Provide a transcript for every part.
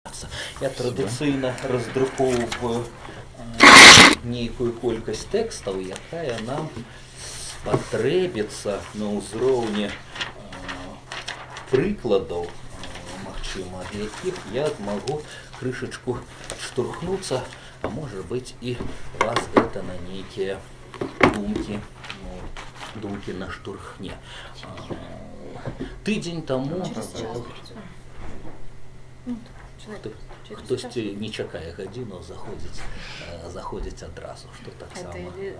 Я традыцыйна раздрукоўваю нейкую колькасць тэкстаў, якая нам спатрэбіцца на ўзроўні прыкладаў, магчыма, ад якіх я магу крышачку штурхнуцца, а можа быць і вас гэта на нейкія думкі наштурхне. Тыдзень таму хтосьці не чакае гадзіну, заходзіць адразу, што таксама вельмі.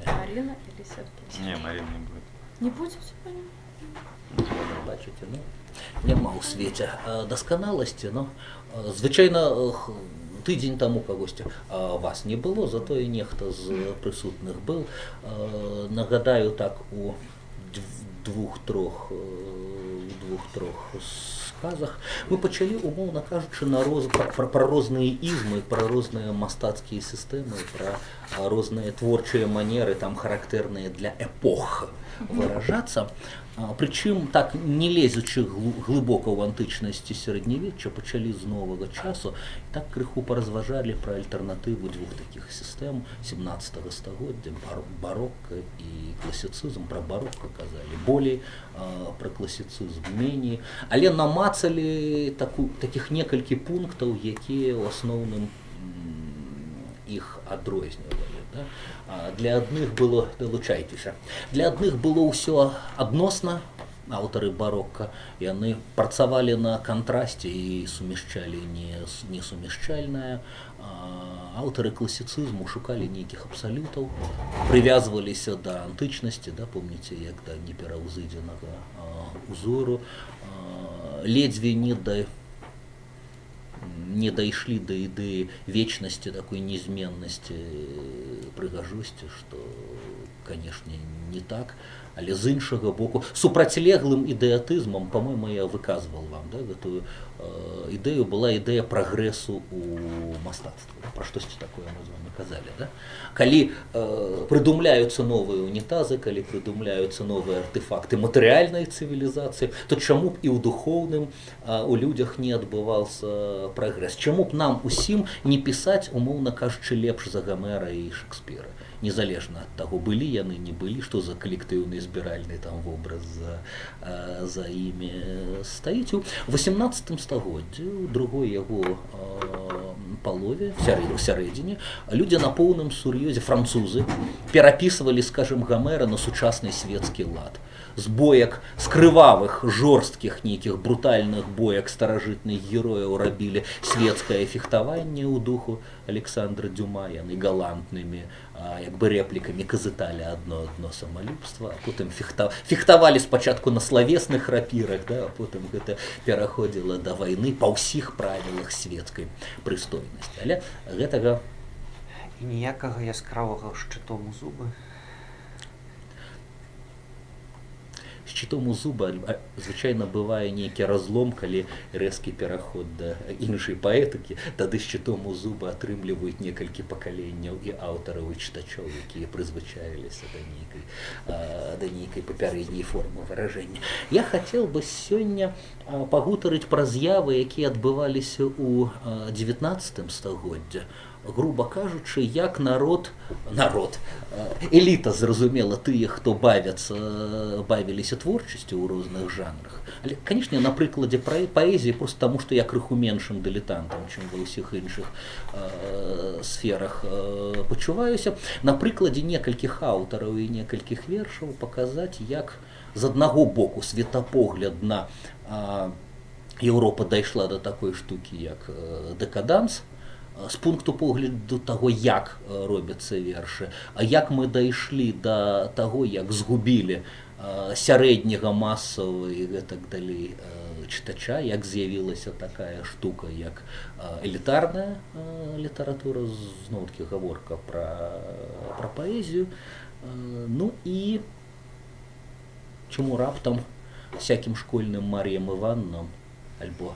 Марина или Сергей? Не, Марина не будет. Не будет? Бачыце, няма ў свеце дасканаласці, звычайна тыдзень таму кагосьці вас не было, затое нехта з прысутных быў. Нагадаю так у двух-трох сказах мы пачалі, умоўна кажучы, пра розныя ізмы, пра розныя мастацкія сістэмы, пра розныя творчыя манеры, там характэрныя для эпох выражацца. Прычым так не лезучы глыбока ў антычнасці сярэднявечча, пачалі з новага часу, і так крыху паразважалі пра альтэрнатыву дзвюх такіх сістэм 17 стагоддзя, барокка і класіцызм. Пра барокка казалі болей, пра класіцызм меней, але намацалі такіх некалькі пунктаў, якія ў асноўным іх адрознівалі. Для адных было, далучайцеся, для адных было ўсё адносна, аўтары барокка, яны працавалі на кантрасце і сумяшчалі несумяшчальнае. Аўтары класіцызму шукалі нейкіх абсалютаў, прывязваліся да антычнасці, помніце, як да непераўзыдзенага узору, ледзьве не дайшлі да ідэі вечнасці, такой незменнасці, прыгажосці, што, канешне, не так. Але з іншага боку, супрацьлеглым ідэатызмам, па-мойму, я выказваў вам гэтую ідэю, была ідэя прагрэсу ў мастацтве. Пра штосьці такое мы з вамі казалі. Калі прыдумляюцца новыя унітазы, калі прыдумляюцца новыя артэфакты матэрыяльнай цывілізацыі, то чаму б і ў духоўным у людзях не адбываўся прагрэс? Чаму б нам усім не пісаць, умоўна кажучы, лепш за Гамера і Шекспіра? Незалежна ад таго, былі яны, не былі, што за калектыўны збіральны там вобраз за імі стаіць. У 18 стагоддзі, у другой яго палове, у сярэдзіне, людзі на поўным сур'ёзе, французы, перапісвалі, скажем, Гамера на сучасны свецкі лад. З боек, з крывавых, жорсткіх нейкіх брутальных боек старажытных герояў рабілі свецкае фехтаванне ў духу Александра Дюма, яны галантнымі як бы рэплікамі казыталі адно самалюбства, а потым фехтавалі спачатку на славесных рапірах, а потым гэта пераходзіла да вайны па ўсіх правілах свецкай прыстойнасці. Але гэтага і ніякага яскравага шчытом у зубы. Шчытом у зубы звычайна бывае нейкі разлом, калі рэзкі пераход да іншай паэтыкі, тады шчытом у зубы атрымліваюць некалькі пакаленняў і аўтараў, і чытачоў, якія прызвычаіліся да нейкай папярэдняй формы выражэння. Я хацеў бы сёння пагутарыць пра з'явы, якія адбываліся ў 19 стагоддзя. Груба кажучы, як эліта, зразумела, тыя, хто бавіліся творчасцю ў розных жанрах. Але, канешне, на прыкладзе паэзіі, проста таму, што я крыху меншым дылетантам, чым ва ўсіх іншых сферах пачуваюся, на прыкладзе некалькіх аўтараў і некалькіх вершаў паказаць, як з аднаго боку светапоглядна Еўропа дайшла да такой штукі, як дэкаданс, з пункту погляду таго, як робяцца вершы, а як мы дайшлі да таго, як згубілі сярэдняга масавага і гэтак далей чытача, як з'явілася такая штука, як элітарная літаратура, зноў-такі гаворка пра паэзію. Ну і чаму раптам всякім школьным Маріям Іваннам, альбо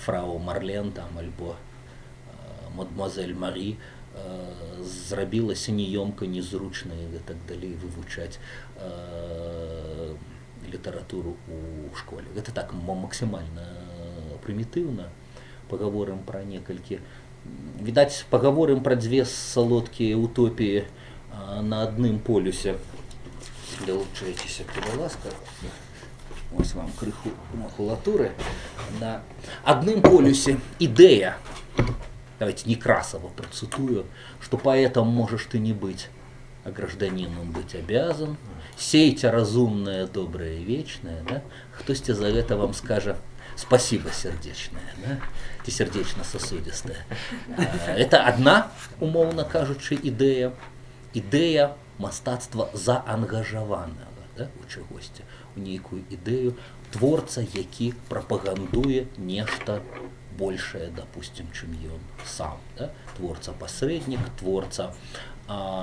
фрау Марлен, альбо мадемуазель Марі зрабілася неёмка, незручна і так далей вывучаць літаратуру ў школе. Гэта так максімальна прымітыўна. пагаворым пра некалькі. Відаць, пагаворым пра дзве салодкія утопіі на адным полюсе. Далучайцеся, калі ласка. Ось вам крыху макулатуры. На одном полюсе идея, давайте Некрасова процитую, что поэтом можешь ты не быть, а гражданином быть обязан. Сейте разумное, доброе и вечное. Да? Кто-то за это вам скажет спасибо сердечное, да? Ты сердечно-сосудистое. Это одна, умовно кажучи, идея. Идея мастацтва заангажаванага, да, у чагосьці, у нейкую ідэю творца, які прапагандуе нешта большее, допустим, чым ён сам. Да? Творца-пасрэднік, творца,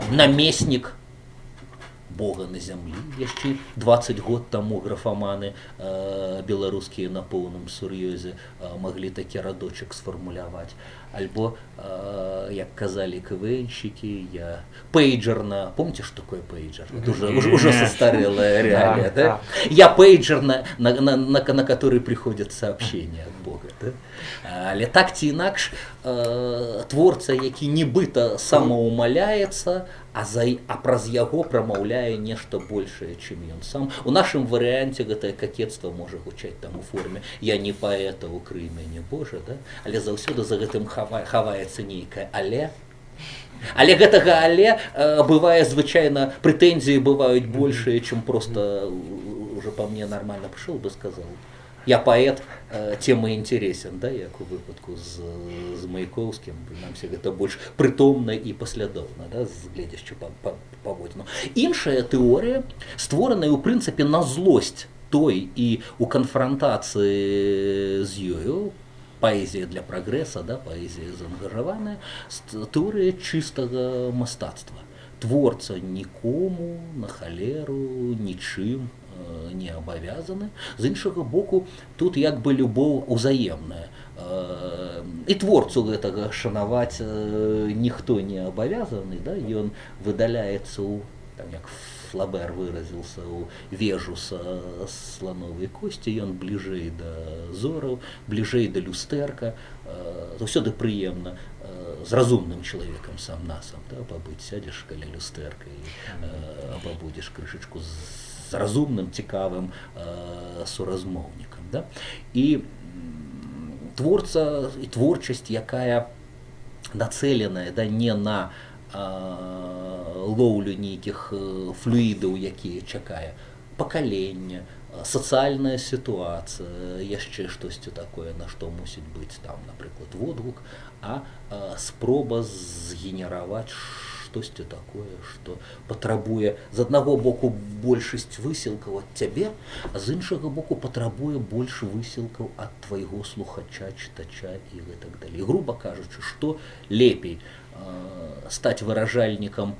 намеснік Бога на зямлі. Яшчэ 20 год таму графаманы беларускія на поўным сур'ёзе маглі такі радочак сфармуляваць. Альбо, як казалі КВНщики, я пейджерна, помните, что такое пейджер? Это уже состарелая реалия, да? Я пейджер, на который приходят сообщения от Бога. Да? Але так ці інакш, творца, які нібыта самоумаляецца, а праз яго прамаўляе нешта большее, чым ён сам. У нашым варыянце гэтае какетства можа гучаць там у форме «Я не паэта, укрый мяне Божа», да? Але заўсёды за гэтым хаваецца нейкае «але». Але гэтага «але» бывае звычайна, прэтэнзіі бываюць большыя, чым просто, уже по мне нормально пришел бы сказал. Я паэт, тема интересен, да, як у выпадку з Маяковскім, прынамсі гэта больш прытомна і паслядоўна, да, гледзячы паводзіну. Іншая тэорыя, створаная ў прынцыпе на злосць той і у канфрантацыі з ёю, паэзія для прагрэса, да, паэзія заангажаваная, тэорыя чыстага мастацтва. Творца нікому, на халеру, нічым не абавязаны. З іншага боку, тут як бы любоў узаемная. І творцу гэтага шанаваць ніхто не абавязаны, да? Ён выдаляецца ў, там, як Флабер выразіўся, у вежу са слановай косці, ён бліжэй да зораў, бліжэй да люстэрка, заўсёды прыемна з разумным чалавекам сам-насам, да? Пабыць, сядзеш каля люстэрка і пабудзеш крышачку з разумным, цікавым суразмоўнікам. Да? І творца і творчасць, якая нацэленая, да, не на лоўлю нейкіх флюідаў, якія чакае пакаленне, сацыяльная сітуацыя, яшчэ штосьці такое, на што мусіць быць там, напрыклад, водгук, а спроба згенераваць штосьці такое, што патрабуе з аднаго боку большасць высілкаў ад цябе, а з іншага боку патрабуе больш высілкаў ад твайго слухача, чытача і гэтак далей. Груба кажучы, што лепей стаць выражальнікам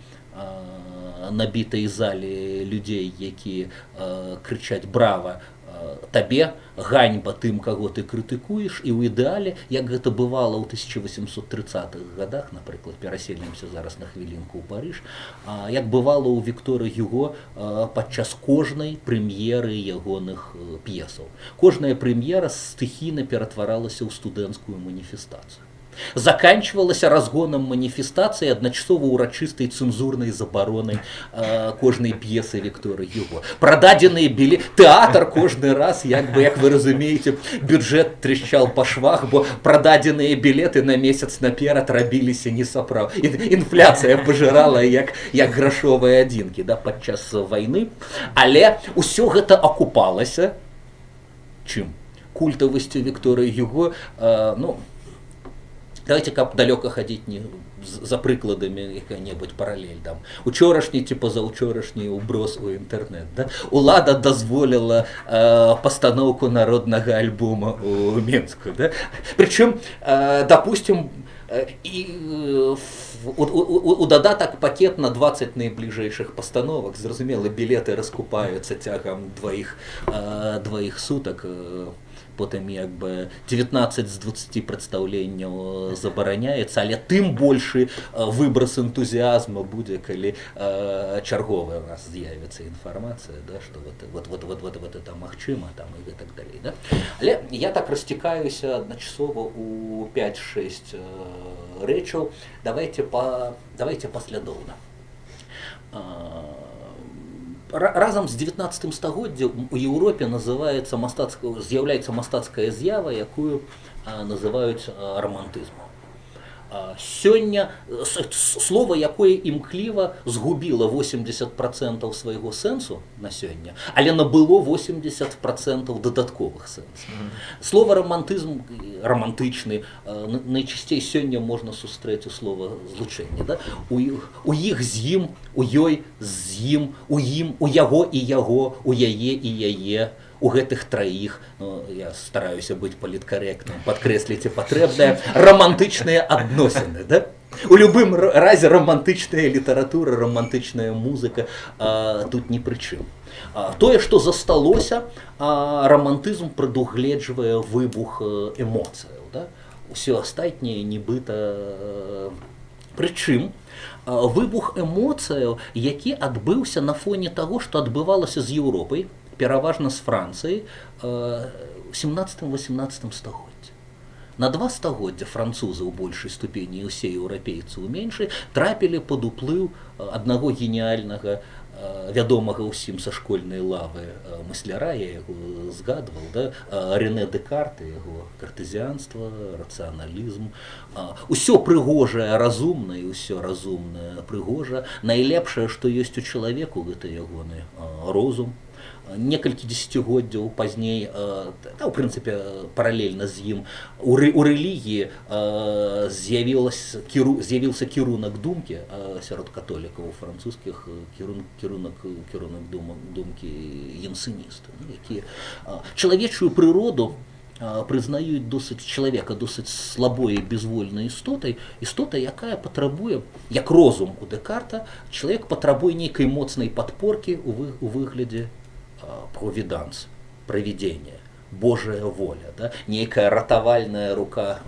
набітай залі людзей, якія крычаць «Брава!» табе, ганьба тым, каго ты крытыкуеш, і ў ідэале, як гэта бывала ў 1830-х годах, напрыклад, пераселімся зараз на хвілінку ў Парыж, як бывала ў Віктора Гюго падчас кожнай прэм'еры ягоных п'есаў. Кожная прэм'ера стыхійна ператваралася ў студэнцкую маніфестацыю. Заканчивалася разгоном маніфестацыі адначасова урачыстай цэнзурнай забаронай кожнай п'есы Віктора Гюго. Прададзеныя білеты, тэатр кожны раз, як вы разумееце, бюджэт трещал па швах, бо прададзеныя білеты на месяц наперад рабіліся несапраўд. Інфляцыя пажырала як грашовыя адзінкі, да, падчас вайны. Але ўсё гэта акупалася чым? Культавасцю Віктора Гюго, давайте каб далёка хадзіць не за прыкладамі якая-небудзь паралель. Там учорашні ці пазаўчорашні ўброс у інтэрнэт. Да? Улада дазволіла пастаноўку народнага альбома ў Менску. Да? Прычым, допустим, у дадатак пакет на 20 найбліжэйшых пастановак. Зразумела, білеты раскупаюцца цягам дваіх сутак. потым як бы 19 з 20 прадстаўленняў забараняецца, але тым большы выброс энтузіазму будзе, калі чарговы раз з'явіцца інфармацыя, да, што вот это магчыма там і так далей. Да? Але я так расцікаюся адначасова у 5-6 рэчаў. Давайте паслядоўна. Разам з 19 стагоддзям у Еўропе з'яўляецца мастацкая з'ява, якую называюць романтызмом. Сёння слова, якое імкліва згубіла 80% свайго сэнсу на сёння, але набыло 80% дадатковых сэнсаў. Слова романтызм, романтычны, найчасцей сёння можна сустрэць у слова злучэнне. Да? У іх з ім, у ёй з ім, у ім, у яго і яго, у яе і яе, у гэтых траіх, ну, я стараюся быць паліткарэктным, падкрэсліце патрэбнае, романтычныя адносіны. Да? У любым разе романтычная літаратура, романтычная музыка тут ні пры чым. Тое, што засталося, романтызм прадугледжвае выбух эмоцыяў. Да? Усё астатняе нібыта. Прычым выбух эмоцыяў, які адбыўся на фоне таго, што адбывалася з Еўропай, пераважна з Францыі, у 17-18 стагоддзі. На 2 стагоддзя французы ў большай ступені і ўсе еўрапейцы ў меншай трапілі пад уплыў аднаго геніяльнага, вядомага ўсім са школьнай лавы мысляра, я яго згадваў, да? Рэне Дэкарт, яго картэзіанства, рацыяналізм. Усё прыгожае, разумнае, усё разумнае, прыгожа. Найлепшае, што ёсць у чалавеку, гэта ягоны розум. Некалькі дзесяцігоддзяў пазней, у прынцыпе, паралельна з ім, у рэлігіі з'явіўся кірунак думкі сярод католікаў французскіх, кірунак думкі янсеністы, якія чалавечую прыроду прызнаюць чалавека досыць слабой і безвольнай істотай, якая патрабуе, як розум у Дэкарта, чалавек патрабуе нейкай моцнай падпоркі у выглядзе провиданс, провидение, Божая воля, да? Нейкая ратавальная рука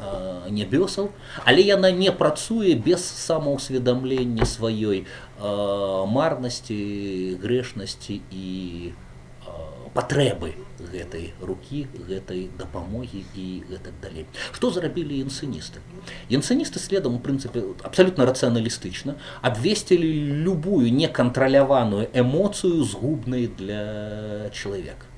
нябёсаў, але яна не працуе без самаўсведамлення сваёй марнасці, грэшнасці і патрэбы гэтай рукі, гэтай дапамогі і гэтак далей. Што зрабілі янсеністы? Янсеністы следам, у прынцыпе, абсалютна рацыяналістычна абвесцілі любую некантраляваную эмоцыю згубнай для чалавека.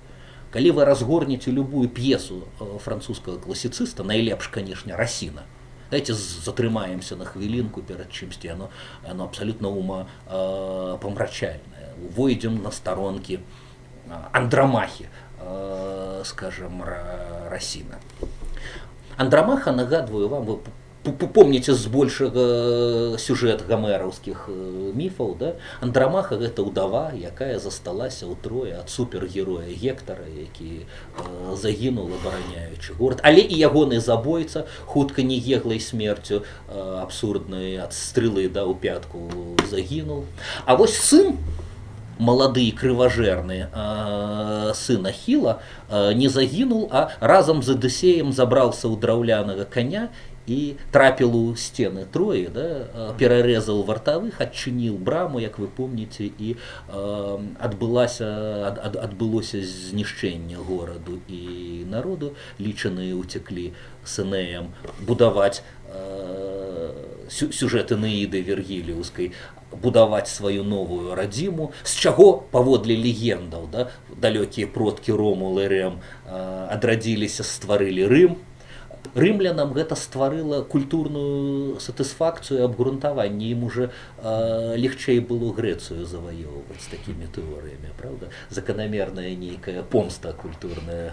Калі вы разгорнеце любую п'есу французскага класіцыста, найлепш, канешне, Расіна, давайте затрымаемся на хвілінку перад чымсьці, яно абсалютна умапамрачальнае. Увойдзем на старонкі Андрамахи, скажем, Расіна. Андрамаха, нагадваю вам, вы помните збольшага сюжэт гамераўскіх міфаў, да? Андрамаха гэта ўдава, якая засталася ўтрое ад супергероя Гектара, які загінуў, абараняючы горад. Але і ягоны забойца, хутка негеглай смерцю, абсурднай ад стрэлы ў пятку загінуў. А вось сын, малады і крыважэрны сын Ахіла, не загінуў, а разам з Адысеем забраўся ў драўлянага каня і трапіл у сцены Троі, да? Перарэзаў вартавых, адчыніў браму, як вы помніце, і адбылося знішчэнне гораду і народу. Лічаныя ўцеклі з Энеем будаваць сюжэт Энеіды Вергіліўскай, будаваць сваю новую радзіму, з чаго, паводле легендаў, да, далёкія продкі Ромул і Рэм адрадзіліся, стварылі Рым. Рымлянам гэта стварыла культурную сатысфакцыю, абгрунтаванне. Ім уже легчэй было Грэцыю заваёўваць з такімі тэорыямі, правда? Заканамерная нейкая помста культурная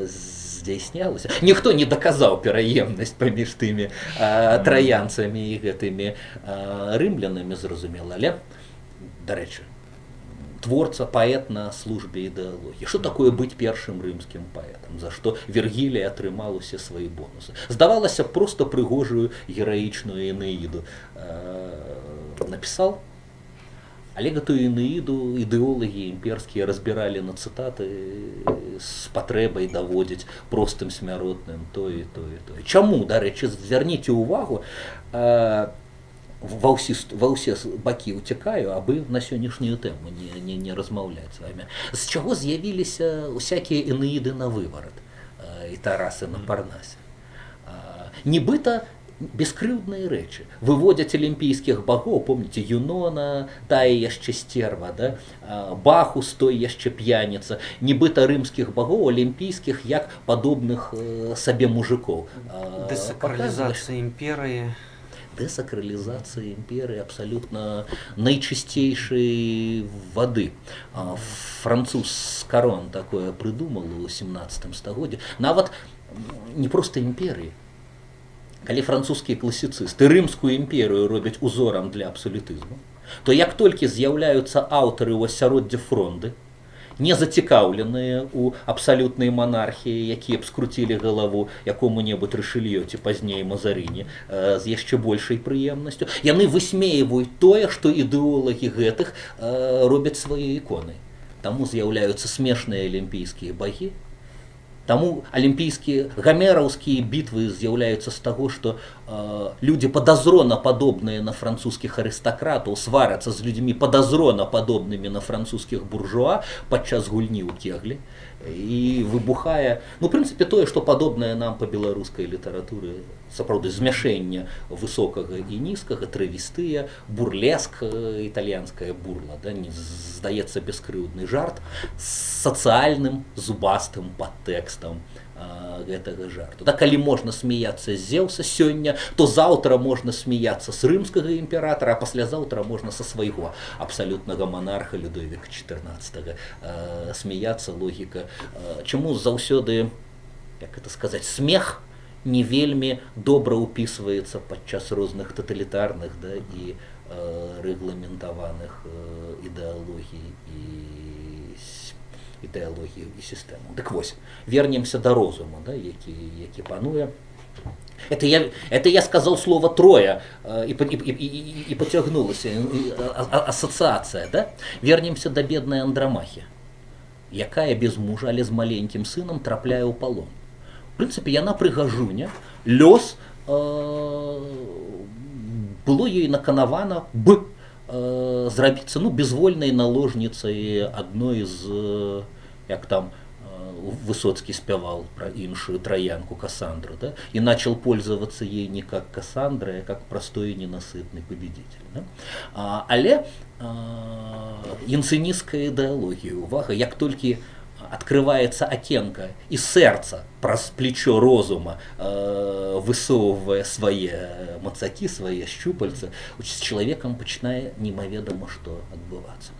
здзяйснялася. Ніхто не даказаў пераемнасць паміж тымі траянцамі і гэтымі рымлянамі, зразумела. Але, дарэчы, творца, паэт на службе ідэалогіі. Што такое быць першым рымскім паэтам? За што Вергілій атрымаў усе свае бонусы. Здавалася, проста прыгожую гераічную Энеіду напісаў, але гэтую Энеіду ідэолагі імперскія разбіралі на цытаты з патрэбай даводзіць простым смяротным то і то і то. Чаму, дарэчы, звярніце ўвагу, ва ўсе бакі ўцякаю, абы на сённяшнюю тэму не размаўляць з вами. З чаго з'явіліся усякія Энеіды на выварат і Тарасы на Парнасе? Нібыта бескрыўдныя рэчы. Выводзяць алімпійскіх багоў, помніце, Юнона, тая яшчэ стерва, да? Бахус, той яшчэ п'яніца, нібыта рымскіх багоў алімпійскіх як падобных сабе мужикоў. Дэсакралізацыя імперыі. Десакрализация империи абсолютно наичистейшей воды. Француз Карон такое придумал у 17 стагоддзі. Нават не просто империи. Калі французскія класіцысты рымскую імперію робяць узорам для абсалютызму, то як толькі з'яўляюцца аўтары ў асяроддзі фронды, не зацікаўленыя ў абсалютнай манархіі, якія б скруцілі галаву якому-небудзь Рышэльё ці пазней Мазарыні з яшчэ большай прыемнасцю. Яны высмейваюць тое, што ідэолагі гэтых робяць свае іконы. Таму з'яўляюцца смешныя алімпійскія багі. Таму алімпійскія гамераўскія бітвы з'яўляюцца з таго, што людзі падазрона падобныя на французскіх арыстакратаў сварацца з людзьмі падазрона падобнымі на французскіх буржуа падчас гульні ў кеглі і выбухае, ну, в прынцыпе, тое, што падобнае нам па беларускай літаратуры, сапраўды змяшэнне высокага і нізкага, травістыя, бурлеск, італьянская бурла, да, здаецца бескрыўдны жарт з сацыяльным зубастым падтэкстам гэтага жарту. Да, калі можна смяяцца з Зеўса сёння, то заўтра можна смяяцца з рымскага імператара, а паслязаўтра можна са свайго абсалютнага монарха Людовіка XIV смяяцца. Логіка. Чаму заўсёды, як это сказаць, смех не вельмі добра ўпісваецца падчас розных таталітарных, да, і рэгламентаваных ідэалогій і сістэмаў. Дык вось, вернемся да розуму, да, які пануе. Это я сказал слово «трое» и потягнулась ассоциация, да? Вернемся до бедной Андромахи, якая без мужа, але з маленькім сынам трапляе ў палон. В прынцыпе, яна прыгажуня, лёс было ёй наканавана зрабіцца, ну, безвольнай наложніцай адной з, як там Высоцкий спявал про іншую троянку Кассандру, да, и начал пользоваться ей не как Кассандра, а как простой и ненасытный победитель. Да. Але інцынісцкая ідэалогія, увага, як толькі открывается окенко, и сердце праз плечо розума высовывая свои мацаки, свои щупальца, с человеком пачынае немаведама што адбывацца.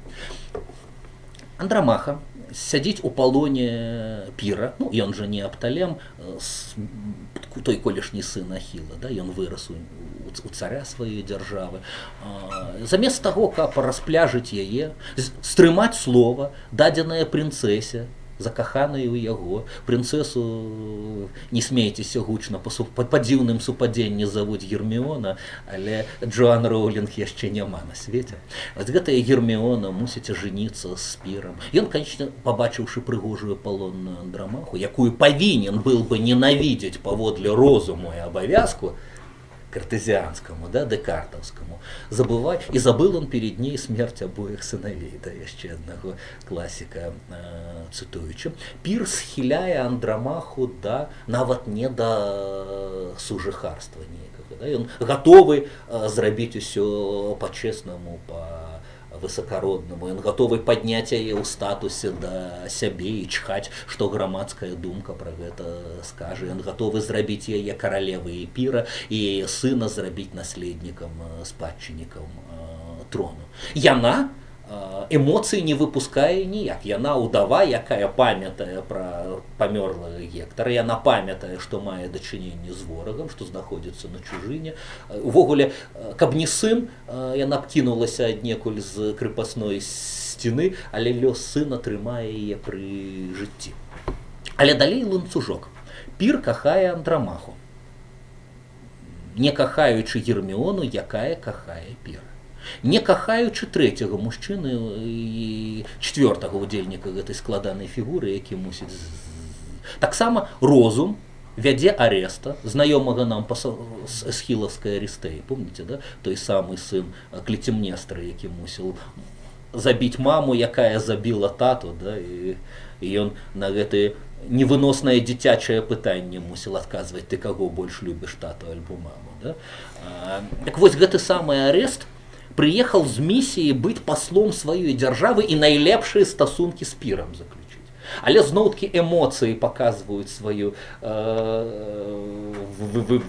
Андромаха сядзіць у палоне Піра, ну, ён жа не Апталем, той колішні сын Ахіла, да, ён вырас у царя сваёй дзяржавы. Замест таго, каб распляжыць яе, стрымаць слова, дадзенае прынцэсе, закаханай у яго, прынцэсу, не смейцеся гучна, па дзіўным супадзенні завуць Герміона, але Джоан Роулінг яшчэ няма на свеце. Вось гэтая Герміона мусіць ажаніцца з Пірам. Ён, канечне, пабачыўшы прыгожую палонную Андрамаху, якую павінен был бы ненавідзець паводле розуму і абавязку, картезианскому, да, декартовскому, забывать, и забыл он перед ней смерть обоих сыновей, да, яшчэ одного классика цитуючи. Пир схиляе Андромаху, да, нават не да сужыхарства ніякага, да, ён гатовы зрабіць усё па-чеснаму, высокородному, ён гатовы падняць яе ў статусе да сябе і чхаць, што грамадская думка пра гэта скажа. Ён гатовы зрабіць яе каралевай Піра і яе сына зрабіць наследнікам, спадчыннікам трону. Яна эмоцый не выпускае ніяк. Яна ўдава, якая памятае пра памёрлага Гектара, яна памятае, што мае дачыненне з ворагам, што знаходзіцца на чужыне. Увогуле, каб не сын, яна б кінулася аднекуль з крыпасной сцены, але лёс сына трымае яе пры жыцці. Але далей ланцужок. Пір кахае Андромаху, не кахаючы Герміону, якая кахае Піра. Не кахаючы трэцяга мужчыны і чвёртага ўдзельніка гэтай складанай фігуры, які мусіць таксама розум вядзе Ареста, знаёмага нам па схілаўскай Арыстэі, помните, да? Той самы сын Клетимнестра, які мусіў забіць маму, якая забіла тату, да? І ён на гэтае невыноснае дзіцячае пытанне мусіў адказваць: ты каго больш любіш, тату альбо маму, да? Так вось гэты самы Арест прыехаў з місіяй быць паслом сваёй дзяржавы і найлепшыя стасункі з пірам заключыць. Але зноў-такі эмоцыі паказваюць сваю,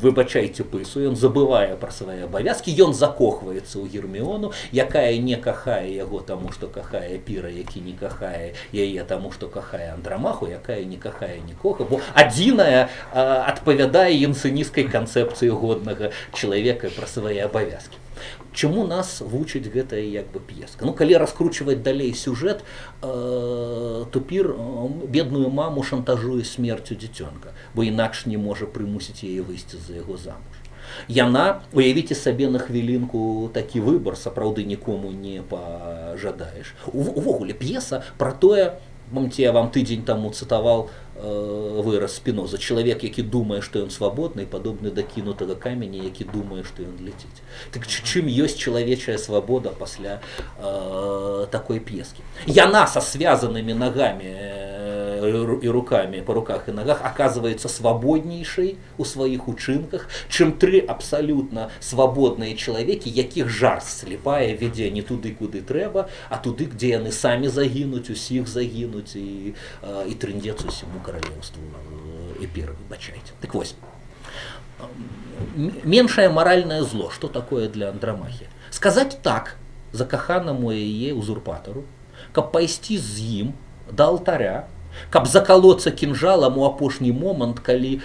выбачайце пысу, ён забывае пра свае абавязкі, ён закохваецца ў Герміону, якая не кахае яго таму, што кахае піра, які не кахае яе таму, што кахае Андрамаху, якая не кахае нікога, бо адзіная адпавядае янсенісцкай канцэпцыі годнага чалавека пра свае абавязкі. Чаму нас вучыць гэтая як бы п'еска? Ну, калі раскручваць далей сюжэт, то пір бедную маму шантажуе смерцю дзіцёнка, бо інакш не можа прымусіць яе выйсці за яго замуж. Яна, уявіце сабе на хвілінку такі выбар, сапраўды нікому не пажадаеш. Увогуле п'еса пра тое, я вам тыдзень таму цытаваў выраз Спіноза: чалавек, які думае, што ён свабодны, падобны да кінутага каменя, які думае, што ён леціць. Так чым ёсць чалавечая свабода пасля такой п'ескі? Яна са связанымі нагамі і рукамі, па руках і нагах аказваецца свабоднейшай у сваіх учынках, чым тры абсалютна свабодныя чалавекі, якіх жар слепая вядзе не туды, куды трэба, а туды, дзе яны самі загінуць, усіх загінуць і трындзец усяму каралеўству Эпіра, выбачайце. Так вось, меншае маральнае зло, што такое для Андрамахі? Сказаць так закаханаму яе узурпатару, каб пайсці з ім да алтаря, каб закалоцца кінжалам у апошні момант, калі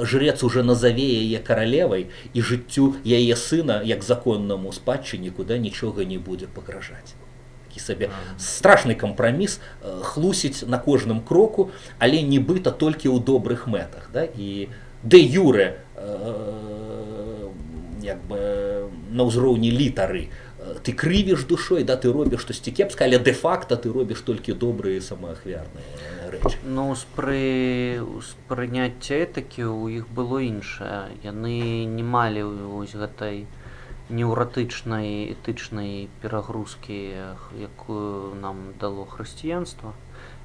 жрец уже назаве яе каралевай і жыццю яе сына, як законнаму спадчынніку, да, нічога не будзе пагражаць. Такі сабе страшны кампраміс, хлусіць на кожным кроку, але нібыта толькі ў добрых мэтах, да? І дэ юрэ як бы на ўзроўні літары ты крывіш душой, да, ты робіш штосьці кепска, але дэ-факта ты робіш толькі добрыя самаахвярныя рэчы. Ну, спрыняцце этыкі ў іх было іншае. Яны не малі вось гэтай неўратычнай этычнай перагрузкі, якую нам дало хрысціянства.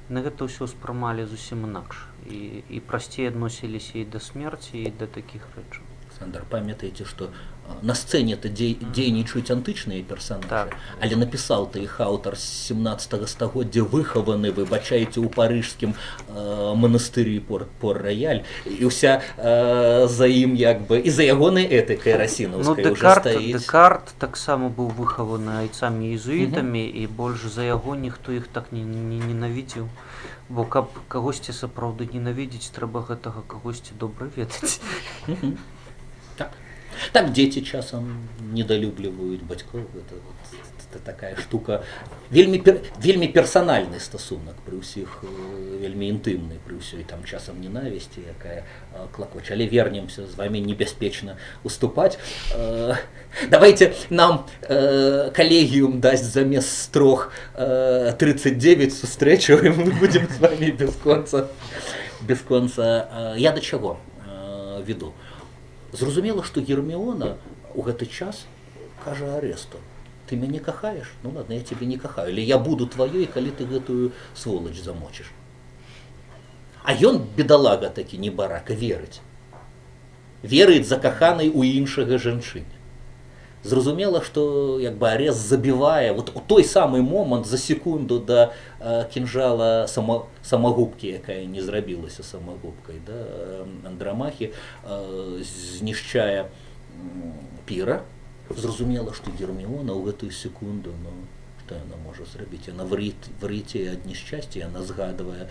На гэта ўсё спрымалі зусім інакш. І прасцей адносіліся і да смерці, і да такіх рэчаў. Александр, памятаеце, што на сцэне-то дзейнічаюць антычныя персанажы, але напісаў-то іх аўтар з 17 стагоддзя, выхаваны, выбачайце, у парыжскім манастыры Пор-Раяль, і ўся за ім як бы, і за ягонай этыкай расінаўскай уже стаіць. Дэкарт таксама быў выхаваны айцамі езуітамі, і больш за яго ніхто іх так не ненавідзеў. Бо каб кагосьці сапраўды ненавідзець, трэба гэтага кагосьці добра ведаць. Так дзеці часам недалюбліваюць бацькоў, гэта такая штука, вельмі персанальны стасунак пры ўсіх, вельмі інтымны пры ўсёй там часам ненавісці, якая клакоча. Але вернемся, з вами небяспечна уступаць. Давайте нам калегіум дасць замест 3 39 сустрэчаў, і мы будзем з вами без конца. Я да чаго веду? Зразумела, што Герміона ў гэты час кажа Аресту: ты мяне кахаеш? Ну ладно, я цябе не кахаю, але я буду тваёй, калі ты гэтую сволач замочыш. А ён, бедалага такі, небарака, верыць. Верыць закаханай у іншага жанчыне. Зразумела, што як бы Арест забівае вот у той самы момант, за секунду да кінжала самагубкі, якая не зрабілася самагубкай, да, Андрамахі, знішчае піра. Зразумела, што Герміона ў гэтую секунду, ну, што яна можа зрабіць? Яна врыце ад няшчасця, яна згадвае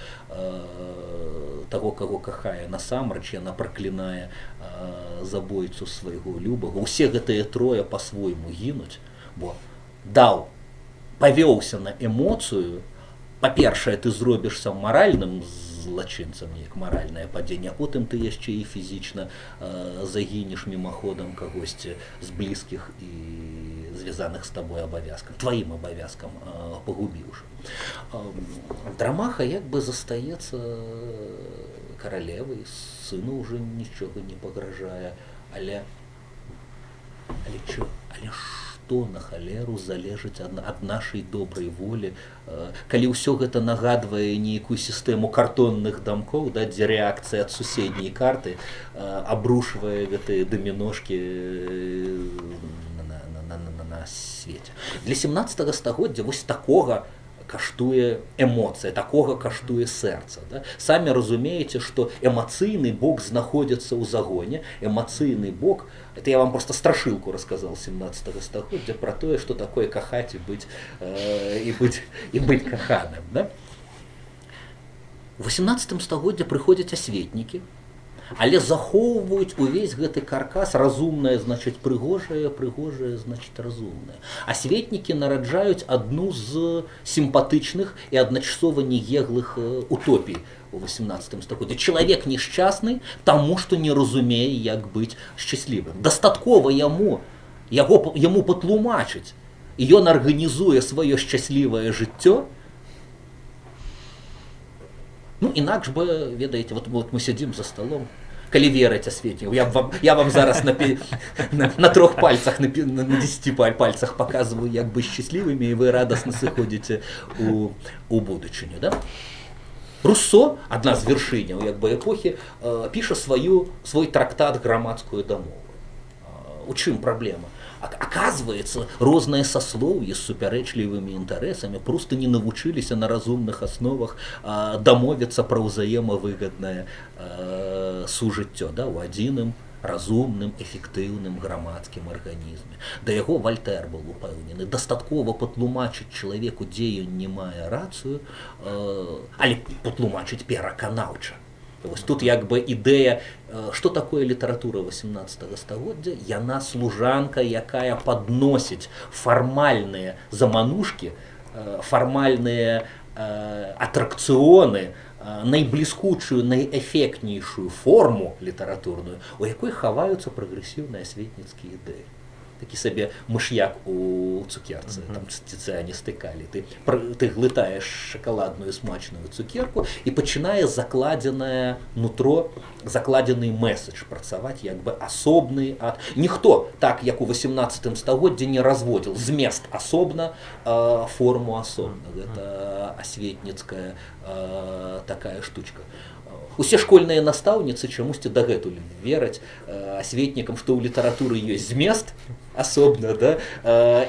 таго, каго кахае насамрэч, яна праклінае забойцу свайго любага. Усе гэтыя трое па-свойму гінуць, бо даў, павёўся на эмоцыю, па-першае, ты зробішся маральным злачынцам, як маральнае падзенне, а потым ты яшчэ і фізічна загінеш мімаходам кагосьці з блізкіх і звязаных з табой абавязкам, тваім абавязкам пагубіўшы. Драмаха як бы застаецца каралевай, сыну ўжо нічога не пагражае, але што на халеру залежыць ад нашай добрай волі, калі ўсё гэта нагадвае нейкую сістэму картонных дамкоў, да, дзе рэакцыя ад суседняй карты абрушвае гэтыя даміношкі на свеце. Для 17 стагоддзя вось такога каштуе эмоцыя, такога каштуе сэрца. Да? Самі разумееце, што эмацыйны бок знаходзіцца ў загоне, эмацыйны бок, это я вам просто страшылку расказал 17 стагоддзя про тое, што такое кахаць і быць каханым. Да? У 18 стагоддзя прыходзяць асветнікі, але захоўваюць увесь гэты каркас, разумнае, значыць, прыгожае, значыць, разумнае. Асветнікі нараджаюць адну з сімпатычных і адначасова нееглых утопій у 18 стагоддзі. Чалавек нешчасны, таму што не разумее, як быць шчаслівым. Дастаткова яму патлумачыць, і ён арганізуе сваё шчаслівае жыццё. Ну, інакш бы, ведаеце, вот мы сядзім за столом, калі верыць асветнікам, я вам зараз на 3 пальцах, на 10 пальцах показываю, як быць шчаслівымі, і вы радасна сыходзіце у будучыню. Да? Руссо, адна з вяршыняў як бы эпохі, піша свой трактат «Грамадскую дамову». У чым праблема? Оказывается, розныя саслоўі з супярэчлівымі інтарэсамі просто не навучыліся на разумных асновах дамовіцца пра ўзаемавыгаднае сужыццё, да, у адзіным разумным, эфектыўным грамадскім арганізме. Да яго Вальтэр быў упэўнены. Дастаткова патлумачыць чалавеку, дзе ён не мае рацыю, але патлумачыць пераканаўча. Вось тут як бы ідэя, што такое літаратура 18 стагоддзя, яна служанка, якая падносіць фармальныя заманушкі, фармальныя атракцыёны, найбліскучую, найэфектнейшую форму літаратурную, у якой хаваюцца прагрэсіўныя асветніцкія ідэі. Такі сабе мыш'як у цукерцы, там ціцыяністы калі. Ты глытаеш шакаладную смачную цукерку і пачынае закладзенае нутро, закладзены месседж працаваць як бы асобны ад... Ніхто, так як у 18 стагоддзі, не разводзіл змест асобна, форму асобна. Гэта асветніцкая такая штучка. Усе школьныя настаўніцы чамусьці дагэтуль вераць асветнікам, што ў літаратуры ёсць змест асобна, да,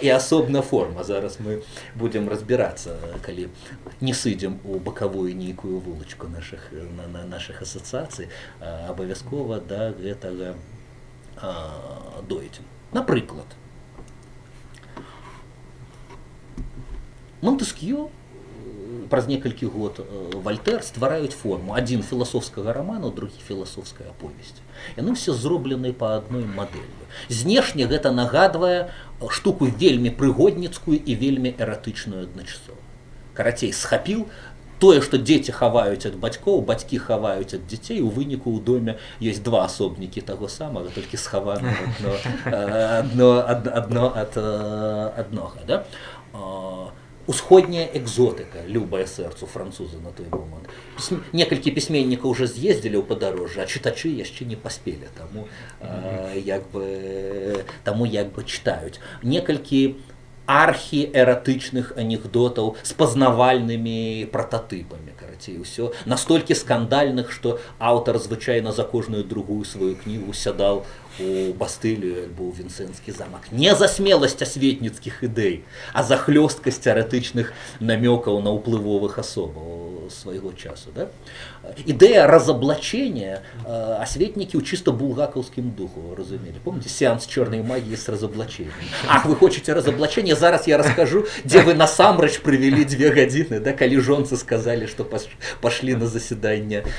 і асобна форма. Зараз мы будзем разбірацца, калі не сыдзем у бакавую нейкую вулачку нашых асацыяцый, абавязкова да гэтага дойдзем. Напрыклад, Монтэскью праз некалькі год Вальтэр ствараюць форму. Адзін філасофскага раману, другі філасофская аповесць. Яны ўсе зроблены па адной мадэлі. Знешне гэта нагадвае штуку вельмі прыгодніцкую і вельмі эратычную адначасова. Карацей, схапіў тое, што дзеці хаваюць ад бацькоў, бацькі хаваюць ад дзяцей, у выніку ў доме ёсць два асобнікі таго самага, толькі схаваны адно ад аднога. Да? Усходняя экзотыка, любая сэрцу француза на той момант. Некалькі пісьменнікаў уже з'ездзілі ў падарожжа, а чытачы яшчэ не паспелі, таму як бы чытаюць. Некалькі архіэратычных анекдотаў з пазнавальнымі прататыпамі, карацей, усё настолькі скандальных, што аўтар звычайна за кожную другую сваю кнігу сядаў у Бастылію альбо ў Вінсэнцкі замак. Не за смеласць асветніцкіх ідэй, а за хлёсткасць эратычных намёкаў на ўплывовых асобаў свайго часу. Да? Ідэя разоблачення асветнікі ў чыста булгакаўскім духу, разумелі. Помните сеанс чорнай магіі з разоблаченнем? Ах, вы хочаце разоблачення? Зараз я раскажу, дзе вы насамрэч правялі 2 гадзіны, да, калі жонцы сказалі, што пашлі на засяданне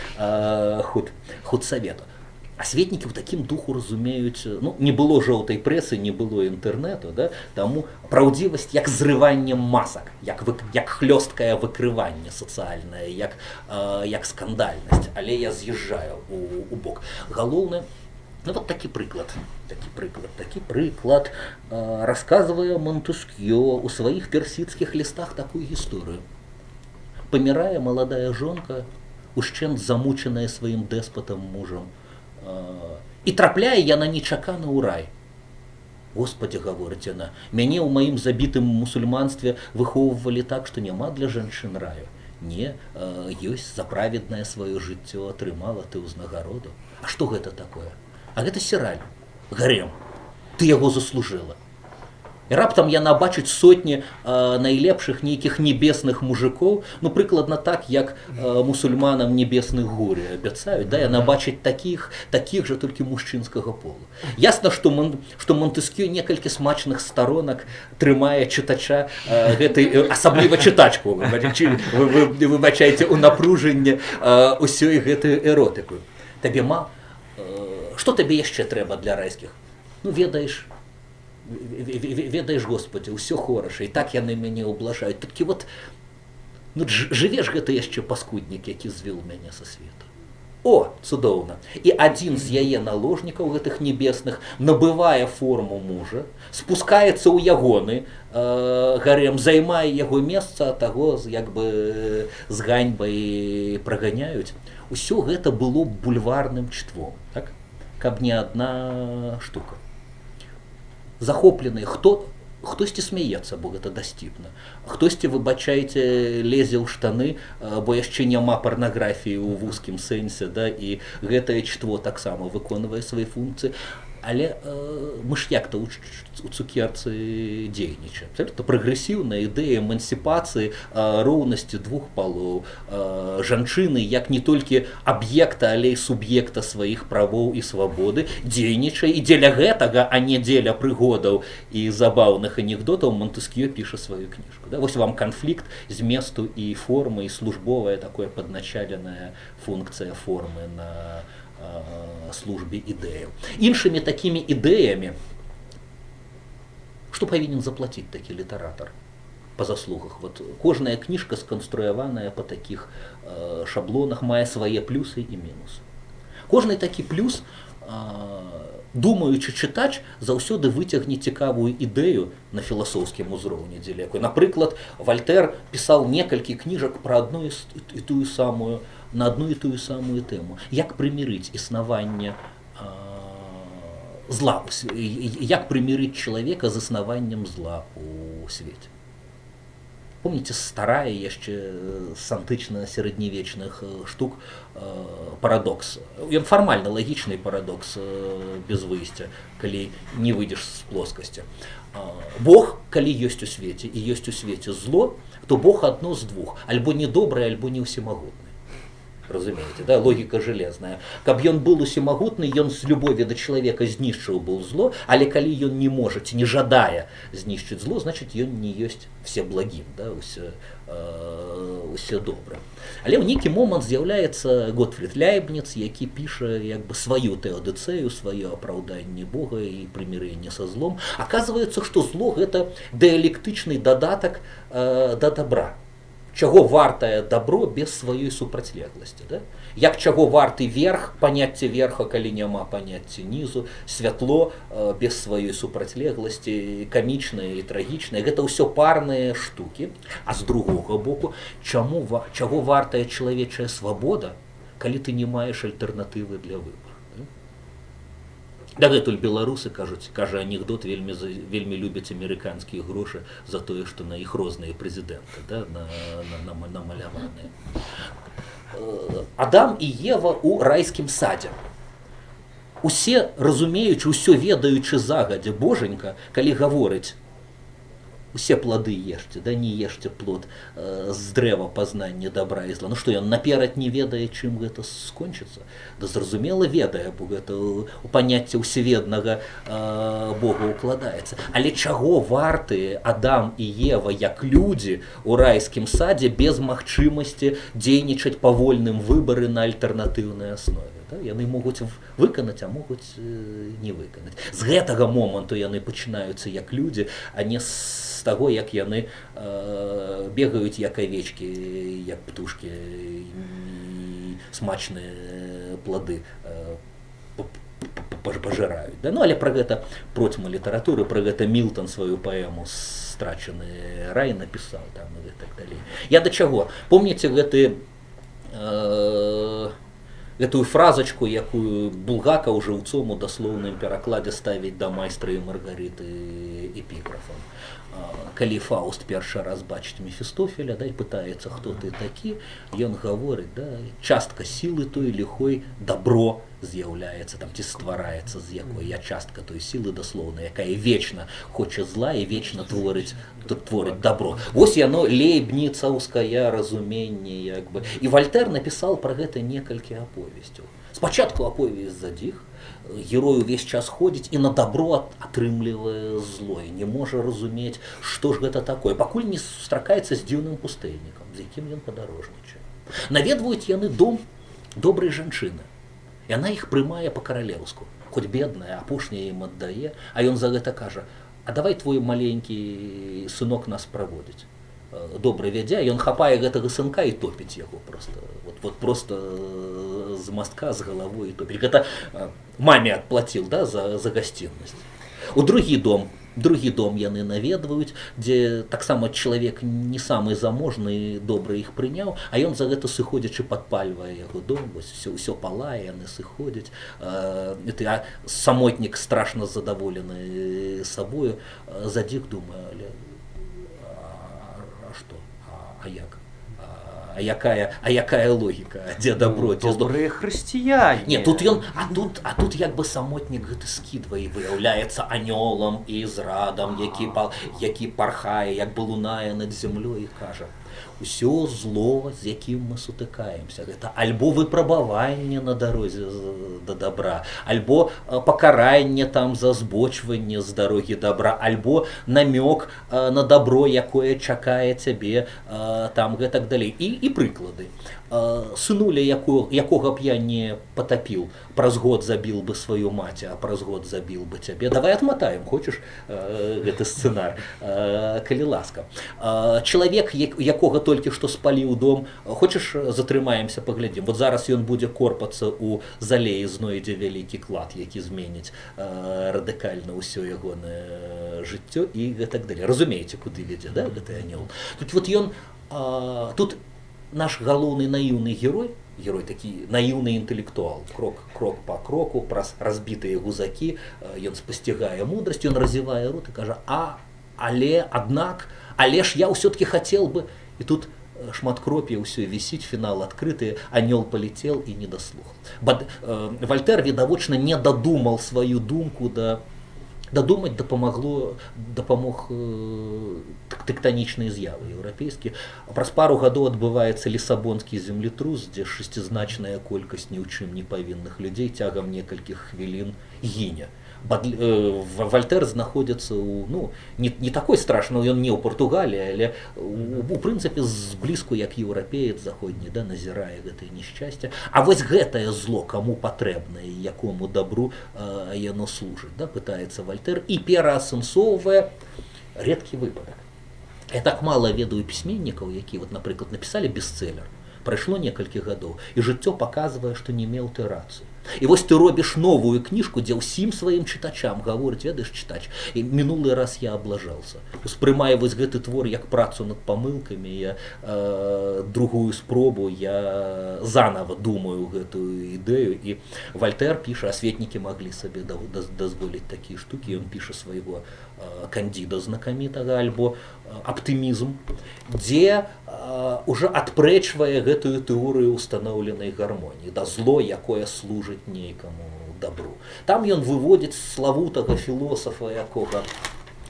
худсавету. Асветнікі ў такім духу разумеюць, ну, не было жоўтай прэсы, не было інтэрнэту, да? Таму праўдзівасць як зрыванне масак, як хлёсткае выкрыванне сацыяльнае, як скандальнасць, але я з'язджаю у бок. Галоўнае, ну вот такі прыклад расказвае Монтескьё ў сваіх персідскіх лістах такую гісторыю. Памірае маладая жонка, ушчэнт замучаная сваім дэспатам мужам, і трапляе яна нечакана ў рай. Господи, гаворыць яна, мяне ў маім забітым мусульманстве выхоўвалі так, што няма для жанчын раю. Не, ёсць за праведнае сваё жыццё атрымала ты ўзнагароду. А што гэта такое? А гэта сераль, гарем. Ты яго заслужыла. І раптам яна бачыць сотні найлепшых нейкіх небесных мужикоў, ну прыкладна так, як мусульманам небесных гуры абяцаюць, да, яна бачыць такіх жа толькі мужчынскага полу. Ясна, што Монтескьё некалькі смачных сторонак трымае чытача гэтай, асабліва чытачку, выбачайце, у напружанне ўсёй гэтай эротыку. Што табе яшчэ трэба для райскіх? Ну ведаеш, Господи, ўсё хораша, і так яны мяне ўблажаюць. Толькі вот, ну жывеш гэта яшчэ паскуднік, які звёў мяне са свету. О, цудоўна. І адзін з яе наложнікаў гэтых небесных набывае форму мужа, спускаецца ў ягоны гарем, займае яго месца, а таго як бы з ганьбай праганяюць. Усё гэта было бульварным чтвом, так? Каб не адна штука. Захопленыя, хтосьці смяецца, бо гэта дасціпна, хтосьці, выбачайце, лезе ў штаны, бо яшчэ няма парнаграфіі ў вузкім сэнсе, да, і гэтае чтво таксама выконвае свае функцыі, але мы ж як-то у цукерцы дзейнічаем. Это прагрэсіўная ідэя эмансіпацыі, роўнасці двух палоў, жанчыны як не толькі аб'екта, але і суб'екта сваіх правоў і свабоды, дзейнічае, і дзеля гэтага, а не дзеля прыгодаў і забаўных анекдотаў Монтескьё піша сваю кніжку. Да? Вось вам канфлікт зместу і формы, і службовая такое падначаленая функцыя формы на службе ідэяў. Іншымі такімі ідэямі, што павінен заплаціць такі літаратар па заслугах. Вот кожная кніжка сканструяваная па такіх шаблонах, мае свае плюсы і мінусы. Кожны такі плюс, думаючы чытач, заўсёды выцягне цікавую ідэю на філасофскім узроўні дзеля. Напрыклад, Вальтэр пісаў некалькі кніжак пра на одну і тую самую тэму. Як прымірыць існаванне зла, як прымірыць чалавека з існаваннем зла у свеце. Помните, старая яшчэ з антычна-сярэднявечных штук парадокс. Ён фармальна лагічны парадокс без выйсця, калі не выйдзеш з плоскасці. Бог, калі ёсць у свеце і ёсць у свеце зло, то Бог адно з двух, альбо недобры, альбо не ўсемагутны. Разумееце, да? Логіка жалезная. Каб ён был усемагутны, ён з любові да чалавека знішчыў бы зло, але калі ён не можа, ці не жадае знішчыць зло, значыць ён не ёсць всеблагім, да? Усё добра. Але ў нейкі момант з'яўляецца Готфрід Ляйбніц, які піша як бы сваю тэодыцэю, сваё апраўданне Бога і прымірэнне са злом. Аказваецца, што зло гэта дыялектычны дадатак да добра. Чаго вартае дабро без сваёй супрацьлегласці, да? Як чаго варты верх, паняцце верха, калі няма паняцця нізу, святло без сваёй супрацьлегласці, камічнае і трагічнае, гэта ўсё парныя штукі. А з другога боку, чаго вартая чалавечая свабода, калі ты не маеш альтэрнатывы для выбару? Дагэтуль беларусы кажа анекдот, вельмі любяць амерыканскія грошы за тое, што на іх розныя прэзідэнты, да, намаляваныя. Адам і Ева ў райскім садзе. Усе разумеючы, усё ведаючы загадзя Божанька, калі гаворыць, усе плады ешце, да, не ешце плод з дрэва пазнання добра і зла. Ну што, ён наперад не ведае, чым гэта скончыцца? Да зразумела ведае, бо гэта у паняцце ўсеведнага Бога ўкладаецца. Але чаго варты Адам і Ева як людзі ў райскім садзе без магчымасці дзейнічаць па вольным выбары на альтэрнатыўнай аснове? Да? Яны могуць выканаць, а могуць не выканаць. З гэтага моманту яны пачынаюцца як людзі, а не з таго, як яны бегаюць як авечкі, як птушкі, і смачныя плады пажыраюць. Да? Ну, але пра гэта процьма літаратуры, пра гэта Мілтан сваю паэму «Страчаны рай» напісаў там і так далей. Я да чаго? Помніце гэтую фразачку, якую Булгакаў жыўцом у даслоўным перакладзе ставіць да майстра і Маргарыты эпіграфам. Калі Фауст першы раз бачыць Мефістофеля, да, і пытаецца, хто ты такі, ён гаворыць, да, частка сілы той ліхой дабро з'яўляецца, там, ці ствараецца з якой. Я частка той сілы даслоўна, якая вечна хоча зла і вечна творыць дабро. Вось яно лейбніцаўскае разуменне, як бы. І Вальтэр напісаў пра гэта некалькі аповесцяў. Спачатку аповесць за дзіх, герой увесь час ходзіць і на дабро атрымлівае злое, не можа разумець, што ж гэта такое, пакуль не сустракаецца з дзіўным пустэльнікам, з якім ён падарожнічае. Наведваюць яны дом добрай жанчыны. Яна іх прымае па-каралеўску, хоць бедная, апошняя ім аддае, а ён за гэта кажа: а давай твой маленькі сынок нас праводзіць. Добра вядзе, ён хапае гэтага сынка і топіць яго проста. Вот просто з мастка, з галавой і топіць. Гэта маме адплаціў, да, за гасціннасць. У другі дом яны наведваюць, дзе таксама чалавек не самы заможны, добра іх прыняў, а ён за гэта сыходзячы падпальвае яго дом, ўсё палае, яны сыходзяць. Самотнік страшна задаволены сабою, за дзік думае, але што? А як? А якая логіка? Дзе дабро? Добрыя хрысціяне. Не, тут ён, а тут як бы самотнік гэты скідвае, выяўляецца анёлам і зрадам, які пархае, як бы лунае над зямлёй і кажа: усё зло, з якім мы сутыкаемся, гэта альбо выпрабаванне на дарозе да добра, альбо пакаранне там за збочванне з дарогі добра, альбо намёк на добро, якое чакае цябе, там гэтак далей. І прыклады. Сынуля, якога б я не патапіў, праз год забіў бы сваю маці, а праз год забіў бы цябе. Давай адматаем, хочаш гэты сцэнар, калі ласка. Чалавек, якога толькі што спаліў дом, хочаш затрымаемся, паглядзім. Вот зараз ён будзе корпацца ў залеі, знойдзе вялікі клад, які зменіць радыкальна ўсё ягонае жыццё і гэтак далей. Разумееце, куды вядзе, да, гэты анёл? Тут вот ён, тут наш галоўны наіўны герой такі наіўны інтэлектуал, крок па кроку, праз разбітыя гузакі, ён спасцігае мудрасць, ён развівае рот і кажа: але ж я ўсё-таки хацеў бы, і тут шматкроп'е ўсё вісіць, фінал адкрыты, анёл палецел і не даслухаў. Вальтэр відавочна не дадумаў сваю думку дадумаць дапамог тэктанічныя з'явы еўрапейскія. Праз пару гадоў адбываецца лісабонскі землетрус, дзе шасцізначная колькасць ні ў чым не павінных людзей цягам некалькіх хвілін гіне. Вальтэр знаходзіцца не такой страшны, ён не ў Партугаліі, але у прынцыпе зблізку як еўрапеец заходні, да, назірае гэтае няшчасце. А вось гэтае зло каму патрэбнае, якому дабру яно служыць, да, пытаецца Вальтэр і пераасэнсоўвае рэдкі выпадак. Я так мала ведаю пісьменнікаў, які, напрыклад, напісалі бестселлер. Прайшло некалькі гадоў, і жыццё паказвае, што не меў ты рацыю. І вось ты робіш новую кніжку, дзе ўсім сваім чытачам гаворыць: ведаеш, чытач, і мінулы раз я аблажаўся. Успрымаю вось гэты твор як працу над памылкамі, я другую спробу, я занава думаю гэтую ідэю. І Вальтэр піша, асветнікі маглі сабе дазволіць такія штукі, ён піша свайго кандіда знакамітага, альбо аптымізм, дзе уже адпрэчвае гэтую тэорыю устаноўленай гармоніі, да, зло, якое служыць нейкаму дабру. Там ён выводзіць славутага філосафа, якога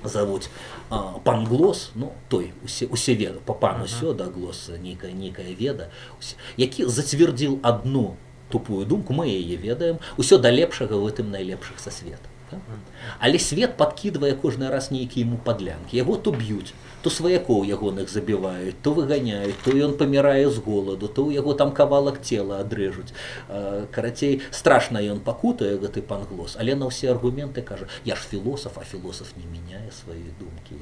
завуць Панглос, той усе веда, па пану усё, да, глос, нейкая веда, які зацвердзіў адну тупую думку, мы яе ведаем, усё да лепшага ў гэтым найлепшых са света. Да? Але свет падкідвае кожны раз нейкія яму падлянкі. Яго то б'юць, то сваякоў ягоных забіваюць, то выганяюць, то ён памірае з голаду, то ў яго там кавалак цела адрэжуць. Карацей, страшна ён пакутае, гэты панглос, але на ўсе аргументы кажа: я ж філосаф, а філосаф не мяняе свае думкі.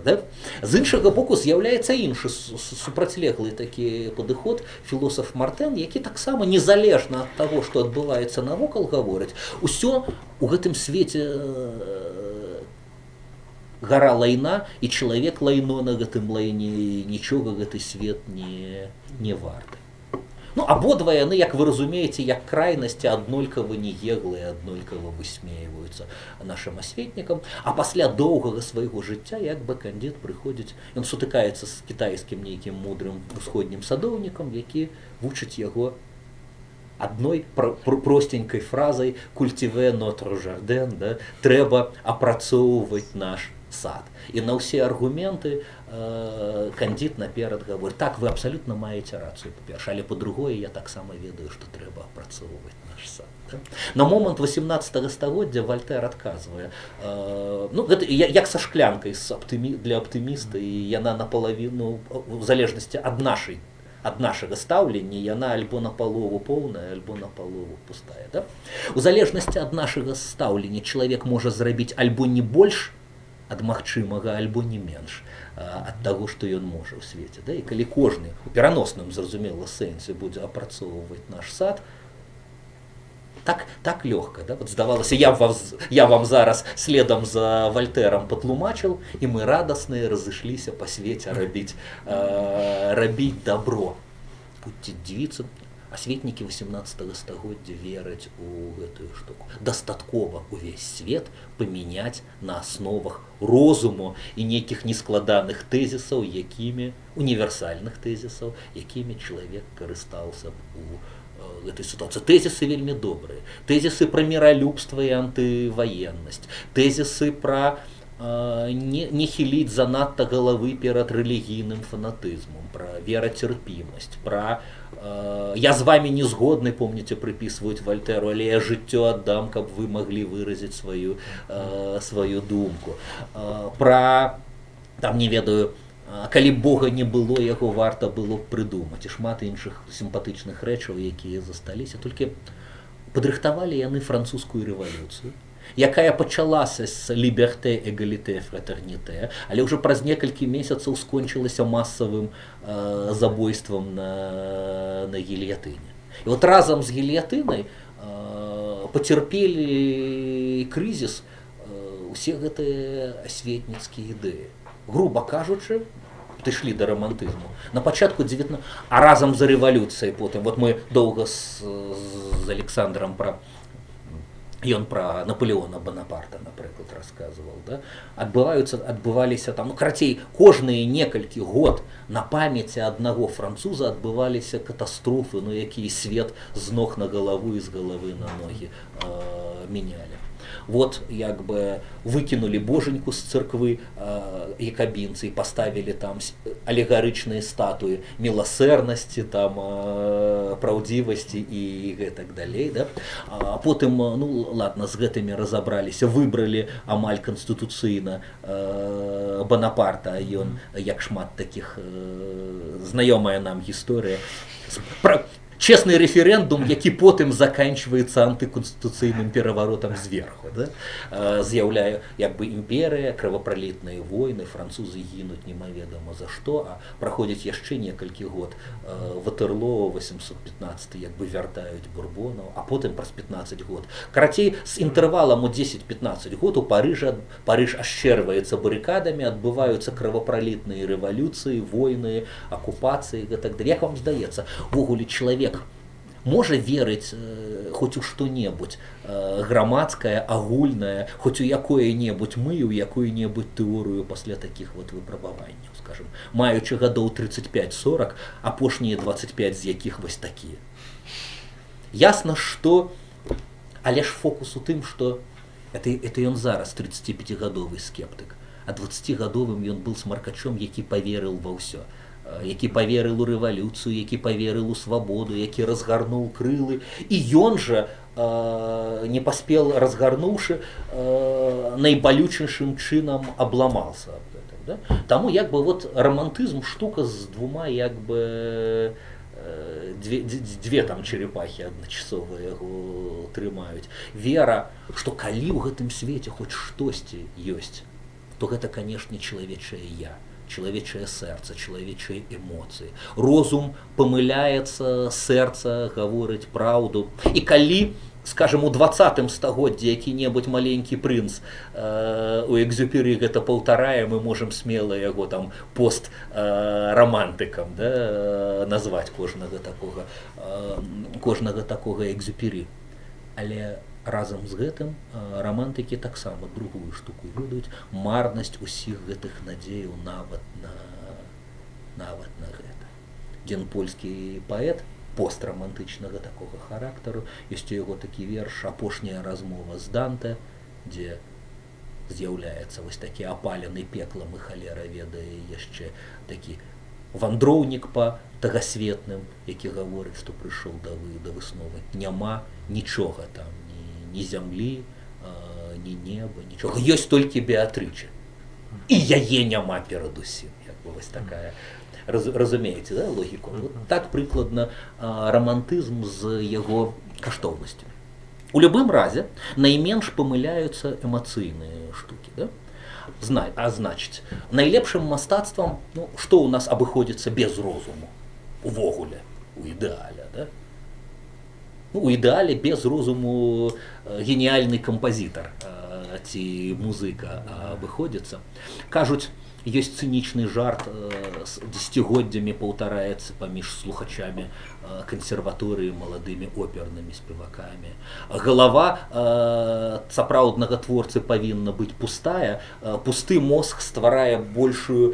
Да? З іншага боку з'яўляецца іншы супрацьлеглы такі падыход, філосаф Мартэн, які таксама незалежна ад таго, што адбываецца навокал, гаворыць, усё у гэтым свеце гара лайна, і чалавек лайно на гэтым лайне, нічога гэты свет не варты. Ну, абодва яны, як вы разумееце, як крайнасці аднолькава нееглыя, аднолькава высмейваюцца нашым асветнікам, а пасля доўгага свайго жыцця як бы кандыд прыходзіць, ён сутыкаецца з кітайскім нейкім мудрым усходнім садоўнікам, які вучыць яго адной простенькай фразай «cultiver notre jardin», да? Трэба апрацоўваць наш сад. І на ўсе аргументы кандыд наперад гаворыць: так, вы абсалютна маеце рацыю, па-першае, але па-другое, я таксама ведаю, што трэба апрацоўваць наш сад. Да? На момант 18 стагоддзя Вальтэр адказвае, ну, гэта як са шклянкай для аптыміста, і яна напалавіну, у залежнасці ад нашага стаўлення, яна альбо напалову поўная, альбо напалову пустая. Да? У залежнасці ад нашага стаўлення чалавек можа зрабіць альбо не больш ад магчымага, альбо не менш ад таго, што ён можа ў свеце. Да? І калі кожны у пераносным, зразумела, сэнсе будзе апрацоўваць наш сад, так лёгка. Да? Вот здавалася, я вам зараз следам за Вальтэрам патлумачыў, і мы радасныя разышліся па свеце рабіць дабро. Будьце дзівіцца, асветнікі 18 стагоддзя вераць у гэтую штуку. Дастаткова увесь свет памяняць на асновах розуму і нейкіх нескладаных тэзісаў, універсальных тэзісаў, якімі чалавек карыстаўся б у гэтай сітуацыі. Тэзісы вельмі добрыя. Тэзісы пра міралюбства і антываеннасць. Тэзісы пра не хіліць занадта галавы перад рэлігійным фанатызмам, пра верацярпімасць, пра я з вамі не згодны, помніце, прыпісваюць Вальтэру, але я жыццё аддам, каб вы маглі выразіць сваю думку. Пра, там, не ведаю, калі Бога не было, яго варта было б прыдумаць, і шмат іншых сімпатычных рэчаў, якія засталіся. Толькі падрыхтавалі яны французскую рэвалюцыю, якая пачалася з «Liberté, égalité, fraternité», але ўжо праз некалькі месяцаў скончылася масавым забойствам на гільятыне. І от разам з гільятынай пацярпелі крызіс усе гэтыя асветніцкія ідэі. Груба кажучы, дышлі да рамантызму. На пачатку 19... А разам за рэвалюцыяй потым, вот мы доўга з Александрам ён пра Наполеона Бонапарта, напрыклад, расказваў. Да? Адбываліся там, ну, карацей, кожныя некалькі год на памяці аднаго француза адбываліся катастрофы, ну, якія свет з ног на галаву і з галавы на ногі мянялі. Вот, як бы, выкінулі божаньку з царквы якабінцы і паставілі там алегарычныя статуі міласэрнасці, там, праўдзівасці і гэтак далей. Да? А потым, ну, ладно, з гэтымі разабраліся, выбралі амаль канстытуцыйна Бонапарта, ён, як шмат такіх, знаёмая нам гісторыя, чесны рэферэндум, які потым заканчваецца антыканстытуцыйным пераваротам зверху. Да? З'яўляе, як бы, імперыя, крывапралітныя войны, французы гінуць немаведама за што, а праходзіць яшчэ некалькі год. Ватерлоо 815 як бы вяртаюць бурбонаў, а потым праз 15 год. Карацей, з інтэрвалам у 10-15 год у Парыж ашчэрваецца барыкадамі, адбываюцца крывапралітныя рэвалюцыі, войны, акупацыі, гэтак далей. Як вам здаецца, увогуле чалавек можа верыць хоць у што-небудзь грамадскае, агульнае, хоць у якое-небудзь у якую-небудзь тэорыю пасля такіх вот выпрабаванняў, скажем, маючы гадоў 35-40, апошнія 25 з якіх вось такія. Ясна, што, але ж фокус у тым, што это ён зараз 35-гадовы скептык, а 20-гадовым ён быў смаркачом, які паверыў ва ўсё. Які паверыў у рэвалюцыю, які паверыў у свабоду, які разгарнуў крылы. І ён жа не паспел разгарнуўшы найбалючейшым чынам абламался аб гэтым, да? Таму як бы вот романтызм штука з двума як бы две там черепахи адначасова яго трымаюць. Вера, што калі ў гэтым свеце хоць штосьці ёсць, то гэта, канешне, чалавечае я, чалавечае сэрца, чалавечыя эмоцыі. Розум памыляецца, сэрца гаворыць праўду. І калі, скажем, у 20-м стагоддзі які-небудзь маленькі прынц у Экзюпері гэта паўтарае, мы можам смела яго там пост-рамантыкам, да, назваць кожнага такога Экзюпері. Але разам з гэтым рамантыкі таксама другую штуку ведаюць, марнасць усіх гэтых надзеяў нават на гэта. Дзен польскі паэт пострамантычнага такога характару, ёсць у яго такі верш «Апошняя размова з Данте», дзе з'яўляецца вось такі апалены пеклам і халера ведае яшчэ такі вандроўнік па тагасветным, які гаворыць, што прыйшоў да высновы. Няма нічога там, ні зямлі, ні неба, нічога. Ёсць толькі Беатрыча. І яе няма перадусім. Як бы вось такая, разумееце, да, логіку? Вот так прыкладна романтызм з яго каштоўнасцю. У любым разе найменш памыляюцца эмацыйныя штукі, да? А значыць, найлепшым мастацтвам, ну, што ў нас абыходзіцца без розуму увогуле, у ідэале, да? Ну, у ідэале без розуму геніальны кампазітар ці музыка абыходзіцца. Кажуць, ёсць цынічны жарт, дзесяцігоддзямі паўтараецца паміж слухачамі кансерваторыі маладымі опернымі спевакамі. Галава сапраўднага творцы павінна быць пустая, пусты мозг стварае большую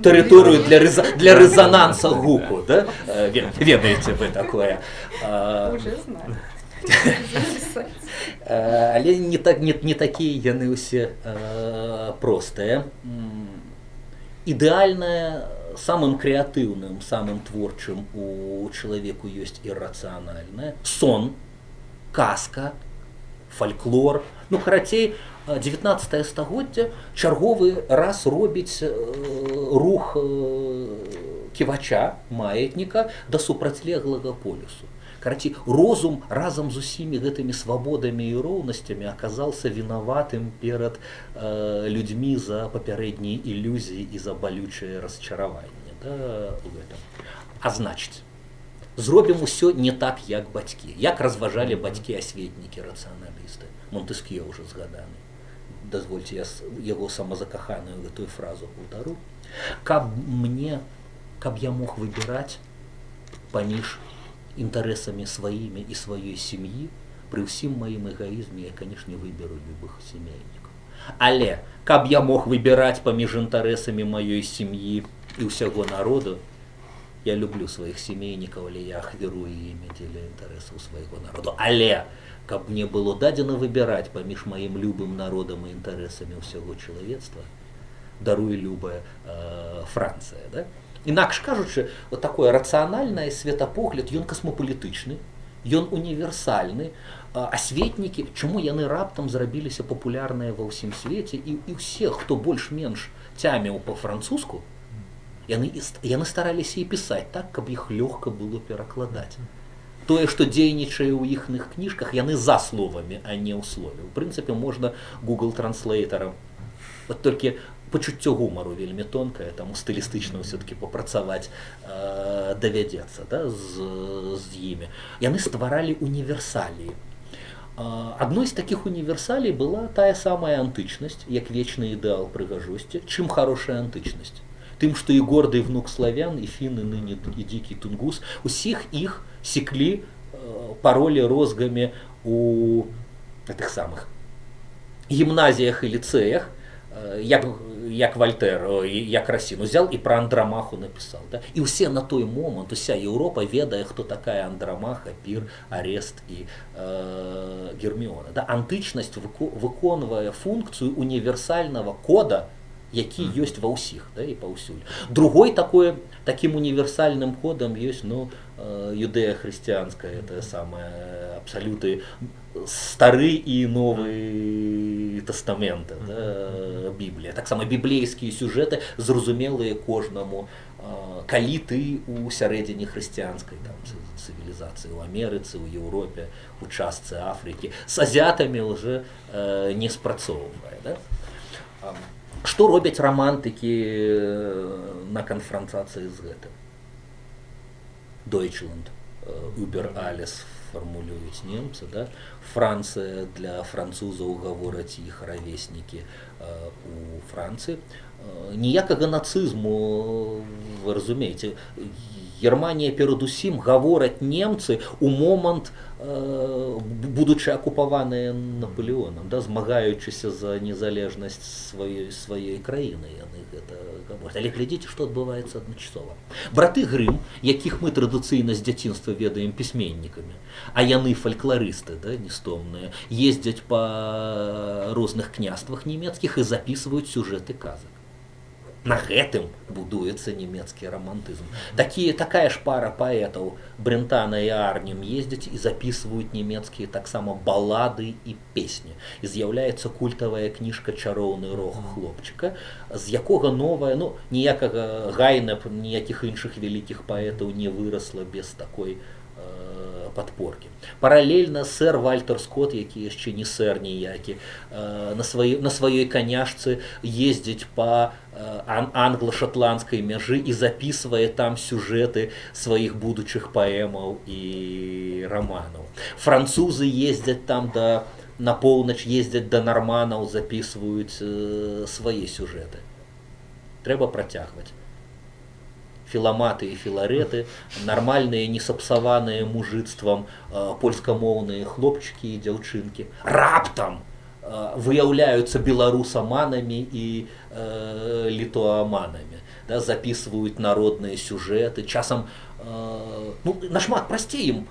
тэрыторыю для рэзананса гуку, да? Ведаеце вы такое? Уже знаю. Але не такія яны ўсе простыя. Ідэальнае, самым крэатыўным, самым творчым у чалавеку ёсць іррацыянальнае. Сон, казка, фальклор. Ну, карацей, 19 стагоддзе чарговы раз робіць рух ківача, маятніка да супрацьлеглага полюсу. Карацей, розум разам з усімі гэтымі свабодамі і роўнасцямі аказаўся вінаватым перад людзьмі за папярэднія ілюзіі і за балючае расчараванне, да, у гэтым. А значыць, зробім усё не так, як бацькі. Як разважалі бацькі-асветнікі, рацыяналісты. Монтэск'ё ўжо згаданы. Дазвольце, я яго самазакаханую гэтую фразу паўтару. Каб я мог выбіраць паміж інтарэсамі сваімі і сваёй сям'і, пры ўсім маім эгоізме я, канешне, выберу любых сямейнікаў. Але каб я мог выбіраць паміж інтарэсамі маёй сям'і і ўсяго народу, я люблю сваіх сямейнікаў, але я ахвярую імі дзеля інтарэсаў свайго народу. Але каб мне было дадзена выбіраць паміж маім любым народам і інтарэсамі ўсяго чалавецтва, даруе любая Францыя, да? Інакш кажучы, вот такое рацыянальнае светапогляд, ён касмапалітычны, ён універсальны, асветнікі, чаму яны раптам зрабіліся папулярныя ва ўсім свеце, і ўсе, хто больш-менш цяміў па-французску, яны стараліся і пісаць так, каб іх лёгка было перакладаць. Тое, што дзейнічае ў іхных кніжках, яны за словамі, а не ў слове. У прынцыпе, можна Google Translator-ам. Вот толькі пачуццё гумару вельмі тонкае, таму стылістычна ўсё-такі папрацаваць давядзецца, да, з імі. Яны стваралі універсаліі. Адной з такіх універсалій была тая самая антычнасць, як вечны ідэал прыгажосці. Чым хорошая антычнасць? Тым, што і горды внук славян, і фіны ныне і дзікі тунгус, усіх іх секлі паролі розгамі у тых самых гімназіях і ліцэях, як Вальтер, як Расін узял і пра Андрамаху напісаў. Да? І ўсе на той момант, уся Еўропа ведае, хто такая Андрамаха, Пір, Арест і Герміона. Да? Антычнасць выконвае функцыю універсальнага кода які ёсць ва ўсіх, да, і паўсюль. Другой таким універсальным ходам ёсць, ну, юдэа-хрысціянская, это самае абсалюты стары і новы тастаменты, да, Біблія. Таксама біблейскія сюжэты зразумелыя кожнаму, калі ты у сярэдзіне хрысціянскай там цывілізацыі ў Амерыцы, у Еўропе, у частцы Афрыкі. З азіатамі уже не спрацоўвае. Да? Што робяць романтыкі на канфрантацыі з гэтым? Deutschland, über alles формулююць немцы, да? Францыя для французаў гавораць іх равеснікі у Францыі. Ніякага нацызму, вы разумееце, Германія перадусім гавораць немцы у момант, будучы акупаваныя Наполеонам, да, змагаючыся за незалежнасць сваёй краіны, яны гэта гавораць. Але глядзіце, што адбываецца адначасова. Браты Грым, якіх мы традыцыйна з дзяцінства ведаем пісьменнікамі, а яны фалькларысты, да, нестомныя, ездзяць па розных княствах нямецкіх і запісваюць сюжэты казак. На гэтым будуецца нямецкі романтызм. Такая ж пара паэтаў Брентана і Арнем ездзяць і запісваюць нямецкія таксама балады і песні. І з'яўляецца культавая кніжка «Чароўны рог хлопчыка», з якога новая, ну, ніякага Гайна, ніякіх іншых вялікіх паэтаў не вырасла без такой падпоркі. Паралельна сэр Вальтер Скотт, які яшчэ не сэр ніякі, на сваёй каняшцы ездзіць па англа-шатландскай мяжы і запісвае там сюжэты сваіх будучых паэмаў і раманаў. Французы ездзяць там на поўнач, ездзяць да нарманаў, запісваюць свае сюжэты. Трэба працягваць. Філаматы і філарэты, нармальныя, не сапсаваныя мужыцтвам польскамоўныя хлопчыкі і дзяўчынкі раптам выяўляюцца беларусаманамі і літуаманамі, да, запісваюць народныя сюжэты, часам нашмат прасцей ім,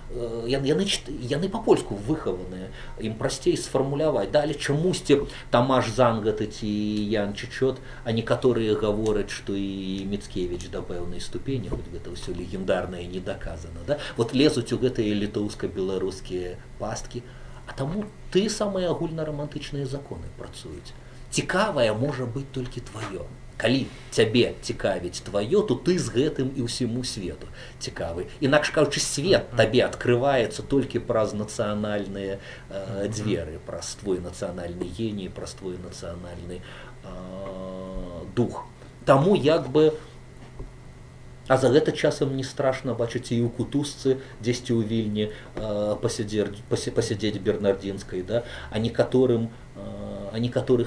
яны па-польску выхаваныя, ім прасцей сфармуляваць. Да, але чамусьці Тамаш Зангаты ці Ян Чычот, а некаторыя гавораць, што і Міцкевіч да пэўнай ступені, хоць гэта ўсё легендарнае не даказана, да? Вот лезуць у гэтыя літоўска-беларускія пасткі, а таму ты самыя агульнарамантычныя законы працуюць. Цікавае можа быць толькі тваё. Калі цябе цікавіць тваё, то ты з гэтым і ўсяму свету цікавы. Інакш кажучы, свет табе адкрываецца толькі праз нацыянальныя дзверы, праз твой нацыянальны геній, праз твой нацыянальны дух. Таму як бы, а за гэта часам не страшна бачыць і ў Кутузцы, дзесьці ў Вільні пасядзець бернардзінскай, да? А некаторых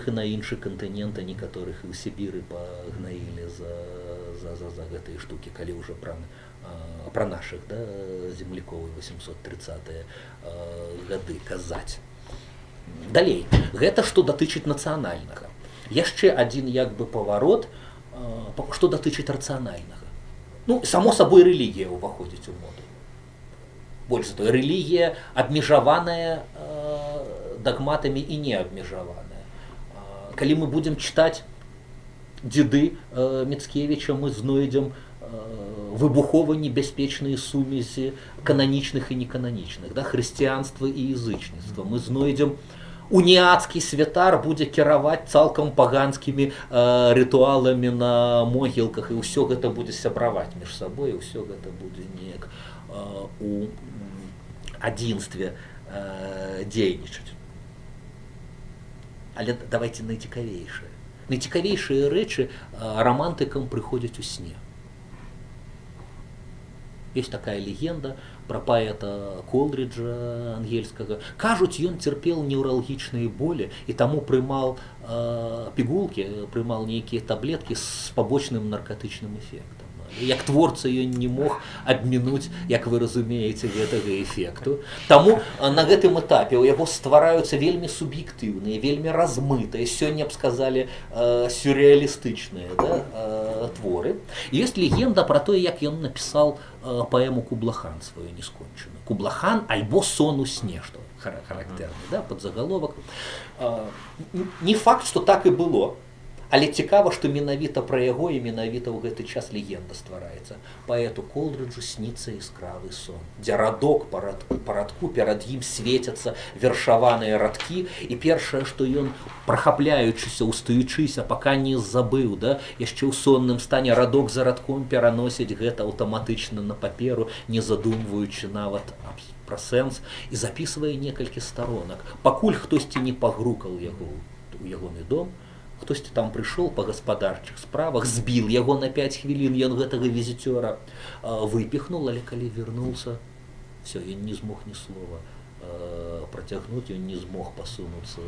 і на іншы кантынент, а некаторых і ў Сібіры пагнаілі за гэтыя штукі, калі ўжо пра нашых, да, землякоў 830-е гады казаць. Далей, гэта што датычыць нацыянальнага. Яшчэ адзін як бы паварот, што датычыць рацыянальнага. Ну, само сабой, рэлігія ўваходзіць у моду. Больш за тое, рэлігія абмежаваная дагматамі і не абмежаваная. Калі мы будзем чытаць дзеды Міцкевіча, мы знойдзем выбухова небяспечныя сумесі кананічных і некананічных, да, хрысціянства і язычніцтва. Мы знойдзем уніяцкі святар будзе кіраваць цалкам паганскімі рытуаламі на могілках, і ўсё гэта будзе сябраваць між сабой, і ўсё гэта будзе неяк у адзінстве дзейнічаць. Але давайте найцікавейшае. Найцікавейшыя рэчы рамантыкам прыходзяць у сне. Ёсць такая легенда пра паэта Колдрыджа ангельскага. Кажуць, ён цярпеў неўралгічныя болі і таму прымаў пігулкі, прымаў нейкія таблеткі з пабочным наркатычным эфектам. Як творца ён не мог абмінуць, як вы разумееце, гэтага эфекту. Таму на гэтым этапе ў яго ствараюцца вельмі суб'ектыўныя, вельмі размытыя, сёння б сказалі сюррэалістычныя, да, творы. І ёсць легенда пра тое, як ён напісаў паэму «Кублахан» сваю нескончаную. «Кублахан» альбо «Сон у сне», што характэрны, да, падзагаловак. Не факт, што так і было, Але цікава, што менавіта пра яго і менавіта ў гэты час легенда ствараецца. Паэту Колдрыджу сніцца іскравы сон, дзе радок па радку перад ім свецяцца вершаваныя радкі, і першае, што ён, прахапляючыся, устаючыся, пака не забыў, да, яшчэ ў сонным стане радок за радком пераносіць гэта аўтаматычна на паперу, не задумваючы нават пра сэнс, і запісвае некалькі старонак. Пакуль хтосьці не пагрукаў яго ў ягоны дом, хтосьці там прыйшоў па гаспадарчых справах, збіл яго на 5 хвілін, ён гэтага візіцёра выпіхнул, але калі вярнуўся, все, ён не змог ні слова працягнуць, ён не змог пасунуцца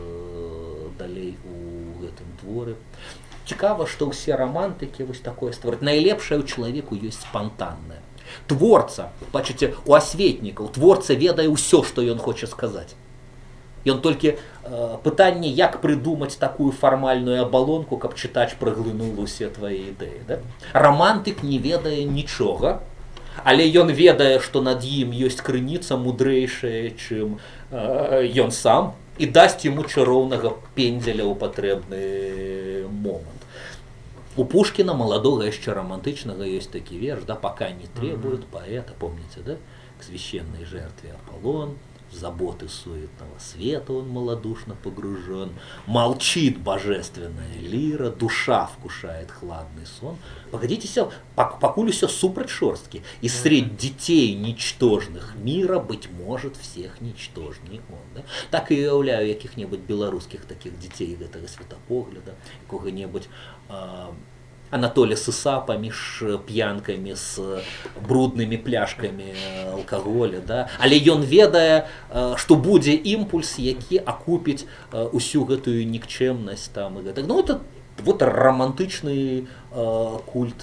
далей у гэтым творы. Цікава, што ўсе рамантыкі вось такое ствараць. Найлепшае ў чалавеку ёсць спантаннае. Творца, бачыце, у асветнікаў, творца ведае ўсё, што ён хоча сказаць. Ён толькі пытанне, як прыдумаць такую фармальную абалонку, каб чытач праглынуў усе твае ідэі. Да? Рамантык не ведае нічога, але ён ведае, што над ім ёсць крыніца мудрэйшая, чым ён сам, і дасць яму чароўнага пендзеля ў патрэбны момант. У Пушкіна, маладога яшчэ романтычнага, ёсць такі верш, да, «Пока не требуют поэта», помните, да? «К священной жертве Аполлон, в заботы суетного света он малодушно погружен, молчит божественная лира, душа вкушает хладный сон». Погодитеся, пакуль усё супраць шорсткі, і средь детей ничтожных мира, быть может, всех ничтожней он. Да? Так і уяўляю якіх-небудзь беларускіх таких дзяцей гэтага светапогляда, якога-небудзь Анатолия Сыса паміж п'янкамі з бруднымі пляшкамі алкаголя, да? Але ён ведае, што будзе імпульс, які акупіць усю гэтую нікчэмнасць там і гэтак. Ну, это вот романтычны культ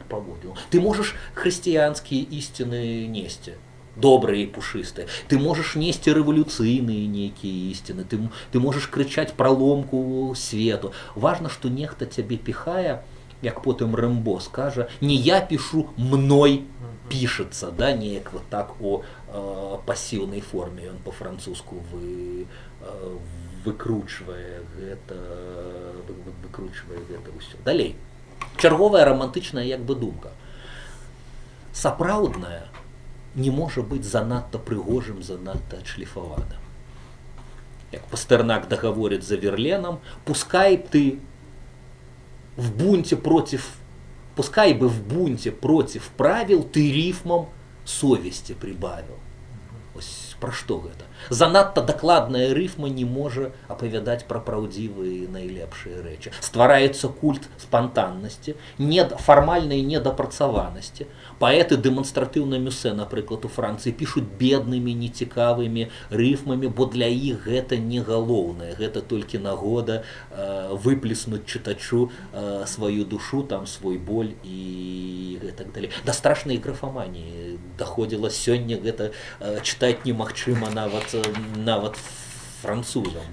паводзіл. Ты можаш хрысціянскія ісціны несці, добрые и пушистые. Ты можешь нести революционные некие истины, ты можешь кричать про ломку свету. Важно, что нехта тебе пихая, як потым Рэмбо скажа, не я пишу, мной пишется, да, неяк вот так у пассивной форме, он по-французску выкручивая гэта ўсё. Далей. Чарговая романтычная як бы думка. Сапраўдная не можа быць занадта прыгожым, занадта адшліфаваным. Як Пастернак дагаворыць за Верленам, пускай бы в бунте против правил ты рифмам совести прибавил. Ось пра што гэта? Занадта дакладная рыфма не можа апавядаць пра праўдзівыя найлепшыя рэчы. Ствараецца культ спантаннасці, фармальнай недапрацаванасці. Паэты дэманстратыўна Мюсэ, напрыклад, у Францыі пішуць беднымі, нецікавымі рыфмамі, бо для іх гэта не галоўнае. Гэта толькі нагода выплеснуць чытачу сваю душу, там свой боль і гэтак далей. Да страшнай графаманіі даходзіла сёння, гэта чытаць немагчыма нават французам.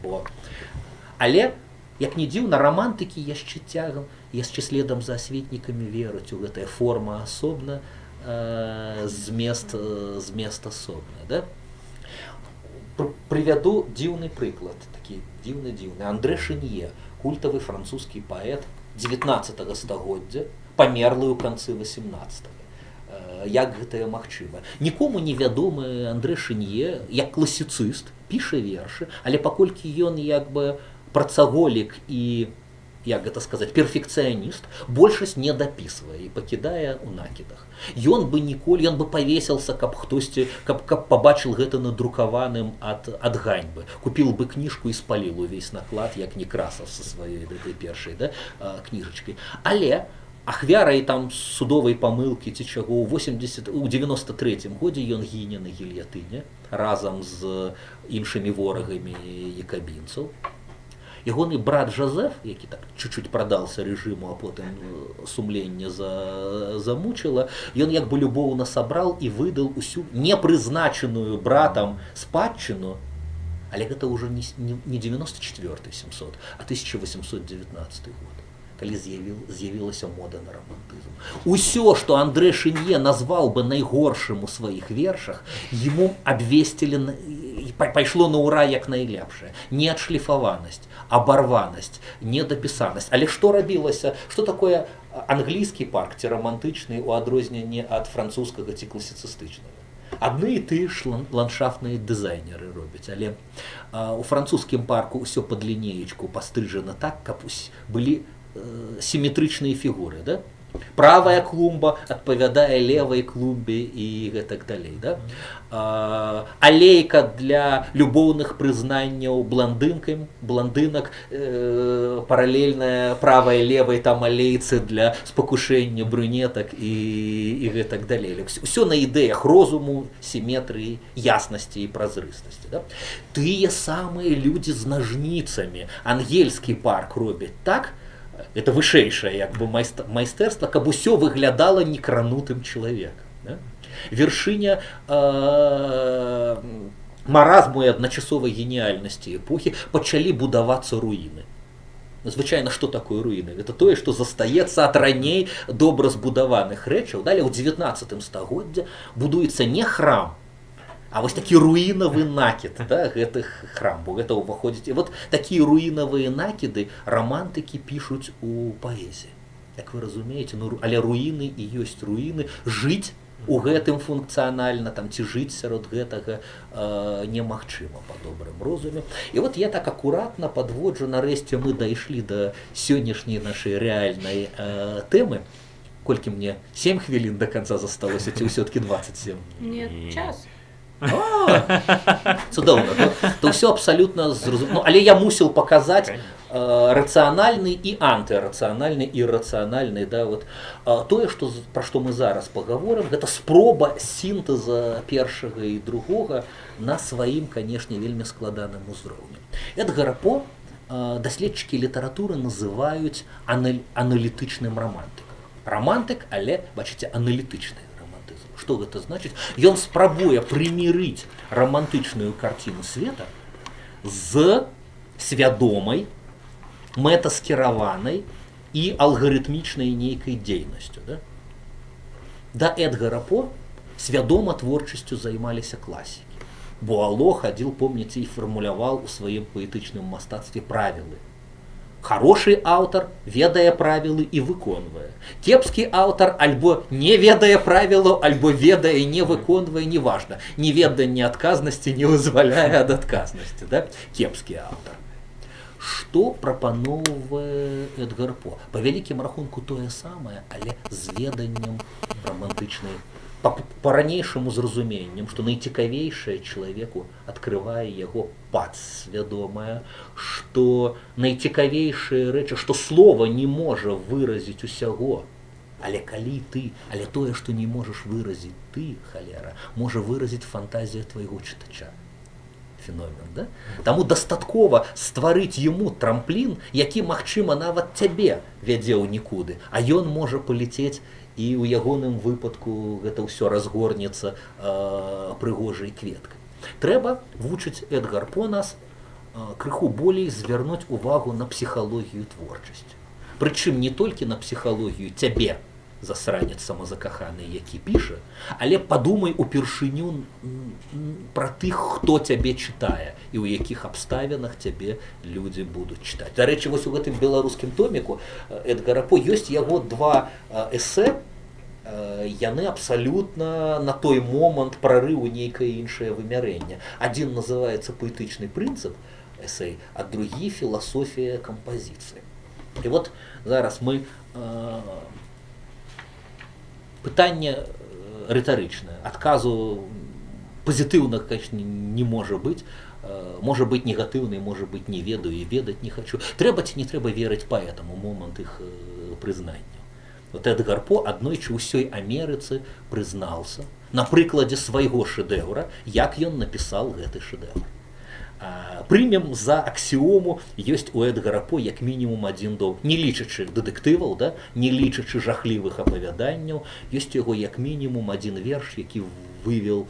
Але, як не дзіўна, рамантыкі яшчэ следам за асветнікамі вераць у гэтая форма асобна, змест асобна. Да? Прывяду дзіўны прыклад, такі дзіўны. Андрэ Шэнье, культавы французскі паэт 19 стагоддзя, памерлы ў канцы 18-го. Як гэтае магчыма. Нікому не вядомы Андрэ Шэнье, як класіцыст, піша вершы, але паколькі ён як бы працаголік і, як гэта сказаць, перфекцыяніст, большасць не дапісвае і пакідае ў накідах. Ён бы павесіўся, каб хтосьці, каб пабачыў гэта надрукаваным ад ганьбы. Купіў бы кніжку і спаліў увесь наклад, як Некрасов са сваёй гэтай першай кніжачкай. Але ахвярай там судовай памылкі ці чаго у 93-м годзе ён гіне на гільятыне разам з іншымі ворагамі якабінцаў. Ягоны брат Жозеф, які так чуть-чуть прадаўся рэжыму, а потым сумленне замучыла, ён як бы любоўна сабраў і выдаў усю непрызначаную братам спадчыну, але гэта ўжо не 94-й 700, а 1819 год. Калі з'явілася мода на романтызм. Усё, што Андрэ Шэнье назваў бы найгоршым у сваіх вершах, яму абвесцілі пайшло на ура як найлепшае. Не адшліфаванасць, абарванасць, недапісанасць. Але што рабілася, што такое англійскі парк ці рамантычны ў адрозненні ад французскага ці класіцыстычнага? Адны і тыя ж ландшафтныя дызайнеры робяць, але у французскім парку ўсё пад лінеечку пастрыжана так, каб былі сіметрычныя фігуры, да? Правая клумба адпавядае левай клумбе і гэтак далей. Да? Алейка для любоўных прызнанняў блондынак, паралельная правай левай там алейцы для спакушэння брюнетак і гэтак далей. Усё на ідэях розуму, сіметрыі, яснасці і празрыстасці. Да? Тыя самыя людзі з нажніцамі ангельскі парк робяць так, это вышэйшае як бы майстэрства, каб усё выглядала некранутым чалавекам. Да? Вяршыня маразму і адначасовай геніяльнасці эпохі пачалі будавацца руіны. Звычайна, што такое руіны? Это тое, што застаецца ад раней добра збудаваных рэчаў. Далей у 19 стагоддзя будуецца не храм, а вось такі руінавы накід, да, гэтых храмаў. Гэта ўваходзіць. І вот такія руінавыя накіды рамантыкі пішуць у паэзіі. Як вы разумееце, ну, але руіны і ёсць руіны. Жыць у гэтым функцыянальна, там, ці жыць сярод гэтага немагчыма па добрым розуме. І вот я так акуратна падводжу, нарэшце мы дайшлі да сённяшняй нашай рэальнай тэмы. Колькі мне 7 хвілін да канца засталося, ці ўсё-ткі 27? Нет, час. Цудоўна. То ўсё абсалютна зразумела. Але я мусіў паказаць рацыянальны і антырацыянальны і рацыянальны. Да, вот. Тое, пра што мы зараз пагаворым, гэта спроба сінтэза першага і другога на сваім, канешне, вельмі складаным узроўні. Эдгара По даследчыкі літаратуры называюць аналітычным рамантыкам. Рамантык, але, бачыце, аналітычны. Што гэта значыць? Ён спрабуе прымірыць рамантычную карціну света з свядомай, мэтаскіраванай і алгарытмічнай нейкай дзейнасцю. Да? Да Эдгара По свядома творчасцю займаліся класікі. Буало хадзіў, помніце, і фармуляваў у сваім паэтычным мастацтве правілы. Хороший аўтар ведае правілы і выконвае. Кепскі аўтар альбо не ведае правілаў, альбо ведае і не выконвае, неважна. Неведанне адказнасці не вызваляе ад адказнасці. Да? Кепскі аўтар. Што прапаноўвае Эдгар По? Па вялікім рахунку тое самае, але з веданнем рамантычнай, па ранейшаму зразуменнем, што найцікавейшае чалавеку адкрывае яго падсвядомае, што найцікавейшыя рэчы, што слова не можа выразіць усяго, але калі ты, але тое, што не можаш выразіць ты, халера, можа выразіць фантазія твайго чытача. Феномен, да? Таму дастаткова стварыць яму трамплін, які, магчыма, нават цябе вядзе ў нікуды, а ён можа паліцець, і ў ягоным выпадку гэта ўсё разгорнецца прыгожай кветкай. Трэба, вучыць Эдгар По нас, крыху болей звярнуць увагу на псіхалогію творчасці. Прычым не толькі на псіхалогію цябе, засранец самазакаханы, які піша, але падумай упершыню пра тых, хто цябе чытае і ў якіх абставінах цябе людзі будуць чытаць. Дарэчы, вось у гэтым беларускім томіку Эдгара По ёсць яго 2 эсэ, яны абсалютна на той момант прарыў нейкае іншае вымярэнне. Адзін называецца паэтычны прынцып эсэй, а другі філасофія кампазіцыі. І вот зараз мы пытанне рытарычнае. Адказу пазітыўна, конечно, не можа быць. Можа быць негатыўны, можа быць не ведаю і ведаць не хачу. Трэба ці не трэба верыць паэтам у момант іх прызнання. Вот Эдгар По аднойчы ўсёй Амерыцы прызнаўся на прыкладзе свайго шэдэўра, як ён напісаў гэты шэдэўр. Прымем за аксіому, ёсць у Эдгара По як мінімум адзін доўг. Не лічачы дэтэктываў, да? Не лічачы жахлівых апавяданняў, ёсць яго як мінімум адзін верш, які вывел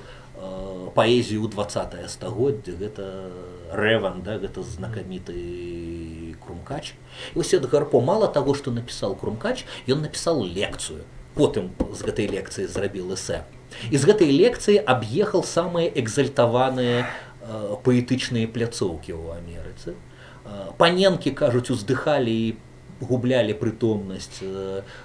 паэзію ў 20-е стагоддзе. Гэта Рэван, да? Гэта знакаміты Крумкач. І вось Эдгар По мала таго, што напісаў Крумкач, ён напісаў лекцыю. Потым з гэтай лекцыі зрабіў эсэ. І з гэтай лекцыі аб'ехаў самыя экзальтаваныя паэтычныя пляцоўкі ў Амерыцы. Паненкі, кажуць, уздыхалі і гублялі прытомнасць.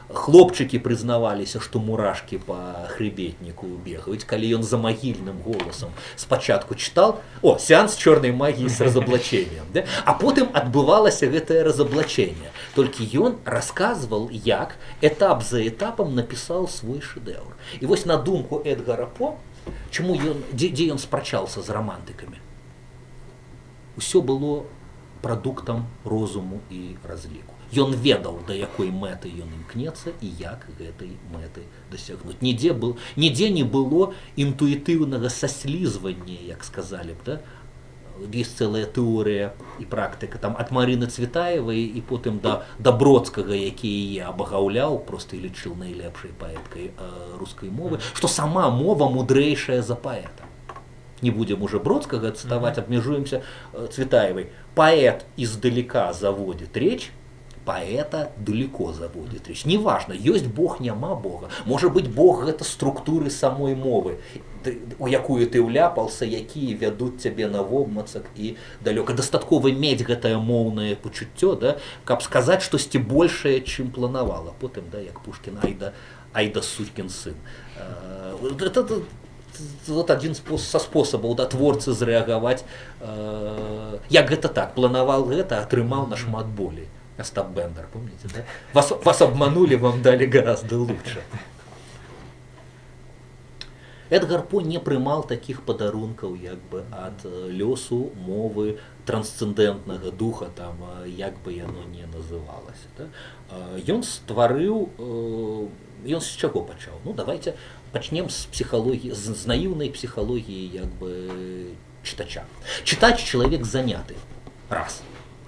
Хлопчыкі прызнаваліся, што мурашкі па хребетніку бегаюць, калі ён за магільным голасам спачатку чытаў: «О, сеанс чорнай магіі з разаблачэннем». Да? А потым адбывалася гэтае разаблачэнне. Толькі ён расказваў, як этап за этапам напісаў свой шэдэўр. І вось на думку Эдгара По, чаму дзе ён спрачаўся з рамантыкамі? Усё было прадуктам розуму і разліку. Ён ведаў, да якой мэты ён імкнецца і як гэтай мэты дасягнуць. Нідзе не было інтуітыўнага саслізвання, як сказалі б, да? Ёсць цэлая тэорыя і практыка там ад Марыны Цветаевай і потым да Бродскага, які яе абагаўляў, проста і лічыў найлепшай паэткай рускай мовы, што сама мова мудрэйшая за паэта. Не будзем уже Бродскага цытаваць, абмежуемся Цветаевай. Паэт издалека заводит речь, поэта далеко заводит речь. Неважно, ёсць Бог, няма Бога. Можа быць, Бог гэта структуры самой мовы, у якую ты ўляпался, якія вядуць цябе на вобмацак і далёка. Дастаткова мець гэтае моўнае пачуццё, да, каб сказаць штосьці большае, чым планавала. Потым, да, як Пушкін, айда сукін сын. Вот один са спосабаў да творцы зрэагаваць, як гэта так, планаваў гэта, атрымаў нашмат болей. Остап Бендер, помните, да? Вас обманули, вам дали гораздо лучше. Эдгар По не прымаў такіх падарункаў як бы ад лёсу, мовы, трансцэндэнтнага духа, там, як бы яно не называлася. Да? Ён стварыў, ён з чаго пачаў? Ну, давайте пачнем з псіхалогіі, з наіўнай псіхалогіі як бы чытача. Чытач чалавек заняты. Раз.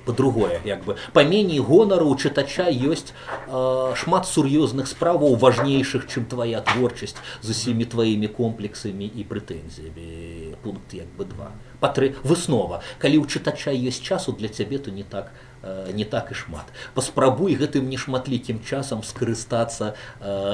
По-другое, як бы, паменей гонару у чытача ёсць шмат сур'ёзных справаў, важнейшых, чым твоя творчасць з усімі тваімі комплексамі і прэтэнзіямі. Пункт як бы 2. Па-3. Выснова. Калі ў чытача ёсць часу, для цябе то не так і шмат. Паспрабуй гэтым нешматлікім часам скарыстацца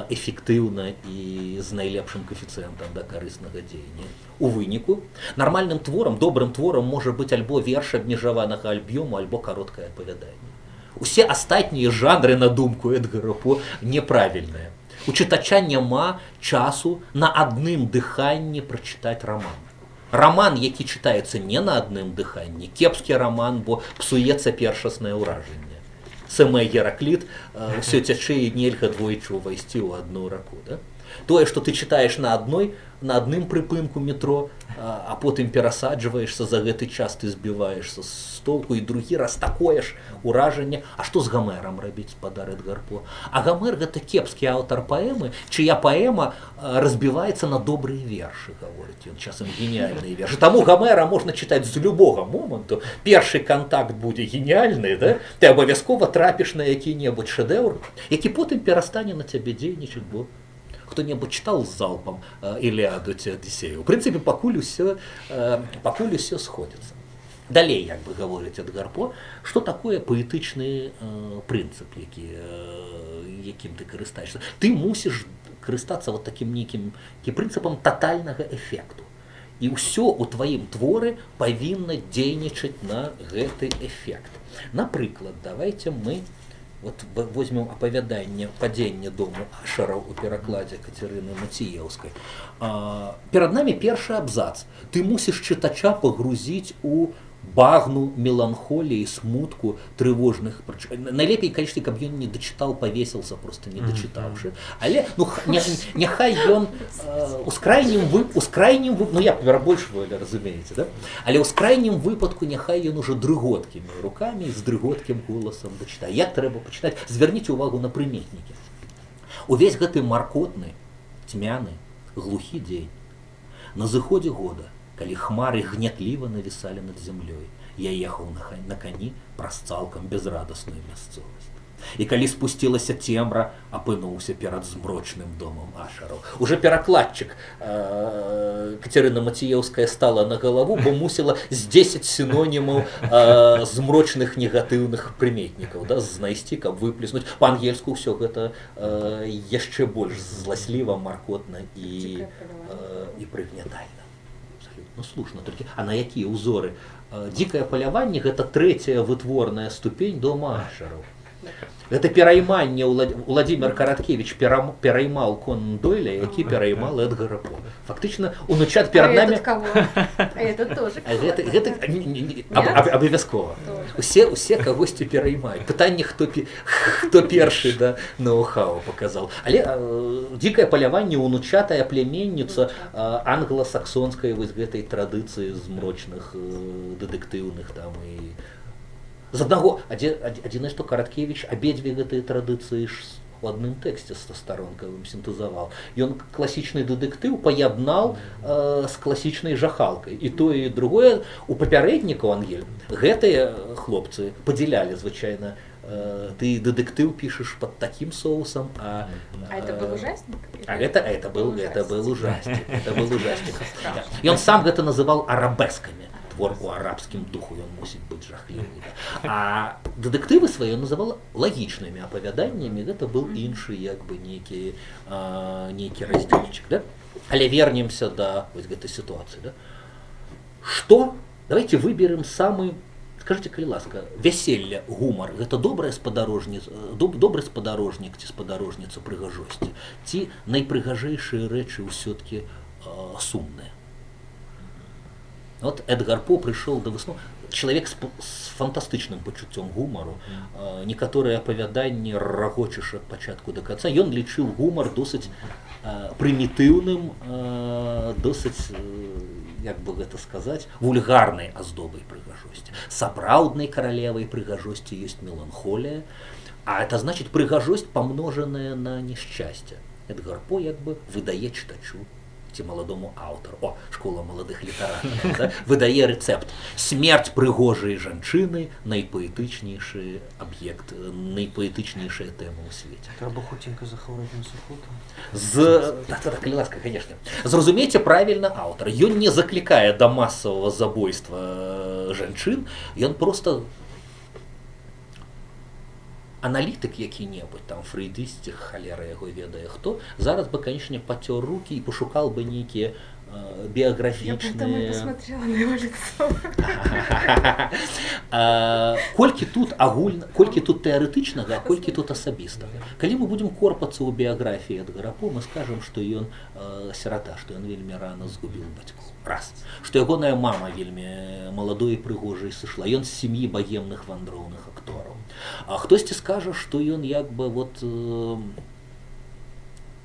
эфектыўна і з найлепшым каэфіцыентам да карыснага дзеяння. У выніку нармальным творам, добрым творам можа быць альбо верш абмежаванага альбёму, альбо кароткае апавяданне. Усе астатнія жанры, на думку Эдгара По, неправільныя. У чытача няма часу на адным дыханні прачытаць раман. Раман, які чытаецца не на адным дыханні, кепскі раман, бо псуецца першаснае ўражанне. Сэмэ Геракліт, ўсё цячэ і нельга двойчы ўвайсці ў адну раку. Да? Тое, што ты чытаеш на адным прыпынку метро, а потым перасаджваешся, за гэты час ты збіваешся з толку, і другі раз такое ж ўражанне. А што з Гамерам рабіць, спадар Эдгар По? А Гамер гэта кепскі аўтар паэмы, чыя паэма разбіваецца на добрыя вершы, гаворыць ён, часам геніяльныя вершы. Таму Гамера можна чытаць з любога моманту. Першы кантакт будзе геніяльны, да? Ты абавязкова трапіш на які-небудзь шэдэўр, які потым перастане на цябе дзейнічаць, бо хто-небудзь чытаў з залпам Іліаду ці Адысею. У прынцыпе, пакуль усё сходзіцца. Далей, як бы гаворыць Эдгар По, што такое паэтычны прынцып, якім ты карыстаешся. Ты мусіш карыстацца вот такім нейкім прынцыпам татальнага эфекту. І ўсё ў тваім творы павінна дзейнічаць на гэты эфект. Напрыклад, давайте мы вот возьмем апавяданне «Падзенне дому Ашараў» у перакладзе Кацярыны Маціеўскай. Перад намі першы абзац. Ты мусіш чытача пагрузіць у багну меланхоліі, смутку, трывожных прычын. Найлепей, канечне, каб ён не дачытаў, павесіўся, проста не дачытаўшы. Але няхай ён у скрайнім выпадку, ну я перабольшваю, разумееце, да? Але ў скрайнім выпадку няхай ён уже дрыготкімі рукамі, з дрыготкім голасам дачытае. Як трэба пачытаць? Звярніце ўвагу на прыметнікі. Увесь гэты маркотны, цьмяны, глухі дзень. На зыходзе года, калі хмары гнятліва навісалі над зямлёй, я ехаў на кані праз цалкам безрадасную мясцовасць. І калі спусцілася цемра, апынуўся перад змрочным домам Ашараў. Уже перакладчык Кацярына Маціеўская стала на галаву, бо мусіла з 10 сінонімаў змрочных негатыўных прыметнікаў, да, знайсці, каб выплеснуць. Па-ангельску ўсё гэта яшчэ больш зласліва, маркотна і прыгнятальна. Ну слушна, толькі а на якія ўзоры? Дзікае паляванне гэта трэцяя вытворная ступень дома Ашараў. Гэта перайманне Владзімір Караткевіч пераймал Конан Дойля, які пераймал Эдгара По. Фактычна унучат перад намі. А кого? А этот тоже. Гэта абавязкова. Усе кагосьці пераймаюць. Пытанне, хто першы да ноу-хау паказаў. Але дзікае паляванне унучатая пляменніца англасаксонскай вось гэтай традыцыі змрочных дэтэктыўных там і з аднаго, адзінае, што Караткевіч абедзве гэтыя традыцыі у адным тэксце стасторонкавым сінтэзаваў. Ён класічны дэтэктыў паяднаў з класічнай жахалкай. І тое, і другое у папярэднікаў Ангель гэтыя хлопцы падзялялі, звычайна, ты дэтэктыў пішаш пад такім соусам, А это был ужастик? Это был ужастик. Ён сам гэта называў арабескамі. Твор у арабскім духу, ён мусіць быць жахлівы. А дэтэктывы свае называла лагічнымі апавяданнямі, гэта быў іншы як бы нейкі раздзельчык. Да? Але вернемся да вось гэтай сітуацыі. Да? Што? Давайте выберем самы, скажите, калі ласка, вяселле, гумар, гэта добры спадарожнік ці спадарожніца прыгажосці? Ці найпрыгажэйшыя рэчы ўсё-ткі сумныя? Вот Эдгар По пришел до высну. Человек с фантастычным пачуццём гумару. Некаторыя апавяданні рагочыш ад пачатку да канца. Ён лічыў гумар досыць прымітыўным, досыць, як бы гэта сказаць, вульгарнай аздобай прыгажосці. Сапраўднай каралевай прыгажосці ёсць меланхолія, а это значит прыгажосць памножаная на нешчасце. Эдгар По як бы выдае чытачу ці маладому аўтару. Школа маладых літаратаў, да? Выдае рэцэпт. Смерць прыгожай жанчыны найпаэтычнейшы аб'ект, найпаэтычнейшая тэма ў свеце. Трэба хуценька захвораць на сухоту. Калі ласка, конечно. Зразумейце правільна аўтар. Ён не заклікае да масавага забойства жанчын, ён просто аналітык які-небудзь, там фрейдысці, халера яго ведае хто, зараз бы, канечне, пацёр рукі і пашукаў бы нейкія біяграфічныя... Я потом и посмотрела на его лицо. Колькі тут тэарэтычнага, а колькі тут асабістага. Калі мы будзем корпацца ў біяграфіі Эдгара По, мы скажам, што ён сірата, што ён вельмі рана згубіў бацькоў. Раз. Што ягоная мама вельмі маладой і прыгожай сышла. Ён з сям'і багемных вандроўных актораў. А хтосьці скажа, што ён як бы вот...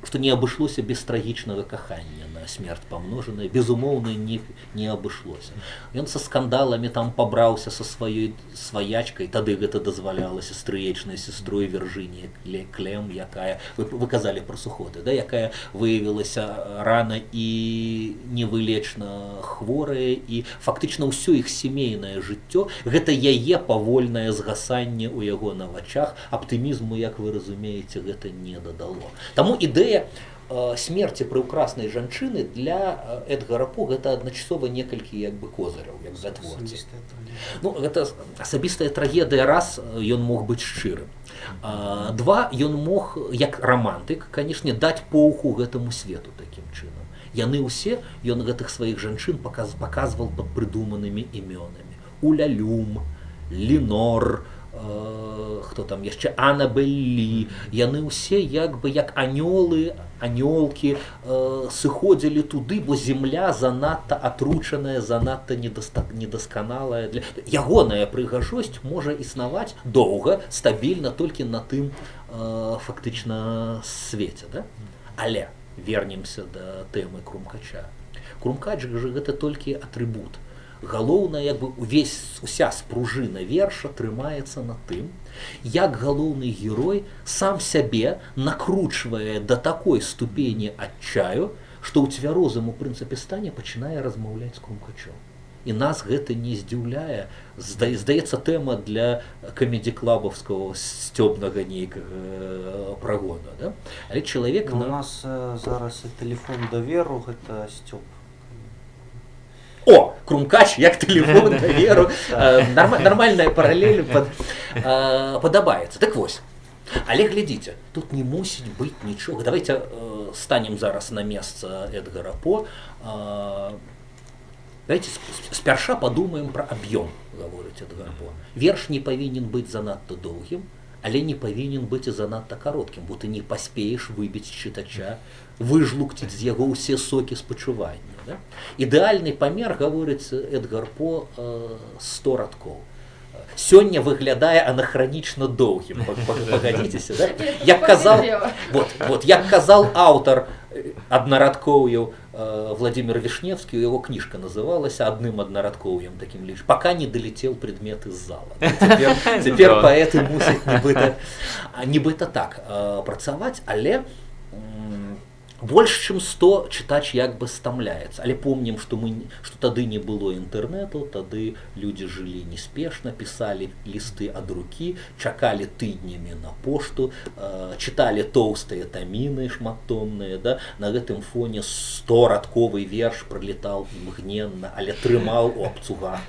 што не абышлося без трагічнага кахання на смерць памножаная, безумоўна, не абышлося. Ён са скандаламі там пабраўся са сваёй сваячкай, тады гэта дазвалялася стрыечнай сестрой Віржыніяй Клем, якая, вы казалі пра сухоты, да, якая выявілася рана і невылечна хворая, і фактычна ўсё іх сямейнае жыццё, гэта яе павольнае згасанне ў яго на вачах, аптымізму, як вы разумееце, гэта не дадало. Таму ідэя смерці прыўкраснай жанчыны для Эдгара По гэта адначасова некалькі як бы козыряў, як за творцы. Ну, гэта асабістая трагедыя, раз, ён мог быць шчырым. Два, ён мог, як рамантык, канешне, даць поўху гэтаму свету такім чынам. Яны ўсе, ён гэтых сваіх жанчын паказваў пад прыдуманымі імёнамі. Уля Люм, Ленор, хто там яшчэ, Анабель, яны ўсе як бы як анёлы, анёлкі сыходзілі туды, бо зямля занадта атручаная, занадта недасканалая. Ягоная прыгажосць можа існаваць доўга, стабільна толькі на тым фактычна свеце. Да? Але вернемся да тэмы Крумкача. Крумкач жа гэта толькі атрыбут. Галоўна, як бы уся спружына верша трымаецца на тым, як галоўны герой сам сябе накручвае да такой ступені адчаю, што ў цвярозым у прынцыпе стане пачынае размаўляць з Крумкачом. І нас гэта не здзіўляе. Здаецца, тэма для камедзі-клабаўскага сцёбнага нейкага прагону. Да? Але чалавек... У нас зараз і тэлефон даверу, гэта сцёб. О, Крумкач, як тэлефон даверу. Нармальная паралель падабаецца. Так вось. Але глядзіце, тут не мусіць быць нічога. Давайте станем зараз на месца Эдгара По. Давайте спярша падумаем пра аб'ём, гаворыць Эдгар-По. Верш не павінен быць занадта доўгім, але не павінен быць і занадта кароткім, бо ты не паспееш выбіць з чытача, выжлукціць з яго ўсе сокі спачування. Да? Ідэальны памер, гаворыць Эдгар-По, 100 радкоў. Сёння выглядае анахранічна доўгім, пагадзіцеся, да? Як казаў аўтар аднарадкоўяў Владимир Вишневский, его книжка называлась «Одним однорадковьем», таким лишь, пока не долетел предмет из зала. Теперь поэты мусят нібыта так працаваць, але больш чым 100 чытач як бы стамляецца. Але помнім, што тады не было інтэрнэту, тады людзі жылі неспешна, пісалі лісты ад рукі, чакалі тыднямі на пошту, чыталі тоўстыя таміны шматтонныя, да? На гэтым фоне 100-радковы верш пралетаў імгненна, але трымаў у абцугах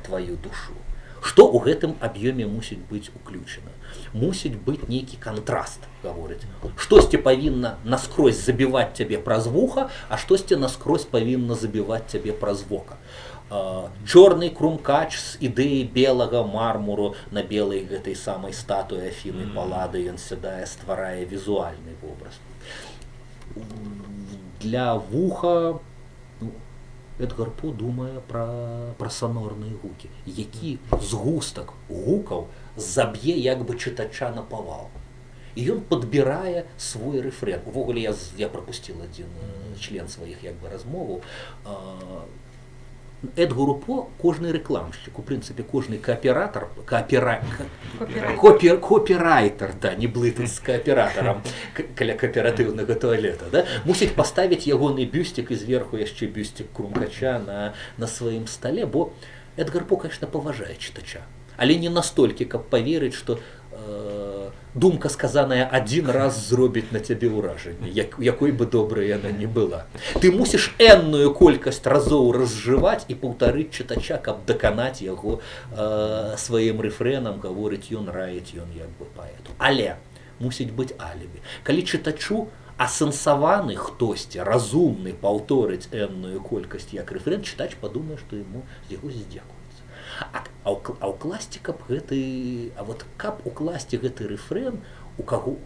тваю душу. Што ў гэтым аб'ёме мусіць быць уключана? Мусіць быць нейкі кантраст, гаворыць. Штосьці павінна наскрозь забіваць цябе праз вуха, а штосьці наскрозь павінна забіваць цябе праз вока. Чорны крумкач з ідэі белага мармуру на белай гэтай самай статуі Афіны Паллады, ён сядае, стварае візуальны вобраз. Для вуха Эдгар-По думае пра сонорныя гукі, які згустак гукаў заб'е як бы чытача на павал. І ён падбірае свой рэфрэн. Увогуле я прапусціл адзін член сваіх як бы размоваў. Эдгару-По кожны рэкламшчык, у прынцыпе кожны кааператар, копірайтер, да, не блытаць з кааператарам каля кааператыўнага туалета, да, мусіць паставіць ягоны бюсцік і зверху яшчэ бюсцік крумкача на сваім стале, бо Эдгар-По, конечно, паважае чытача, але не настолькі, каб паверыць, што думка, сказаная адзін раз, зробіць на цябе ўражанне, якой бы добрай яна не была. Ты мусіш энную колькасць разоў разжываць і паўтарыць чытача, каб даканаць яго сваім рэфрэнам, гаворыць ён, раіць ён як бы паэту. Але мусіць быць алібі. Калі чытачу асэнсаваны хтосьці, разумны, паўторыць энную колькасць як рэфрэн, чытач падумае, што яму з яго здзекуецца. Каб укласці гэты рэфрэн у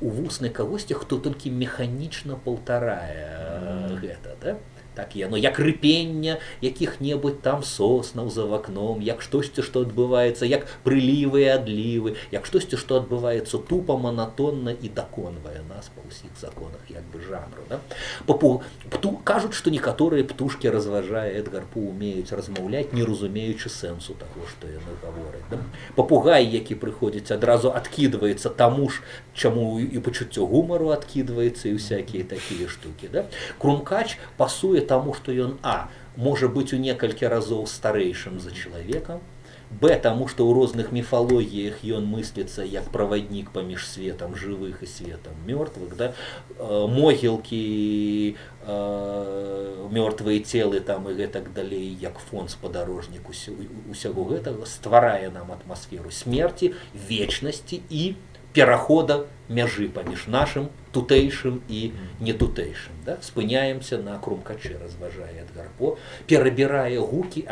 вуснай кагосьці, хто толькі механічна паўтарае гэта, да? Так яно, як рыпення якіх-небудзь там соснаў за вакном, як штосьці, што адбываецца, як прылівы і адлівы, як штосьці, што адбываецца тупа, манатонна і даконвае нас па ўсіх законах як бы жанру. Да? Кажуць, што некаторыя птушкі, разважае Эдгар-По, умеюць размаўляць, не разумеючы сэнсу таго, што яны гавораць. Да? Папугай, які прыходзіць, адразу адкідваецца таму ж, чаму і пачуццё гумару адкідваецца і ўсякія такія штукі. Да? Крумкач пасуе таму, што ён можа быць у некалькі разоў старэйшым за чалавекам, таму, што ў розных міфалогіях ён мысліцца як праваднік паміж светам жывых і светам мёртвых, да? Могілкі, мёртвыя целы там і гэтак далей, як фон спадарожнік усяго гэтага, стварае нам атмасферу смерці, вечнасці і перахода мяжы паміж нашым тутэйшым і нетутэйшым. Да? Спыняемся на крумкачы, разважае Эдгар-По, перабірае гукі,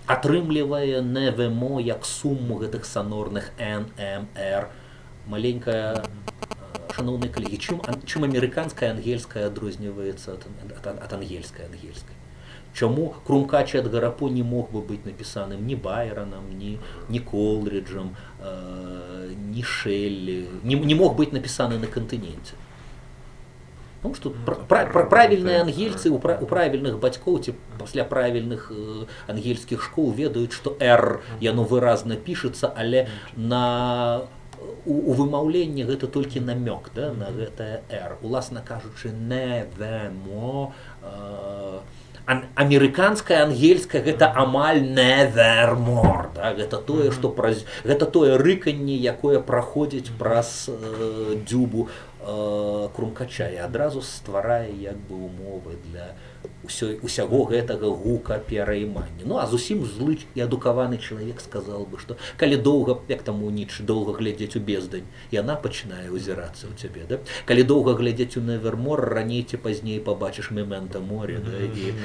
атрымлівае НВМО як сумму гэтых сонорных Н, М, Р. Маленькая, шановныя калегі, чым амерыканская ангельская адрозніваецца ад ангельскай? Чаму крумкач Эдгара-По не мог бы быць напісаным ні Байронам, ні Колриджам, ні Шеллі, не мог быць напісаны на кантыненце? Тому што правільныя ангельцы у правільных бацькоў ці пасля правільных ангельскіх школ ведаюць, што «Р» яно выразна пішацца, але у вымаўленні гэта толькі намёк, да, на гэтае «Р». Уласна кажучы, «невемо», амерыканская, ангельская, гэта амаль nevermore, да? Гэта тое рыканне, якое праходзіць праз дзюбу Крумкача і адразу стварае як бы умовы для усяго гэтага гука пераймання. Ну а зусім злы і адукаваны чалавек сказал бы, што калі доўга, як там у Ніцше, доўга глядзець у бездань, яна пачынае ўзірацца ў цябе, да? Калі доўга глядзець у Невермор, раней ці пазней пабачыш Мементо море, да? І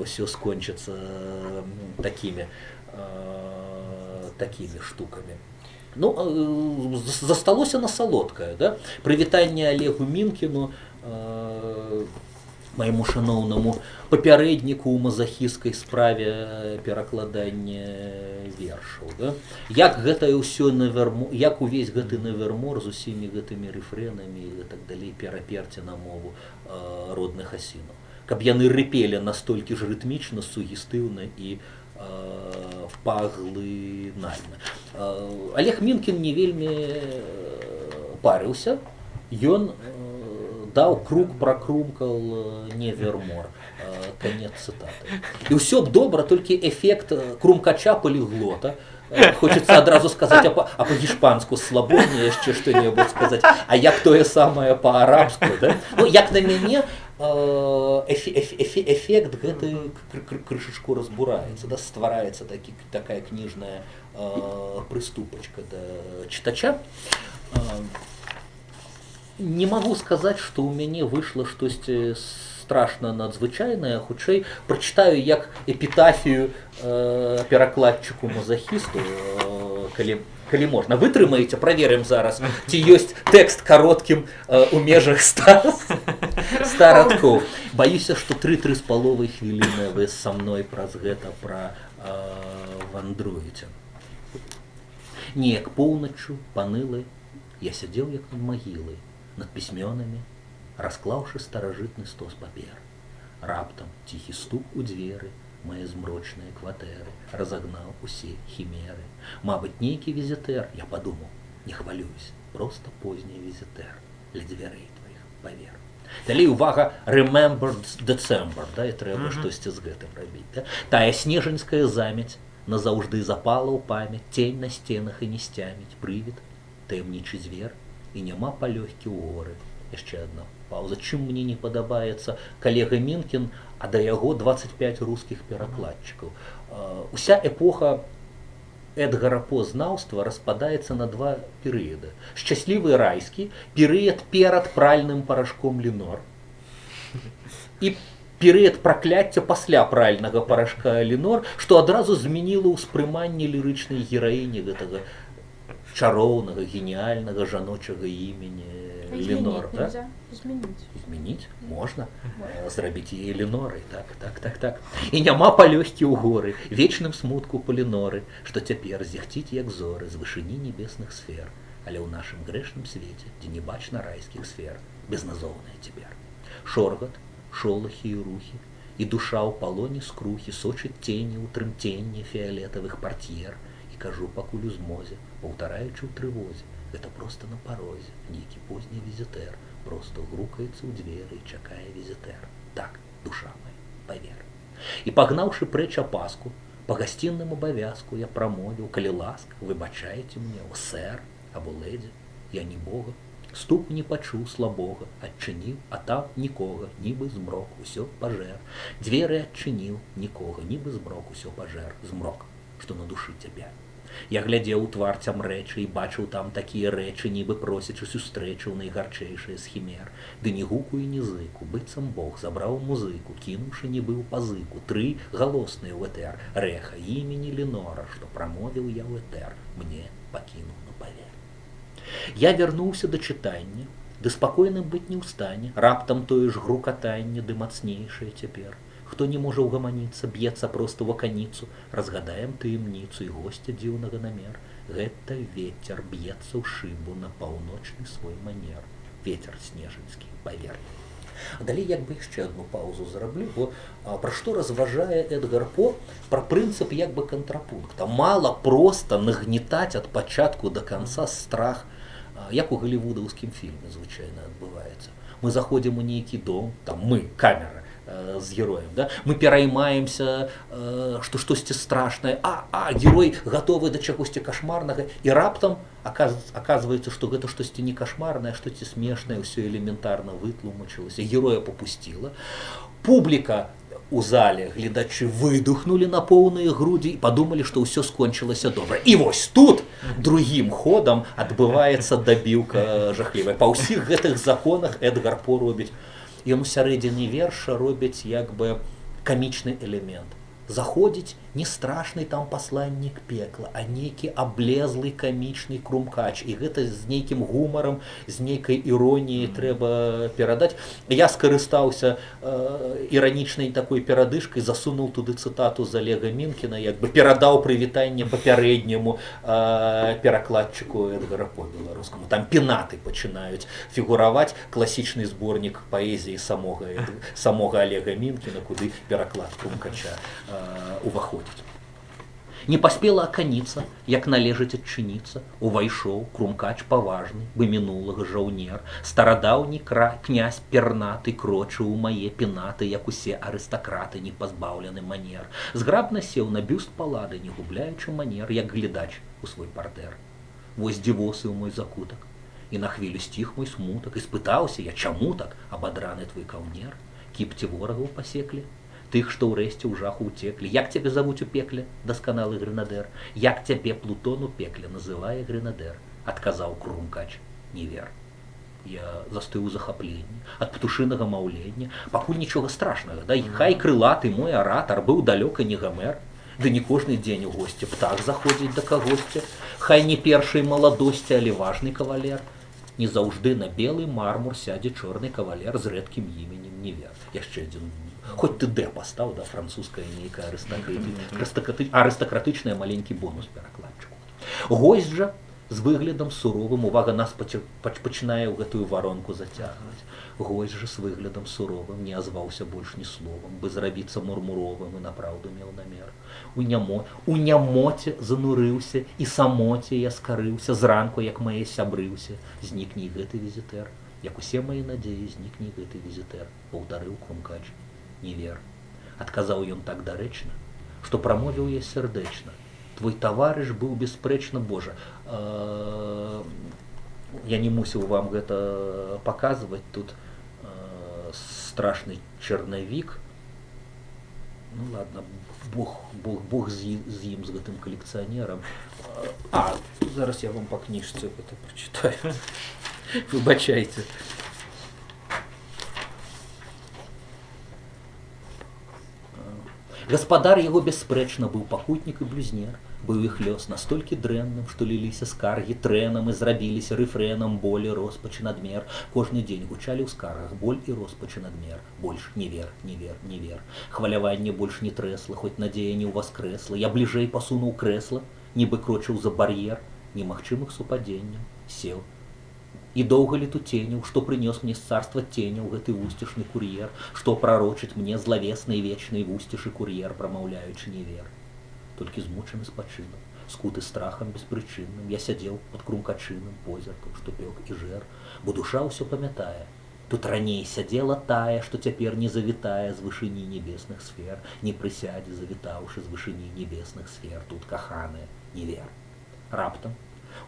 ўсё скончыцца такімі штукамі. Ну, засталося на салодкае, да? Прывітанне Олегу Мінкіну, майму шаноўнаму папярэдніку ў мазахісцкай справе перакладання вершаў, да? Як гэта ўсё як увесь гэты Невермор з усімі гэтымі рэфрэнамі і так далей пераперце на мову родных асінаў. Каб яны рыпелі настолькі ж рытмічна, сугестыўна і паглынальна. Олег Мінкін не вельмі парыўся, ён даў круг, пракрумкал Невермор. Конец цитаты. І ўсё б добра, толькі эфект крумкача паліглота. Хочется адразу сказаць, а па-гішпанску слабонне яшчэ што-небудзь сказаць, а як тое самае па-арабску, да? Ну, як на мяне, эфект гэты крышачку разбураецца, да? Ствараецца такая кніжная прыступачка да чытача. Не магу сказаць, што ў мяне выйшла штосьці страшна надзвычайнае, хутчэй прачытаю як эпітафію перакладчыку-мазахісту, калі можна. Вытрымаеце, праверым зараз, ці ёсць тэкст кароткім у межах 100 радкоў. Баюся, што 3-3,5 хвіліны вы са мной праз гэта правандруеце. Неяк поўначчу, панылы, я сядзеў як над магілай, над пісьмёнамі, расклаўшы старажытны стос папер. Раптам ціхі стук у дзверы мае змрочныя кватэры разагнаў усе хімеры. Мабыць, нейкі візітэр, я падумаў, не хвалююсь, проста позні візітэр ля дзвярэй тваіх павер. Далей увага, remember December, да, і трэба штосьці з гэтым рабіць. Да? Тая снежаньская замяць назаўжды запала ў памяць, цень на сценах і не сцяміць, прывід, таямнічы звер, і няма палёгкі ў горы. Яшчэ адна пауза. Чым мне не падабаецца калега Мінкін, а да яго 25 рускіх перакладчыкаў. Уся эпоха Эдгара По знаўства распадаецца на два перыяды. Шчаслівы райскі, перыяд перад пральным парашком Ленор і перыяд пракляцця пасля пральнага парашка Ленор, што адразу змяніла ўспрыманне лірычнай гераіні гэтага чароўнага, геніальнага жаночага імені Ленор. Нельзя изменить. Изменить? Можно. Зрабіць яе Ленорай. Так. І няма палёгкі ў горы, вечным смутку па Леноры, што цяпер зяхціць як зоры з вышыні небесных сфер, але ў нашым грэшным свеце, дзе не бачна райскіх сфер, безназоўная цяпер. Шоргат, шолахі і рухі, і душа ў палоне скрухі сочыць цені ў трымценні фіолетавых партьер, і кажу пакуль у змозе, паўтараючы ў трывозе, гэта проста на парозе, нейкі позні візітэр, проста грукаецца ў дзверы і чакае візітэр. Так, душа моя, павер. І пагнаўшы прэч апаску, па гасцінным абавязку я прамовіў, калі ласка, выбачайце мне, о сэр, або лэдзі, я не бога, стук не пачуў слабога, адчыніў, а там нікога, нібы змрок, усё пажэр. Дзверы адчыніў, нікога, нібы змрок, усё пажэр, змрок, што на душы цябе. Я глядзеў у твар цямрэчы і бачыў там такія рэчы, нібы просячы сустрэчы ў найгарчэйшыя з хімер. Ды ні гуку і ні зыку, быццам Бог забраў музыку, кінуўшы нібы ў пазыку. 3 галосныя ў этэр, рэха імені Ленора, што прамовіў я ў этэр, мне пакінуў на павер. Я вярнуўся да чытання, ды спакойным быць не ў стане, раптам тое ж грукатанне, ды мацнейшае цяпер. Хто не можа ўгаманіцца, б'ецца проста ў аканіцу, разгадаем таямніцу і госця дзіўнага намер. Гэта вецер б'ецца ў шыбу на паўночны свой манер. Вецер снежаньскі, павер. А далей як бы яшчэ адну паузу зраблю, бо пра што разважае Эдгар По? Пра прынцып як бы кантрапункта. Мала проста нагнетаць ад пачатку да канца страх, як у галівудаўскім фільме звычайна адбываецца. Мы заходзім у нейкі дом, там мы, камера, з героем. Да? Мы пераймаемся, што штосьці страшнае, герой гатовы да чагосьці кашмарнага, і раптам аказваецца, што гэта штосьці не кашмарнае, штосьці смешнае, ўсё элементарна вытлумачылася, героя попусціла. Публіка у зале, гледачы выдохнули на поўныя грудзі і падумалі, што ўсё скончылася добра. І вось тут другім ходам адбываецца дабіўка жахлівая. Па ўсіх гэтых законах Эдгар По робіць. Ён у сярэдзіне верша робіць як бы камічны элемент. Заходзіць не страшны там пасланнік пекла, а нейкі аблезлы камічны крумкач. І гэта з нейкім гумарам, з нейкай іроніяй трэба перадаць. Я скарыстаўся іранічнай такой перадышкай, засунуў туды цытату з Олега Мінкіна, як бы перадаў прывітанне папярэдняму перакладчыку Эдгара По беларускаму. Там пенаты пачынаюць фігураваць, класічны зборнік паэзіі самога Олега Мінкіна, куды пераклад крумкача уваходзіць. Не паспела аканіцца, як належыць адчыніцца, увайшоў крумкач паважны, бы мінулага жаўнер, старадаўні князь пернаты крочыў у мае пенаты, як усе арыстакраты, не пазбаўлены манер. Зграбна сеў на бюст палады, не губляючы манер, як глядач у свой партэр. Вось дзівосы ў мой закутак, і на хвілю сціх мой смутак, і спытаўся я, чаму так абадраны твой каўнер? Кіпці ворагаў пасеклі? Тых, што ўрэшце ў жаху ўцеклі. Як цябе завуць у пекле, дасканалы грэнадэр? Як цябе Плутон у пекле называе грэнадэр? Адказаў крумкач, не вер. Я застыў у захапленні, ад птушынага маўлення, пакуль нічога страшнага, да і хай крылаты мой аратар быў далёка не Гамер, ды не кожны дзень у госці птах заходзіць да кагосьці, хай не першай маладосці, але важны кавалер. Не заўжды на белы мармур сядзе чорны кавалер з рэдкім іменем не вер. Яшчэ адзін хоць ты дэ пастаў, да, французская нейкая арыстакратычная маленькі бонус перакладчыку. Госць жа з выглядам суровым, увага, нас пачынае ў гэтую варонку зацягваць. Госць жа з выглядам суровым не азваўся больш ні словам, бы зрабіцца мурмуровым і напраўду меў намер. У нямоце занурыўся і самоце я скарыўся, зранку, як мае сябрыўся, знікне і гэты візітэр. Як усе мае надзеі, знікне гэты візітэр, паўтарыў крумкач. Не вер. Адказаў ён так дарэчна, што прамовіў я сардэчна. Твой таварыш быў бясспрэчна, Божа. Я не мусіў вам гэта паказваць, тут страшны чарнавік. Ну ладно, Бог з ім, з гэтым калекцыянерам. Зараз я вам па кніжцы гэта прачытаю. Выбачайце. Гаспадар яго бясспрэчна быў пакутнік і блюзнер. Быў іх лёс настолькі дрэнным, што ліліся скаргі трэнам і зрабіліся рэфрэнам болі, роспачы надмер. Кожны дзень гучалі ў скаргах боль і роспачы надмер. Больш не вер, не вер, не вер. Хваляванне больш не трэсла, хоць надзея не ўваскрэсла. Я бліжэй пасунуў крэсла, нібы крочыў за бар'ер немагчымых супадзенняў. Сеў. І доўга летуценяў, што прынёс мне з царства ценяў гэты вусцішны кур'ер, што прарочыць мне злавеснай вечнай вусцішы кур'ер, прамаўляючы не вер. Толькі змучаны спачынам, скуты страхам беспрычынным, я сядзеў пад крумкачыным позіркам, што пёк і жэр, бо душа ўсё памятае. Тут раней сядзела тая, што цяпер не завітае з вышыні небесных сфер, не прысядзе, завітаўшы з вышыні небесных сфер, тут каханая, не вер. Раптам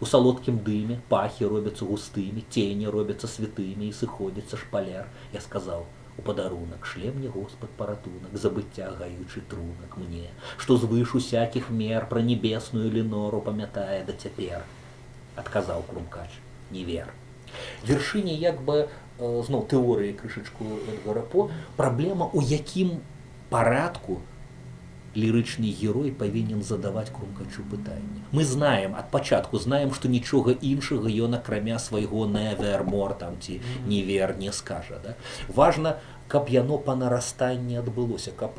у салодкім дыме пахі робяцца густымі, цені робяцца святымі і сыходзіцца шпаляр. Я сказаў, у падарунак шле мне Господ паратунак, забыцця гаючы трунак мне, што звыш усякіх мер пра небесную Ленору памятае да цяпер. Адказаў крумкач, не вер. Вершыня як бы зноў тэорыі крышачку Эдгара По, праблема, у якім парадку лірычны герой павінен задаваць крумкачу пытанне. Мы знаем, ад пачатку знаем, што нічога іншага ён акрамя свайго nevermore там ці не вер не скажа. Да? Важна, каб яно па нарастанні адбылося, каб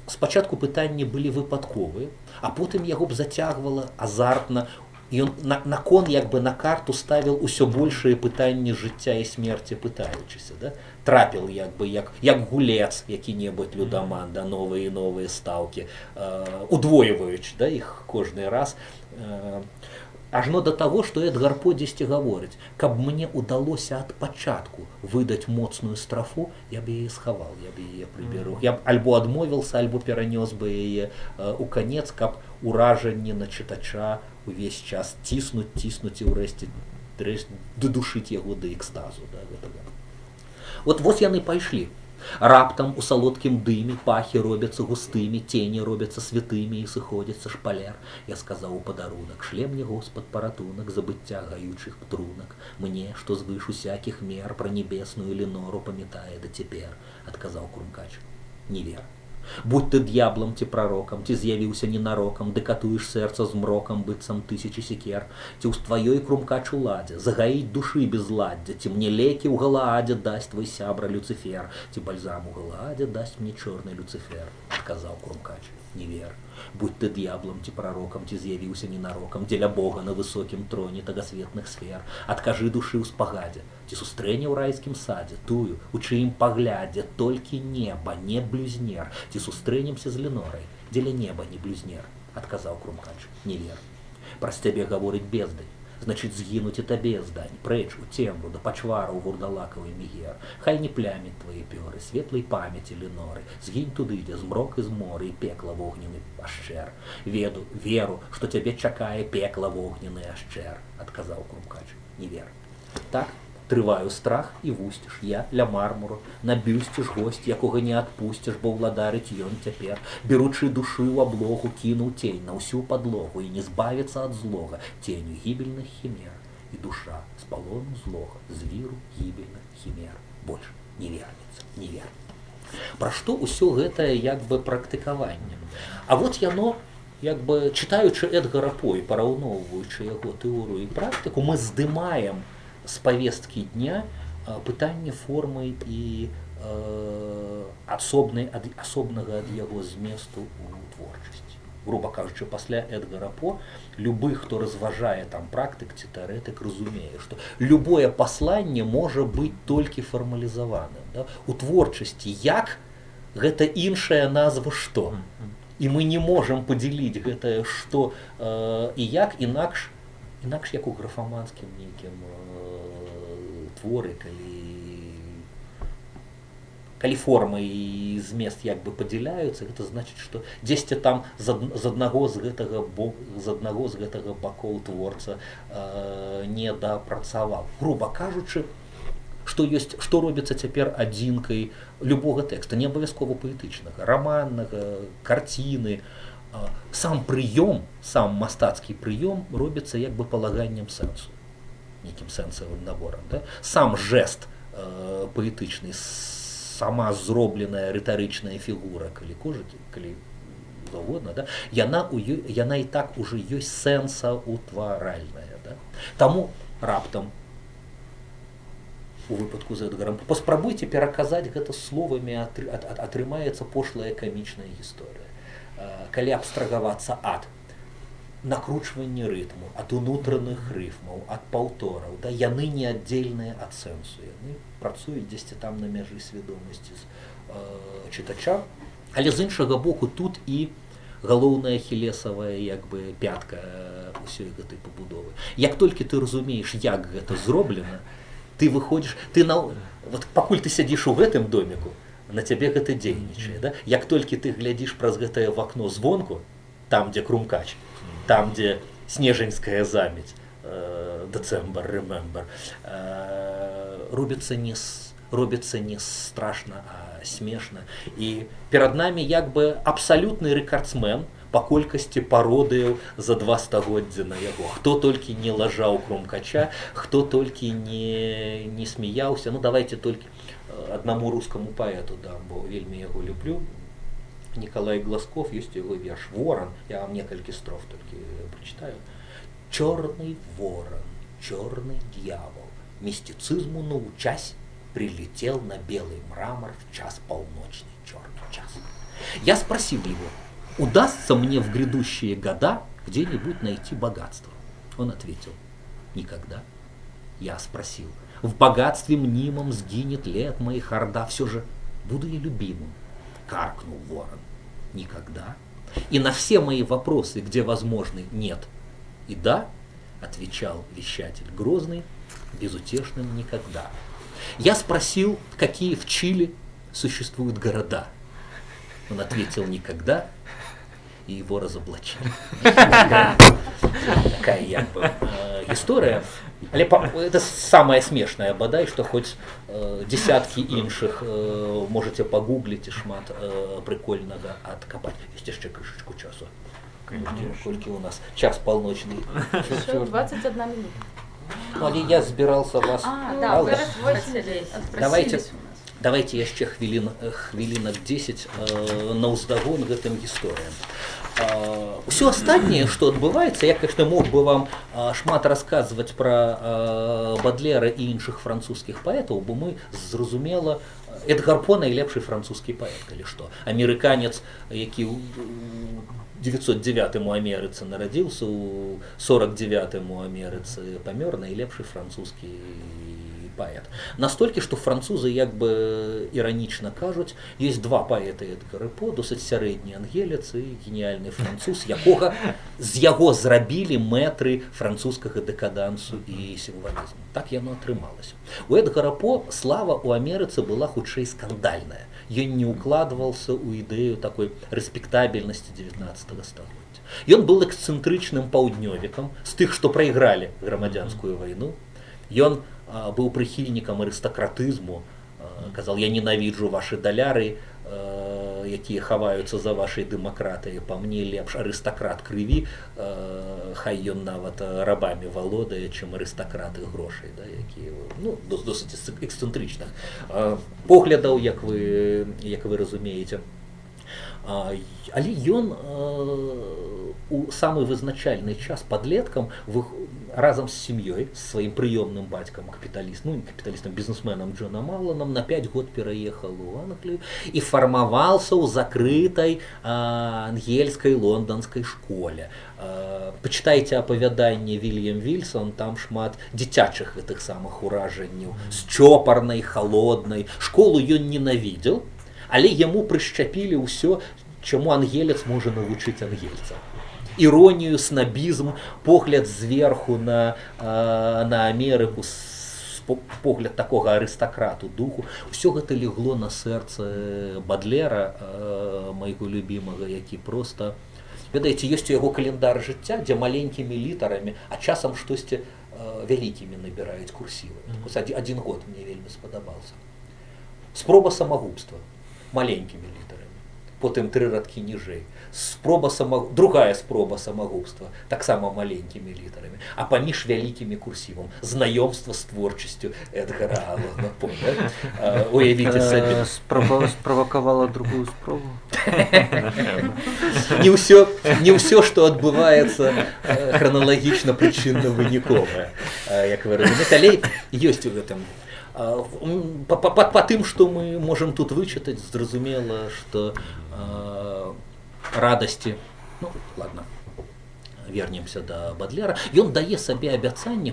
спачатку пытанні былі выпадковыя, а потым яго б зацягвала азартна. Ён на кон як бы на карту ставіл усё большыя пытанні жыцця і смерці, пытаючыся. Да? Трапіл як бы як гулец які-небудзь людаман, да, новыя і новыя стаўкі, удвойваючы, да, іх кожны раз. ажно до того, што Эдгар По дзесьці гаворыць, каб мне ўдалося ад пачатку выдаць моцную страфу, я б яе схаваў, я б яе прыберог. Я б альбо адмовіўся, альбо перанёс бы яе у канец, каб уражанне на чытача увесь час ціснуць і ўрэшце дадушыць яго да экстазу. Да, гэтага. От вось яны пайшлі. Раптам у салодкім дыме пахі робяцца густымі, цені робяцца святымі і сыходзяцца шпалер. Я сказаў у падарунак, шле мне Господ паратунак забыцця гаючых трунак. Мне, што звыш усякіх мер пра небесную Ленору памятае да цяпер, адказаў Крумкач. Не вер. Будь ты д'яблам ці прарокам, ці з'явіўся ненарокам, ды катуеш сэрца змрокам быццам тысячы секер, ці ў тваёй Крумкач уладзе, загаіць душы безладдзя, ці мне лекі ў Галааде дасць твой сябра Люцифер, ці бальзам у Галааде дасць мне чорны Люцифер, адказаў Крумкач. Не вер. Будь ты д'яблам ці прарокам, ці з'явіўся ненарокам, дзеля Бога на высокім троне тагасветных сфер, адкажы душы ў спагадзе, ці сустрэне ў райскім садзе тую, у чыім паглядзе толькі неба, не блюзнер, ці сустрэнемся з Ленорай, дзеля неба не блюзнер, адказаў Крумкач. Не вер. Праз цябе гаворыць бездай, значыць згінуць і табе здань, прэч у цемру да пачвару ў вурдалакавы мігер. Хай не плямень твае пёры, светлай памяці Леноры, згінь туды, дзе змрок і зморы і пекла вогнены ашчэр. Веру, што цябе чакае пекла вогнены ашчэр, адказаў Крумкач. Не вер. Так, трываю страх і вусціш я ля мармуру, на бюсце ж госць, якога не адпусціш, бо ўладарыць ён цяпер. Беручы душы ў аблогу, кінуў цень на ўсю падлогу і не збавіцца ад злога ценю гібельных хімер. І душа з палону злога, з віру гібельных хімер. Больш не вернецца, не вер. Пра што ўсё гэтае як бы практыкаванне? А вот яно, як бы чытаючы Эдгара По і параўноўваючы яго тэорыю і практыку, мы здымаем з павесткі дня пытанне формы і асобнага ад яго зместу ў творчасці. Груба кажучы, пасля Эдгара По любы, хто разважае там практык ці тэарэтык, разумее, што любое пасланне можа быць толькі фармалізаваным. Да? У творчасці як гэта іншая назва што. І мы не можам падзяліць гэтае што і як інакш як у графаманскім нейкім творы, калі формы і змест як бы падзяляюцца, гэта значыць, што дзесьці там з аднаго з гэтага бакоў творца не дапрацаваў. Груба кажучы, што робіцца цяпер адзінкай любога тэкста, не абавязкова паэтычнага, раманнага, карціны. Сам прыём, сам мастацкі прыём робіцца як бы палаганнем сэнсу, нейкім сэнсавым наборам. Да? Сам жэст паэтычны, сама зробленая рытарычная фігура, калі заўгодна, да? яна і так уже ёсць сэнсаўтваральная. Да? Таму раптам у выпадку з Эдгарам паспрабуйце пераказаць гэта словамі, атрымаецца пошлая камічная гісторыя. Калі абстрагавацца ад накручвання рытму, ад унутраных рыфмаў, ад паўтораў, да, яны не аддзельныя ад сэнсу, яны працуюць дзесьці там на мяжы свядомасці чытача, але з іншага боку тут і галоўная ахілесавая як бы пятка ўсёй гэтай пабудовы. Як толькі ты разумееш, як гэта зроблена, ты выходзіш, вот пакуль ты сядзіш у гэтым доміку, на цябе гэта дзейнічае. Да? Як толькі ты глядзіш праз гэтае вакно звонку, там, дзе Крумкач, там, дзе снежаньская замець, December, remember, робіцца не страшна, а смешна. І перад намі як бы абсалютны рэкардсмен па колькасці пародыяў за 2 стагоддзя на яго. Хто толькі не лажаў Крумкача, хто толькі не смяяўся. Ну, давайте толькі аднаму рускаму паэту дам, бо вельмі яго люблю. Николай Глазков, есть его верш «Ворон», я вам некалькі строф только прочитаю. «Черный ворон, черный дьявол, мистицизму научась, прилетел на белый мрамор в час полночный, черный час». Я спросил его, удастся мне в грядущие года где-нибудь найти богатство? Он ответил, никогда. Я спросил, в богатстве мнимом сгинет ли от моих орда, все же буду я любимым? Каркнул ворон. Никогда. И на все мои вопросы, где возможны нет и да, отвечал вещатель Грозный, безутешным никогда. Я спросил, какие в Чили существуют города. Он ответил никогда, и его разоблачили. Такая история. Але это самая смешная бадай, что хоть десятки іншых можете погуглить и шмат прикольного откопать. Есть еще крышечку часу. Сколько у нас? Час полночный. Еще 21 минута. Ну, але я збирался вас. Да, вы Давайте яшчэ хвілінак 10 наўздагон гэтым гісторыям. Усё астатняе, што адбываецца, я, конечно, мог бы вам шмат расказваць пра Бадлера і іншых французскіх паэтаў, бо мы зразумела, Эдгар По найлепшы французскі паэт, калі што. Амерыканец, які ў 909 у Амерыцы нарадзіўся, у 49 у Амерыцы памёр, найлепшы французскі паэт. Настолькі, што французы як бы іранічна кажуць, ёсць два паэты Эдгара По, досыць сярэдні ангелец і геніяльны француз, якога з яго зрабілі мэтры французскага дэкадансу і сімвалізму. Так яно атрымалася. У Эдгара По слава ў Амерыцы была хутчэй скандальная. Ён не укладваўся ў ідэю такой рэспектабельнасці 19 стагоддзя. Ён быў эксцэнтрычным паўднёвікам з тых, што прайгралі грамадзянскую вайну. Ён быў прыхільнікам арыстакратызму, казал, я ненавіджу вашы даляры, якія хаваюцца за вашай дэмакратыяй, па мне лепш арыстакрат крыві, хай ён нават рабамі валодае, чым арыстакраты грошай, да, якія, ну, досыць эксцэнтрычных поглядаў, як вы разумееце. Але ён у самы вызначальны час падлеткам разам з сям'ёй, з сваім прыёмным бацькам, капіталістам, бізнесменам Джоном Алланом на 5 год пераехал у Англію і фармаваўся ў закрытай ангельскай лонданскай школе. Пачытайце апавяданне Вільям Вільсон, там шмат дзіцячых гэтых самых уражанняў, сцёпарнай, халоднай. Школу ён ненавідзеў, але яму прышчапілі ўсё, чаму ангелец можа навучыць ангельца. Іронію, снабізм, погляд зверху на Амерыку, погляд такога арыстакрату духу. Усё гэта легло на сэрца Бадлера, майго любімага, які проста, ведаеце, ёсць у яго календар жыцця, дзе маленькімі літарамі, а часам штосьці вялікімі набіраюць курсівамі. Адзін год мне вельмі спадабаўся. Спроба самагубства маленькімі літарамі, потым 3 радкі ніжэй. Другая спроба самагубства, таксама маленькімі літарамі, а паміж вялікімі курсівам, знаёмства з творчасцю Эдгара Аллана По. Уявіце сабе. Справакавала другую спробу. Не ўсё, што адбываецца храналагічна прычынна-выніковае, як вы разумееце, але ёсць у гэтым. Па тым, што мы можам тут вычытаць, зразумела, што радасці, ну, ладно, вернемся да Бадлера, ён дае сабе абяцанне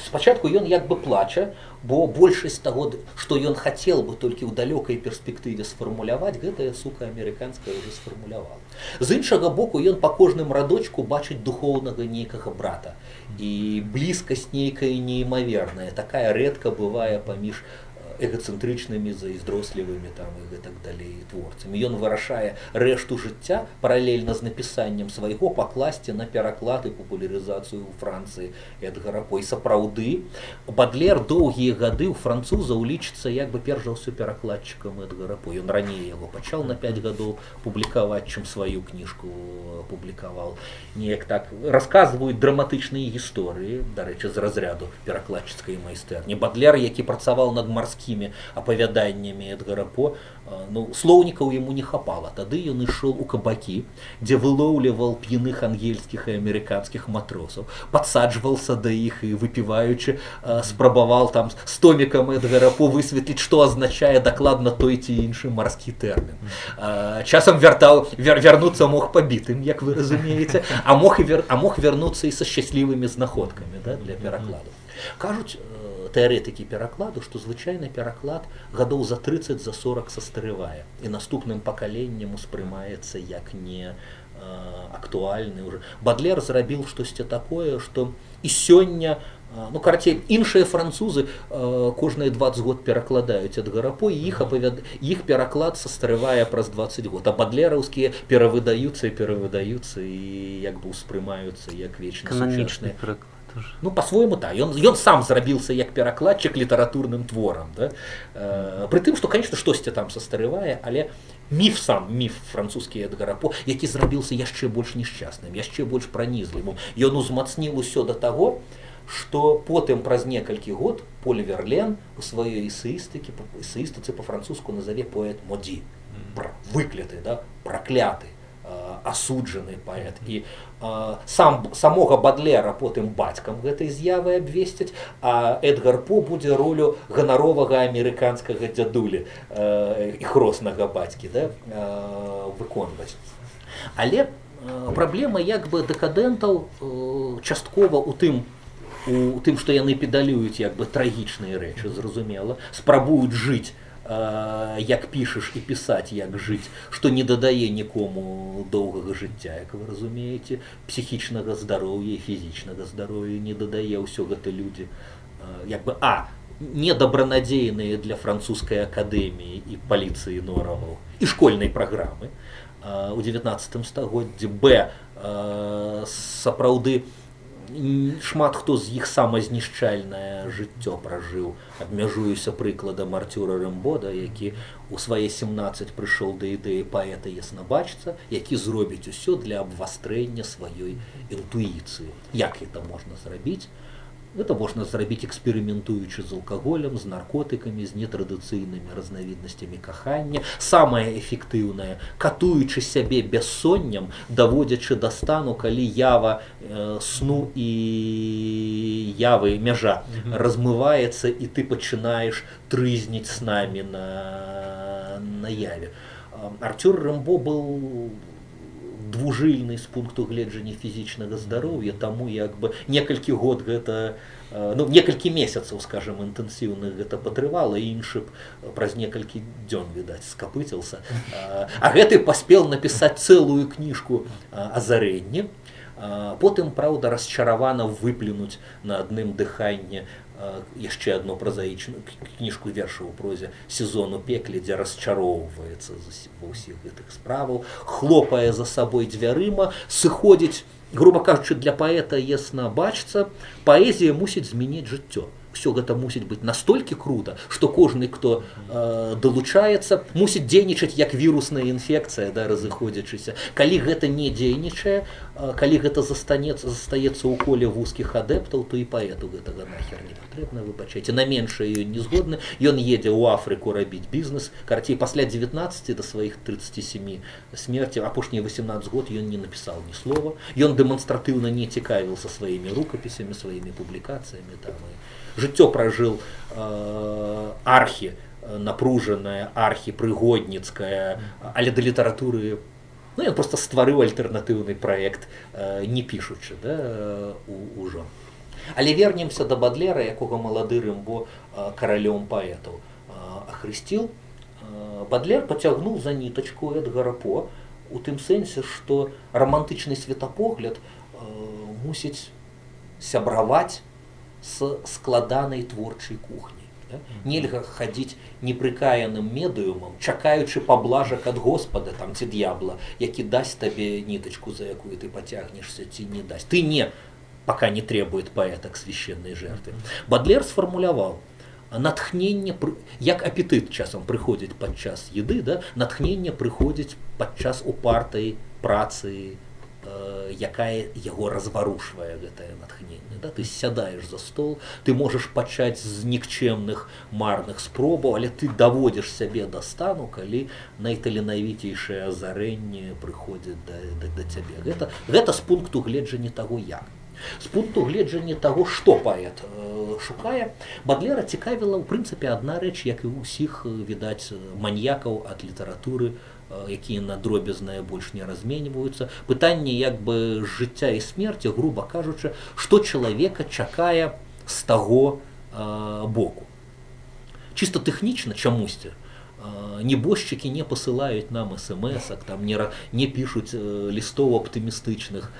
спачатку ён як бы плача, бо большасць таго, што ён хацеў бы толькі ў далёкай перспектыве сфармуляваць, гэтая сука амерыканская ўжо сфармулявала. З іншага боку, ён па кожным радочку бачыць духоўнага нейкага брата, і блізкасць нейкая неймаверная, такая рэдка бывае паміж эгацэнтрычнымі, зайздрослівымі там і гэтак далей творцамі. Ён вырашае рэшту жыцця паралельна з напісаннем свайго пакласці на пераклад і папулярызацыю ў Францыі Эдгара По. І сапраўды, Бадлер доўгія гады ў французаў лічыцца як бы перш за ўсё перакладчыкам Эдгара По. Ён раней яго пачаў на 5 гадоў публікаваць, чым сваю кніжку публікаваў. Неяк так расказваюць драматычныя гісторыі, дарэчы, з разряду перакладчыцкай майстэрні. Бадлер, які працаваў над марскімі апавяданнямі Эдгара По, слоўнікаў яму не хапала. Тады ён ішоў у кабакі, дзе вылоўліваў п'яных ангельскіх і амерыканскіх матросаў, падсаджваўся да іх і, выпіваючы, спрабаваў там з томікам Эдгара По высветліць, што азначае дакладна той ці іншы марскі тэрмін. Часам вярнуцца мог пабітым, як вы разумееце, а мог вярнуцца і са шчаслівымі знаходкамі, да, для перакладу. Кажуць тэарэтыкі перакладу, што звычайны пераклад гадоў за 30, за 40 састарывае і наступным пакаленнем успрымаецца як не актуальны уже. Бадлер зрабіў штосьці такое, што і сёння, ну, карацей, іншыя французы кожныя 20 год перакладаюць Эдгара По, і іх пераклад састарывае праз 20 год, а бадлераўскія перавыдаюцца і як бы ўспрымаюцца як вечна сучасныя. Ну, по-свойму, так. Ён сам зрабіўся як перакладчык літаратурным творам. Да? Пры тым, што, конечно, штосьці там састарывае, але міф французскі Эдгара По, які зрабіўся яшчэ больш нешчасным, яшчэ больш пранізлівым. Ён узмацніў усё да таго, што потым праз некалькі год Поль Верлен у сваёй эсеістыцы па-французску назаве поэт Моді. Выкляты, да? Пракляты, асуджаны паэт. І самога Бадлера потым бацькам гэтай з'явы абвесцяць, а Эдгар По будзе ролю ганаровага амерыканскага дзядулі і хроснага бацькі, да? Выконваць. Але праблема як бы дэкадэнтаў часткова у тым, што яны педалююць як бы трагічныя рэчы, зразумела, спрабуюць жыць, як пішаш, і пісаць, як жыць, што не дадае нікому доўгага жыцця, як вы разумееце, псіхічнага здароўя і фізічнага здароўя не дадае. Ўсё гэта людзі як бы недабранадзейныя для французскай акадэміі і паліцыі нораваў і школьнай праграмы у 19 стагоддзі. Сапраўды шмат хто з іх самазнішчальнае жыццё пражыў. Абмяжуюся прыкладам Артюра Рэмбо, які у свае 17 прыйшоў да ідэі паэта-яснабачца, які зробіць усё для абвастрэння сваёй інтуіцыі. Як гэта можна зрабіць? Гэта можна зрабіць эксперыментуючы з алкаголем, з наркотыкамі, з нетрадыцыйнымі разнавіднасцямі кахання. Самае эфектыўнае, катуючы сябе бяссоннем, даводзячы да стану, калі ява сну і явы мяжа размываецца, і ты пачынаеш трызніць снамі на яве. Артюр Рэмбо быў двужыльны з пункту гледжання фізічнага здароўя, таму як бы некалькі год гэта, ну, некалькі месяцаў, скажем, інтэнсіўных гэта патрывала, іншы праз некалькі дзён, відаць, скапыцілся. А гэты паспеў напісаць цэлую кніжку «Азарэнне». Потым, праўда, расчаравана выплюнуць на адным дыханні яшчэ адну празаічную кніжку вершаў у прозе «Сезон у пекле», дзе расчароўваецца ва ўсіх гэтых справаў, хлопае за сабой дзвярыма, сыходзіць, груба кажучы, для паэта-яснабачца паэзія мусіць змяніць жыццё. Все гэта мусіць быць настолькі крута, што кожны, хто далучаецца, мусіць дзейнічаць як вірусная інфекцыя, да, разыходзячыся. Калі гэта не дзейнічае, калі гэта застаецца ў коле вузкіх адэптаў, то і паэту гэтага нахер не патрэбна, выбачайце. На меншае ён не згодны, ён едзе ў Афрыку рабіць бізнес. Карацей, пасля 19 да сваіх 37 смерці, апошнія 18 год ён не напісаў ні слова. Ён дэманстратыўна не цікавіўся сваімі рукапісамі, сваімі публікацыямі. Жыццё пражыў напружанае, прыгодніцкае, але да літаратуры, ну, ён проста стварыў альтэрнатыўны праект, не пішучы, да, ужо. Але вернемся да Бадлера, якога малады Рэмбо каралём паэтаў ахрысціў. Бадлер пацягнуў за нітачку Эдгара По у тым сэнсе, што рамантычны светапогляд мусіць сябраваць з складанай творчай кухняй. Да? Нельга хадзіць непрыкаяным медыумам, чакаючы паблажак ад Господа там, ці д'ябла, які дасць табе нітачку, за якую ты пацягнешся, ці не дасць. Ты не, пока не требует поэта к священной жертве. Бадлер сфармуляваў: натхненне, як апетыт часам прыходзіць падчас еды, да? Натхненне прыходзіць падчас упартай працы, якая яго разварушвае, гэтае натхненне. Да? Ты сядаеш за стол, ты можаш пачаць з нікчэмных марных спробаў, але ты даводзіш сябе да стану, калі найталенавіцейшае азарэнне прыходзіць да цябе. Гэта з пункту гледжання таго, як. З пункту гледжання таго, што паэт шукае, Бадлера цікавіла, ў прынцыпе, адна рэч, як і ўсіх, відаць, маньякаў ад літаратуры, якія на дробязнае больш не разменьваюцца. Пытанне як бы жыцця і смерці, груба кажучы, што чалавека чакае з таго боку. Чыста тэхнічна чамусьці Небожчыкі не пасылаюць нам смс-ак, там не пішуць лістоў аптымістычных,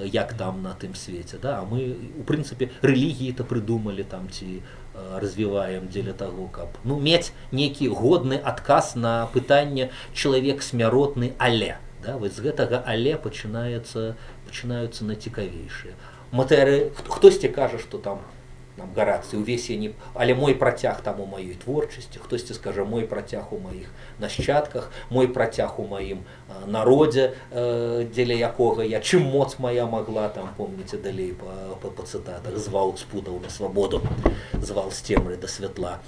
як там на тым свеце. Да? А мы, у прынцыпе, рэлігіі-то прыдумалі там ці развіваем дзеля таго, каб мець нейкі годны адказ на пытанне чалавек смяротны, але. Да? Вось з гэтага але пачынаюцца найцікавейшыя. Хтосьці кажа, што там Гарацый увесь я не... Але мой працяг там у маёй творчасці, хтосьці скажа, мой працяг у маіх нашчадках, мой працяг у маім народзе, дзеля якога я, чым моц моя магла, там, помніце далей па цытатах, звал з путаў на свабоду, звал з цемры да святла.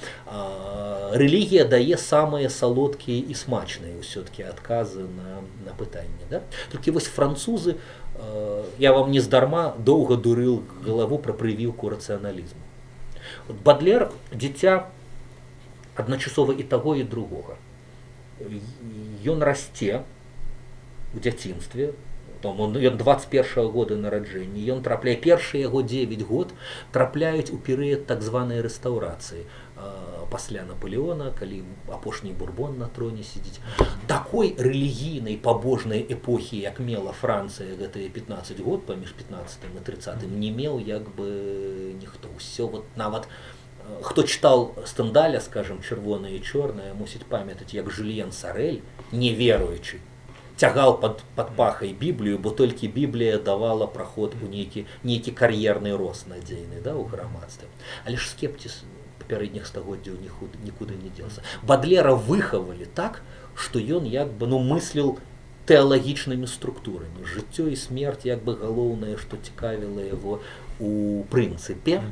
Рэлігія дае самыя салодкія і смачныя ўсё-ткі адказы на пытанне. Да? Толькі вось французы, я вам не здарма доўга дурыў галаву пра прывіўку рацыяналізму. Бадлер дзіця адначасова і таго, і другога. Ён расце у дзяцінстве, ён 21-го года нараджэння, ён трапляе, першыя яго 9 год трапляюць у перыяд так званай рэстаўрацыі пасля Наполеона, калі апошні Бурбон на троне сидзіць. Такой рэлігійнай пабожнай эпохі, як мела Францыя гэтыя 15 год, паміж 15 і 30 не меў як бы ніхто. Усё вот нават хто чытаў Стэндаля, скажем, «Чырвонае і чорнае», мусіць памятаць, як Жюльен Сарэль, не веруючы, цягаў пад пахай Біблію, бо толькі Біблія давала праход у нейкі кар'ерны рост надзейны, да, у грамадстве. Але ж скептыз папярэдніх стагоддзяў нікуды не дзелся. Бадлера выхавалі так, што ён як бы мысліў тэалагічнымі структурамі. Жыццё і смерць як бы галоўнае, што цікавіла яго у прынцыпе,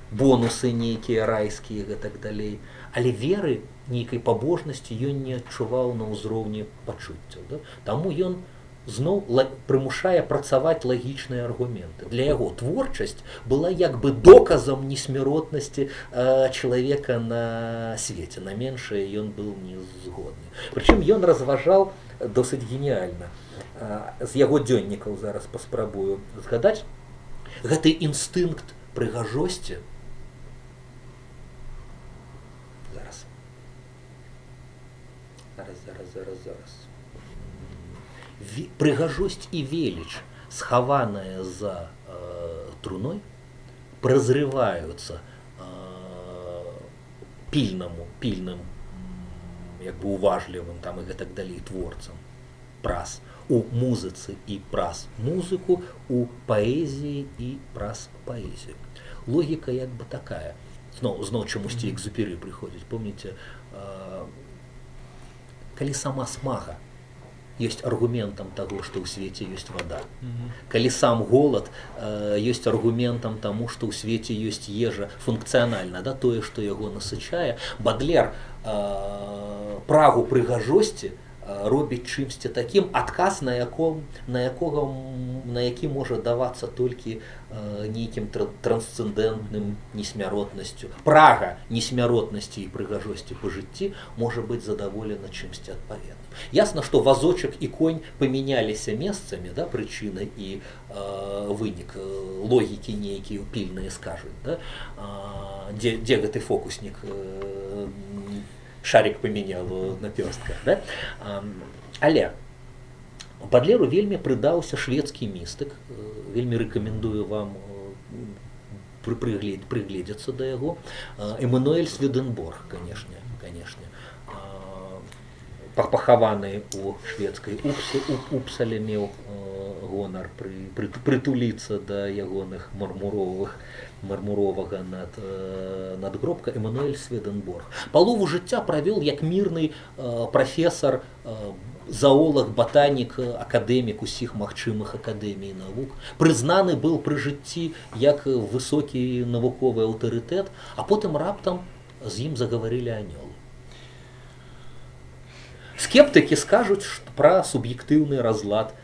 бонусы нейкія райскія і так далей. Але веры, нейкай пабожнасці ён не адчуваў на ўзроўні пачуццяў. Да? Таму ён зноў прымушае працаваць лагічныя аргументы. Для яго творчасць была як бы доказам несмяротнасці чалавека на свеце. На меншае ён быў не згодны. Прычым ён разважаў досыць геніальна. З яго дзённікаў зараз паспрабую згадаць. Гэты інстынкт прыгажосці, зараз. Прыгажосць і веліч, схаваная за труной, празрываюцца пільным, як бы уважлівым там і гэтак далей творцам праз у музыцы і праз музыку, у паэзіі і праз паэзію. Логіка як бы такая. Зноў чамусьці Экзюпері прыходзіць. Помніце, калі сама смага ёсць аргументам таго, што ў свеце ёсць вада. Калі сам голад ёсць аргументам таму, што ў свеце ёсць ежа функцыянальна, да, тое, што яго насычае, Бадлер прагу прыгажосці робіць чымсьці такім, адказ на які можа давацца толькі нейкім трансцэндэнтным несмяротнасцю. Прага несмяротнасці і прыгажосці па жыцці можа быць задаволена чымсьці адпаведным. Ясна, што вазочак і конь памяняліся месцамі, да, прычына і вынік, логікі нейкія пільныя скажуць. Да? Дзе гэты фокуснік шарик памянял на пёстках. Да? Але Бадлеру вельмі прыдаўся шведскі містык. Вельмі рэкамендую вам прыгледзецца да яго. Эммануэль Сведенборг, канешне. Пахаваны у шведскай Упсале, меў гонар прытуліцца да ягоных мармуровага надгробка. Эммануэль Сведенборг. Палову жыцця правёў як мірны прафесар, заолаг, батанік, акадэмік усіх магчымых акадэмій навук. Прызнаны быў пры жыцці як высокі навуковы аўтарытэт, а потым раптам з ім загаварылі анёлы. Скептыкі скажуць пра суб'ектыўны разлад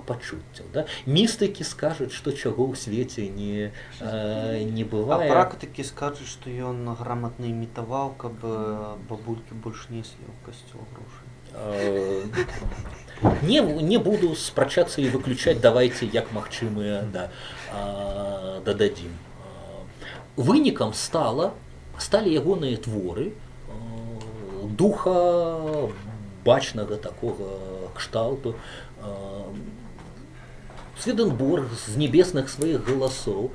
пачуццяў. Да? Містыкі скажуць, што чаго ў свеце не бывае. А практыкі скажуць, што ён граматна імітаваў, каб бабулькі больш неслі ў касцёл грошай. Не буду спрачацца і выключаць, давайце як магчымыя дададзім. Вынікам сталі ягоныя творы, духа бачнага такога кшталту. Сведенборг з небесных своих голосов,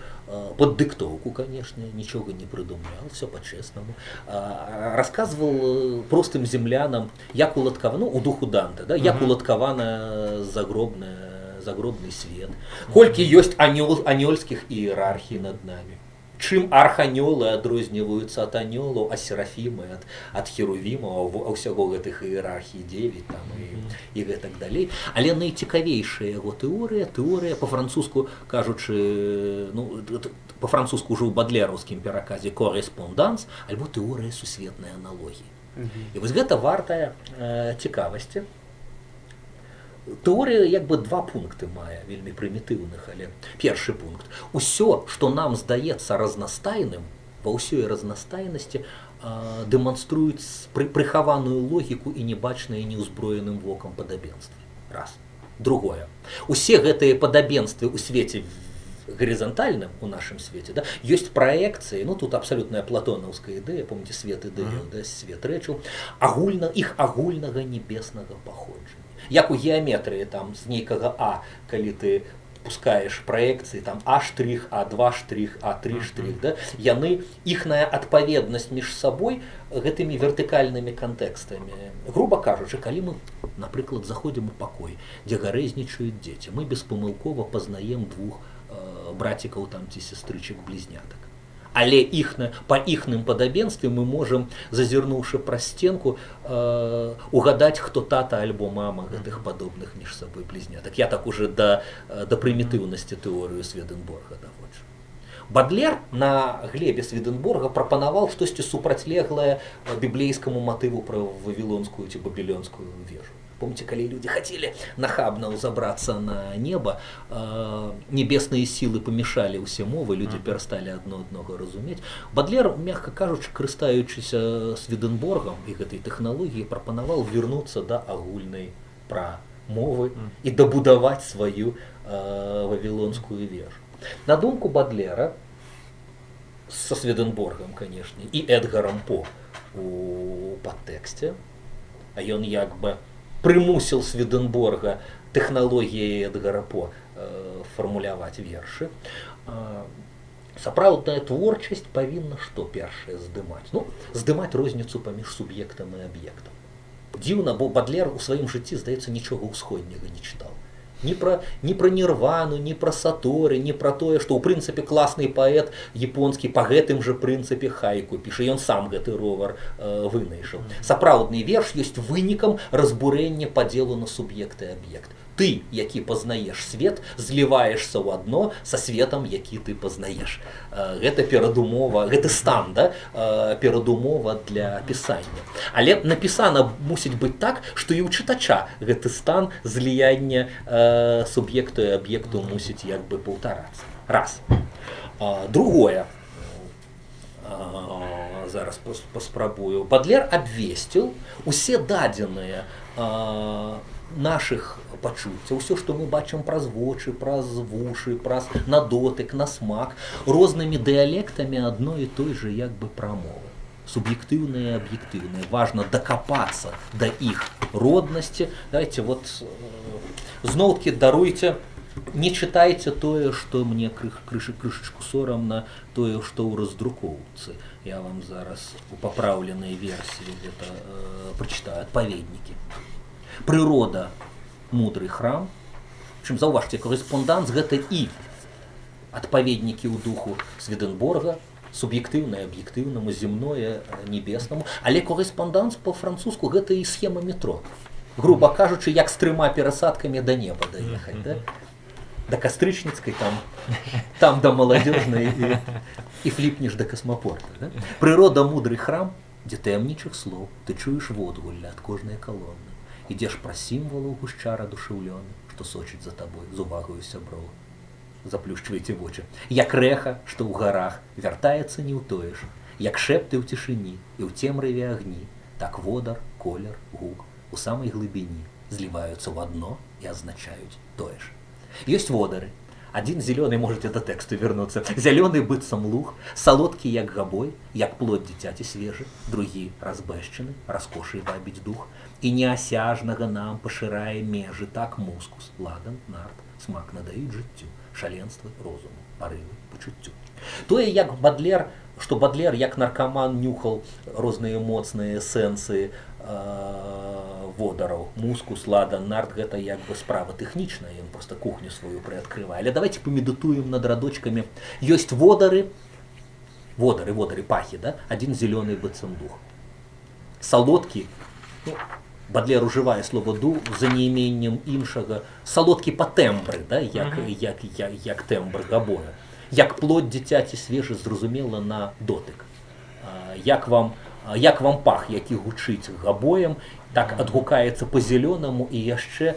под диктовку, конечно, ничего не придумлял, все по-честному, рассказывал простым землянам, як уладкавана, ну, у духу Данте, да, як уладкавана загробный свет, колькі ёсць анёльскіх іерархій над нами. Чым арханёлы адрозніваюцца ад анёлаў, а серафімы ад херувімаў, а ўсяго гэтых іерархій 9 там, і гэтак далей. Але найцікавейшая яго тэорыя па-французску кажучы, ну, па-французску ўжо ў бадлераўскім пераказе «Корреспонданс», альбо тэорыя сусветнай аналогіі. І вось гэта вартая цікавасці. Тэорыя як бы два пункты мае, вельмі прымітыўных, але першы пункт. Усё, што нам здаецца разнастайным, ва ўсёй разнастайнасці дэманструюць прыхаваную логіку і небачнае неўзброеным вокам падабенствы. Раз. Другое. Усе гэтыя падабенствы ў свеце горизонтальным, у нашым свеце, да, ёсць праекцыі, ну тут абсалютная платонаўская ідэя, помните, свет ідэяў, да, свет рэчаў, іх агульнага небеснага паходжання. Як у геаметрыі там з нейкага А, калі ты пускаеш праекцыі там А', А2', А3', да, яны, іхная адпаведнасць між сабой гэтымі вертыкальнымі кантэкстамі. Груба кажучы, калі мы, напрыклад, заходзім у пакой, дзе гарэзнічаюць дзеці, мы беспамылкова пазнаем двух брацікаў там ці сястрычак-блізнятак. Але па іхным падабенстве мы можам, зазірнуўшы праз стенку, угадаць, хто тата альбо мама гэтых падобных між сабой блізнятак. Я так уже да прымітыўнасці тэорыю Сведенборга даводжу. Бадлер на глебе Сведенборга прапанаваў штосьці супрацьлеглае біблейскаму матыву пра вавілонскую ці бабілёнскую вежу. Помните, калі людзі хацелі нахабна ўзабрацца на неба, небесныя сілы памешалі ўсе мовы, людзі перасталі адно аднаго разумець. Бадлер, мякка кажучы, карыстаючыся Сведенборгам і гэтай тэхналогіяй, прапанаваў вярнуцца да агульнай прамовы і дабудаваць сваю вавілонскую вежу. На думку Бадлера, са Сведенборгам, канешне, і Эдгарам По у падтэксце, а ён як бы прымусіў Сведенборга тэхналогіяй Эдгара По фармуляваць вершы. Сапраўдная творчасць павінна што першае здымаць? Ну, здымаць розніцу паміж суб'ектам і аб'ектам. Дзіўна, бо Бадлер у сваім жыцці, здаецца, нічога ўсходняга не чытаў. Ні пра Нірвану, ні пра Саторы, ні пра тое, што ў прынцыпе класны паэт японскі па гэтым жа прынцыпе хайку піша, ён сам гэты ровар вынайшаў. Сапраўдны верш ёсць вынікам разбурэння падзелу на суб'ект і аб'ект. Ты, які пазнаеш свет, зліваешся ў адно са светам, які ты пазнаеш. Гэта перадумова, гэты стан, да, перадумова для пісання. Але напісана мусіць быць так, што і ў чытача гэты стан зліяння суб'екту і аб'екту мусіць як бы паўтарацца. Раз. Другое. Зараз паспрабую. Бадлер абвесціў усе дадзеныя нашых пачуццяў, усё, што мы бачым праз вочы, праз вушы, праз на дотык, на смак, рознымі дыялектамі адной і той жа як бы прамовы. Суб'ектыўныя і аб'ектыўныя. Важна дакапацца да іх роднасці. Давайте вот зноў-такі даруйце, не чытайце тое, што мне крышачку сорамна, тое, што ў раздрукоўцы. Я вам зараз у папраўленай версіі гэта прачытаю, адпаведнікі. Прырода – мудрый храм. Чым заўважце, «Корреспонданс» гэта і адпаведнікі ў духу Сведенборга, суб'ектыўнае аб'ектыўнаму, земное небеснаму, але «Корреспонданс» па-французску гэта і схема метро. Груба кажучы, як з 3 перасадкамі да неба даехаць, да? Да Кастрычніцкай, там да Маладзёжнай і фліпнеш да касмапорта. Да? Прырода – мудрый храм, дзе таямнічых слоў ты чуеш водгулля ад кожнай калоны. Ідзеш пра сімвалу гушчар адушыўлёны, што сочыць за табой з увагаю сяброў. Заплюшчвайце вочы. Як рэха, што ў гарах, вяртаецца не ў тое ж. Як шэпты ў цішыні і ў цемраве агні, так водар, колер, гук у самай глыбіні зліваюцца ў адно і азначаюць тое ж. Ёсць водары, Один зеленый, можете до тексту вернуться. Зеленый быццам луг, солодкий як габой, як плод дзіцяці свежы, другі разбэшчаны, раскошай вабіць дух. І неасяжнага нам пашырае межы, так мускус, ладан, нарт, смак надаюць жыццю, шаленства, розуму, парывы, пачуццю. Тое, як Бадлер, што Бадлер, як наркаман, нюхал розныя моцныя эсэнцыі водараў, мускус, ладан, нарт, гэта як бы справа тэхнічная, ён проста кухню сваю прыадкрывае. Але давайте памедытуем над радочкамі. Ёсць водары, пахі, да? Один зеленый быццам дух. Салодкі, ну, Бадлер ужывае слово дух за неіменнем іншага, салодкі па тэмбры, да? як тэмбр габоя. Як плод дзіцяці свежы, зразумела на дотык. Як вам пах, які гучыць габоем, так адгукаецца па-зелёнаму і яшчэ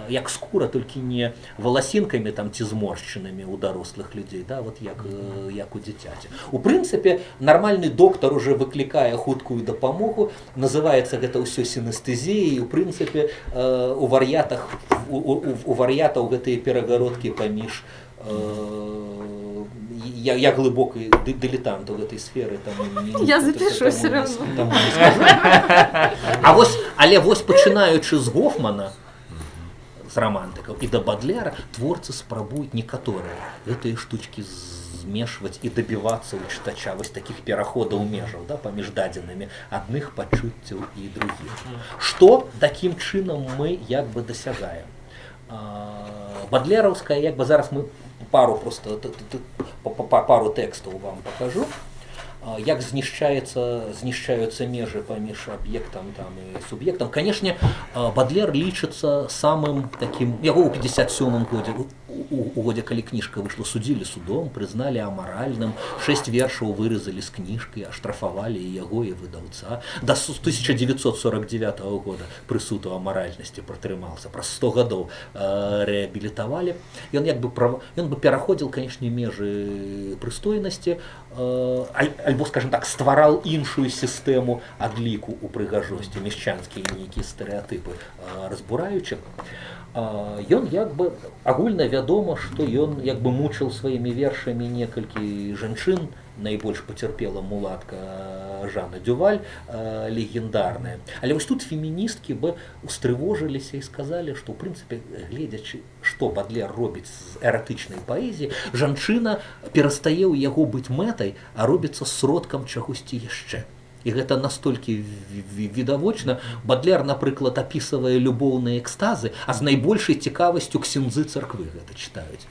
як скура, толькі не валасінкамі там ці зморшчынамі ў дарослых людзей, да, вот як у дзіцяці. У прынцыпе, нармальны доктар уже выклікае хуткую дапамогу, называецца гэта ўсё сінестэзіяй, у прынцыпе у вар'ятаў гэтыя перагародкі паміж я глыбокі дилетант у гэтай сферы. Я запишу все равно. Але вось пачынаючы з Гофмана, з рамантыкаў, і да Бадлера, творцы спрабуюць некаторыя гэтыя штучкі змешваць і дабівацца ў чытача вось такіх пераходаў межаў, да, паміж дадзенымі адных пачуццяў і другіх. Што такім чынам мы як бы дасягаем? Бадлераўская, як бы зараз мы пару тэкстаў вам пакажу, як знішчаюцца межы паміж аб'ектам і суб'ектам. Канешне, Бадлер лічыцца самым такім, яго ў 57-м годзе, у годзе, калі кніжка выйшла, судзілі судом, прызналі амаральным, 6 вершаў выразалі з кніжкай, аштрафавалі і яго, і выдаўца. Да 1949 года прысуд у амаральнасці пратрымаўся, праз 100 гадоў рэабілітавалі. Ён бы пераходзіў, канешне, межы прыстойнасці, альбо, скажем так, ствараў іншую сістэму адліку ў прыгажосці, мешчанскія нейкія стэрэатыпы разбураючы. Ён як бы агульна вядома, што ён як бы мучыў сваімі вершамі некалькі жанчын, найбольш пацярпела мулатка Жанна Дюваль, легендарная. Але вось тут феміністкі бы устрывожыліся і сказалі, што ў прынцыпе, гледзячы, што Бадлер робіць з эратычнай паэзіі, жанчына перастае ў яго быць мэтай, а робіцца сродкам чагосьці яшчэ. І гэта настолькі відавочна. Бадлер, напрыклад, апісвае любоўныя экстазы, а з найбольшай цікавасцю ксяндзы царквы гэта чытаюць.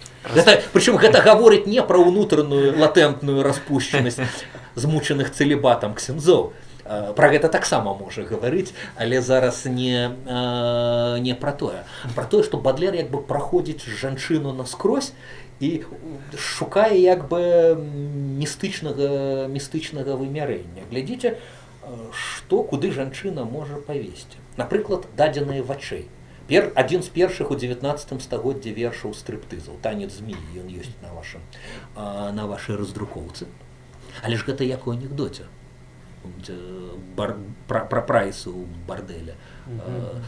Прычым гэта гаворыць не пра ўнутраную латэнтную распушчанасць змучаных цэлібатам ксяндзоў. Пра гэта таксама можа гаварыць, але зараз не пра тое. Пра тое, што Бадлер як бы праходзіць жанчыну наскрозь і шукае як бы містычнага вымярэння. Глядзіце, куды жанчына можа павесці. Напрыклад, дадзеныя вачэй. Адзін з першых у 19 стагоддзі вершаў стрыптызаў, танец змеі, ён ёсць на вашай раздрукоўцы. Але ж гэта як у анекдоце. Пра прайсы ў бардэля.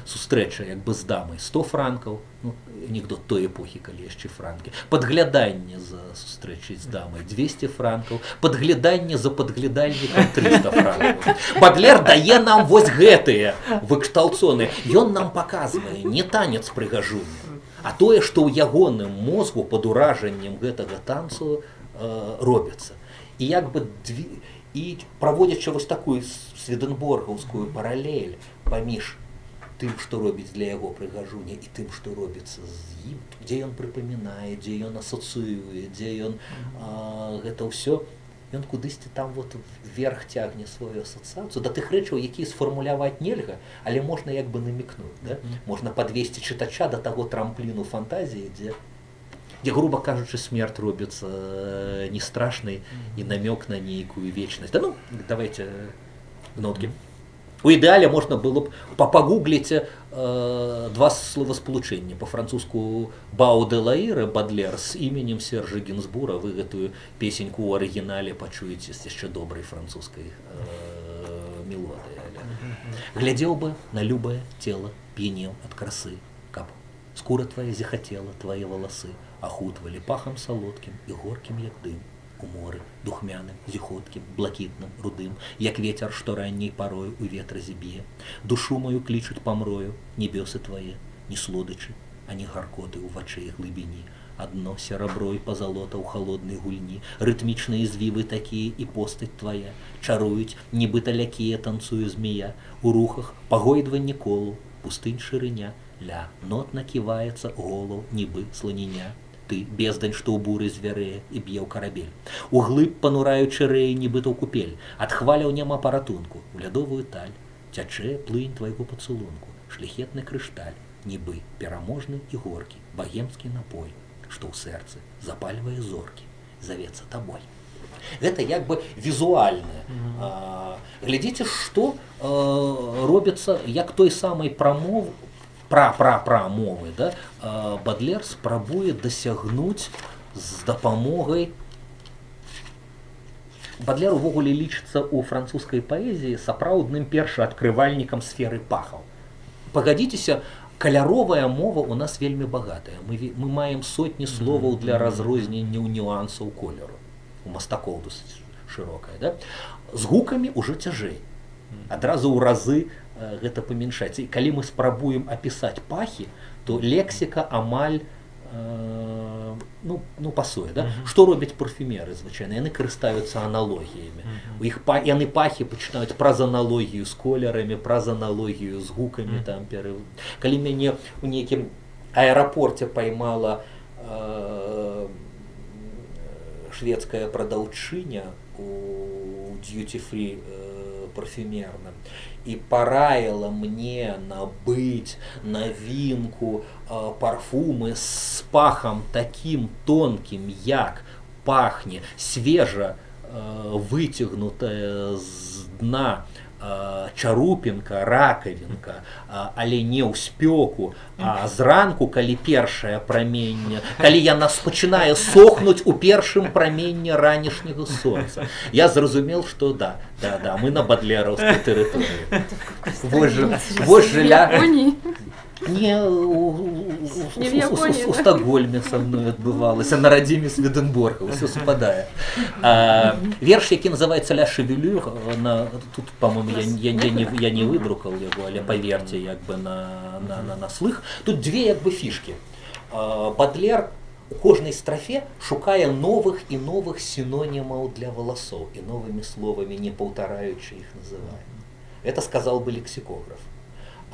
Сустрэча як бы з дамай 100 франкаў, анекдот той эпохі, калі яшчэ франкі. Падгляданне за сустрэчай з дамай 200 франкаў, падгляданне за падглядальнікам 300 франкаў. Бадлер дае нам вось гэтыя выкшталцоны. Ён нам паказвае не танец прыгажуня, а тое, што ў ягоным мозгу пад уражаннем гэтага танцу робіцца. І як бы і праводзячы вось такую сведенборгаўскую паралель паміж тым, што робіць для яго прыгажуня, і тым, што робіцца з ім, дзе ён прыпамінае, дзе ён асацыюе, дзе ён гэта ўсё, ён кудысьці там вот вверх цягне сваю асацыяцыю да тых рэчаў, якія сфармуляваць нельга, але можна як бы намікнуць, да? Можна падвесці чытача да таго трампліну фантазіі, дзе, груба кажучы, смерць робіцца не страшнай і намёк на нейкую вечнасць. Да ну, давайте ноткі. У ідэале можна было б пагугліце два словасполучэння. Па-французску «Бау де Лаïre» Бадлер з іменем Сержа Гінзбура. Вы гэтую песеньку ў арыгінале пачуеце з яшчэ добрай французскай мелодыі. Глядзеў бы на любае цела, п'янеў ад красы, каб Скура твоя зихотела, твои волосы ахутвали пахом солодким и горким, як дым. У моры духмяным, зіхоткім, блакітным, рудым, як ветер, што ранней парою у ветразе б'е. Душу мою клічуць памрою, небёсы твае, не слодычы, ані гаркоты ў вачэй глыбіні. Адно серабро і пазалота ў халоднай гульні, рытмічныя звівы такія і постаць твая, чаруюць, нібыта лякія танцуе змея, у рухах пагойдванне колу, пустынь шырыня, ля нотна ківаецца голаў, нібы сланіня. Ты, бездань, што ў буры звярэе і б'е ў карабель. Углыб панураючы рэі, нібыта ў купель. Ад хваляў няма паратунку, у лядовую таль. Цячэ плынь твайго пацалунку, шляхетны крышталь, нібы пераможны і горкі, багемскі напой, што ў сэрцы запальвае зоркі, завецца табой. Гэта як бы візуальна. Глядзіце, што робіцца, як той самай прамовы, прамовы, да? Бадлер спрабуе дасягнуць з дапамогай. Бадлер увогуле лічыцца ў французскай паэзіі сапраўдным першаадкрывальнікам сферы пахаў. Пагадзіцеся, каляровая мова у нас вельмі багатая. Мы маем сотні словаў для разрознення нюансаў колеру. У мастакоў досыць шырокая. Да? З гукамі ўжо цяжэй. Адразу ў разы гэта памяншаецца. І калі мы спрабуем апісаць пахі, то лексіка амаль пасуе. Да? Што робяць парфюмеры звычайна? Яны карыстаюцца аналогіямі. Яны пахі пачынаюць праз аналогію з колерамі, праз аналогію з гукамі. Калі мяне ў нейкім аэрапорце паймала шведская прадаўчыня у дьюти-фри парфюмерным і параіла мне набыць навінку парфумы з пахам такім тонкім, як пахне свежа выцягнутая з дна чарупінка, ракавінка, але не ў спёку, а зранку, калі першае праменне, калі яна пачынае сохнуць у першым праменні ранішняга сонца. Я зразумеў, што да, мы на бадлераўскай тэрыторыі. Вось жыля... Не, у Стокгольме со мной адбывалася, на радзіме Сведенборга, ўсё супадае. Верш, які называецца «Ля шевелюр», тут, по-моему, я не выдрукал яго, але паверце, як бы на слых. Тут две як бы фішкі. Бадлер у кожнай страфе шукае новых і новых сінонімаў для валасоў і новымі словамі, не паўтараючы іх называнні. Это сказал бы лексікограф.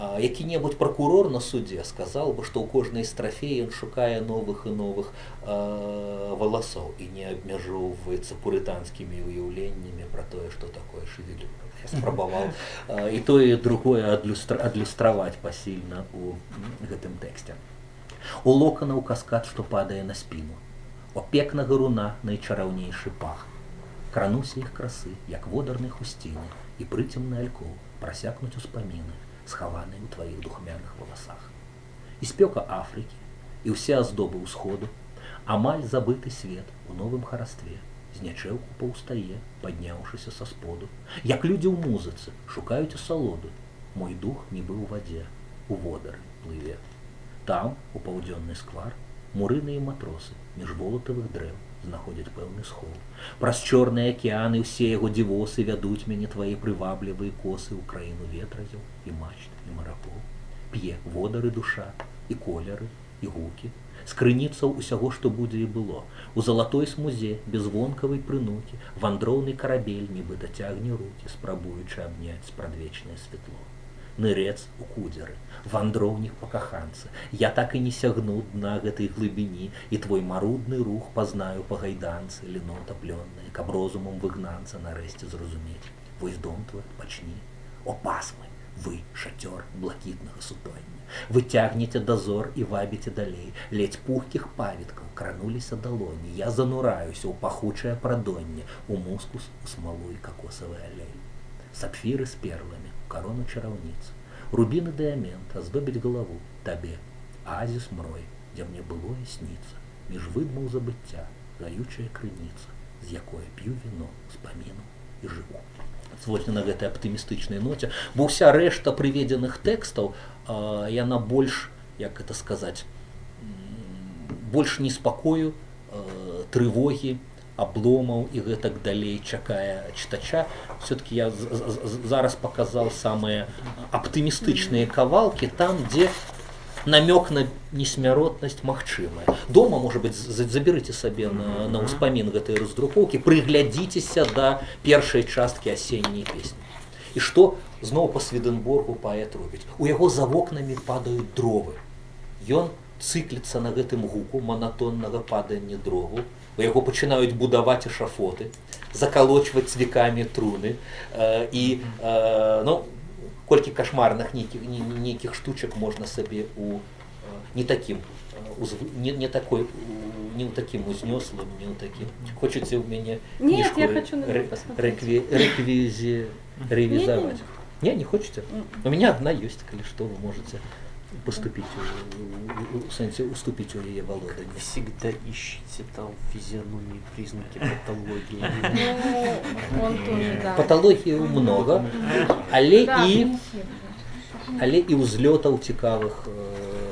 Які-небудзь пракурор на судзе сказал бы, што ў кожнай страфе ён шукае новых і новых валасоў і не абмяжоўваецца пурытанскімі ўяўленнямі пра тое, што такое шевелюра. Я спрабаваў і тое, і другое адлюстраваць пасільна ў гэтым тэксце. У локанаў каскад, што падае на спіну, опекнага руна найчараўнейшы пах. Крануся іх красы, як водарнай хусціны, і прыцемны алькоў прасякнуць успаміны, схаваныя ў тваіх духмяных валасах. І спёка Афрыкі, і ўсе аздобы ўсходу, амаль забыты свет у новым харастве, знячэўку паўстае, падняўшыся са споду. Як людзі ў музыцы шукаюць асалоду, мой дух нібы ў вадзе, у водары плыве. Там, у паўдзённы сквар, мурыны і матросы між волатавых дрэў знаходзяць пэўны схол. Праз чорныя акеаны ўсе яго дзівосы вядуць мяне твае прываблівыя косы ў краіну ветразяў і мачт і маракоў. П'е водары душа, і колеры, і гукі, з крыніцаў усяго, што будзе і было. У залатой смузе, без вонкавай прынукі, вандроўны карабель нібыта цягне рукі, спрабуючы абняць спрадвечнае святло. Нырец у кудзеры, вандроўнік па каханцы. Я так і не сягну дна гэтай глыбіні, і твой марудны рух пазнаю па гайданцы, ліно таплённае, каб розумам выгнанца нарэшце зразумець. Вось дом твой пачні. О, пасмы, вы, шацёр блакітнага сутоння. Вы цягнеце дазор і вабіце далей. Ледзь пухкіх павіткаў крануліся далоні. Я занураюся ў пахучае прадонне, у мускус, у смалу і какосавы алей. Сапфіры з перламі, карону чараўніцы, рубіны дыямент аздобіць галаву табе, азіс мрой, дзе мне было і сніцца, між выдмаў забыцця, гаючая крыніца, з якое п'ю віно, спаміну і жыву. Вось на гэтай аптымістычнай ноце, бо ўся рэшта прыведзеных тэкстаў, яна больш як это сказаць, больш неспакою, трывогі, обломаў і гэтак далей чакае чытача. Все-таки я зараз показал самые оптимистичные кавалки там, где намек на несмяротнасць магчымая. Дома, может быть, заберыце сабе на ўспамін гэтай раздрукоўкі, прыглядзіцеся да першай часткі асенняй песні. І што зноў па Сведенборгу паэт робіць? У яго за вокнамі падаюць дровы. Ён цыкліцца на гэтым гуку манатоннага падання дрову. У яго пачынаюць будаваць эшафоты, закалочваць цвікамі труны і ну, колькі кашмарных нейкіх штучак можна сабе у не такім не такім узнёслым, не ў такім. Хочаце ў мяне кніжку ревизовать? Не хочете? У меня одна есть, коли что, вы можете поступить, уступить у ее володания. Всегда ищите там физиономии, признаки патологии. Он тоже, да. Патологии много, але і ўзлётаў цікавых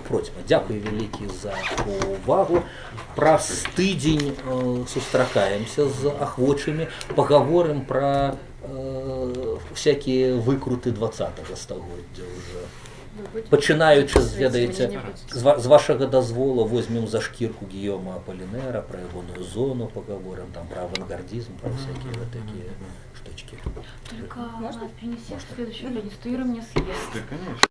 процьма. Дзякую вялікі за увагу. Праз тыдзень сустракаемся з ахвочымі, пагаворым пра всякие выкруты 20-го стагоддзя уже. Пачынаючы, ведаеце, з вашага дазвола возьмем за шкірку Гийома Аполлинера, пра ягоную зону пагаворым, там пра авангардизм, пра всякие вот такие штучки. Только можно перенести в следующую пятницу, Ира мне съест. Да, конечно.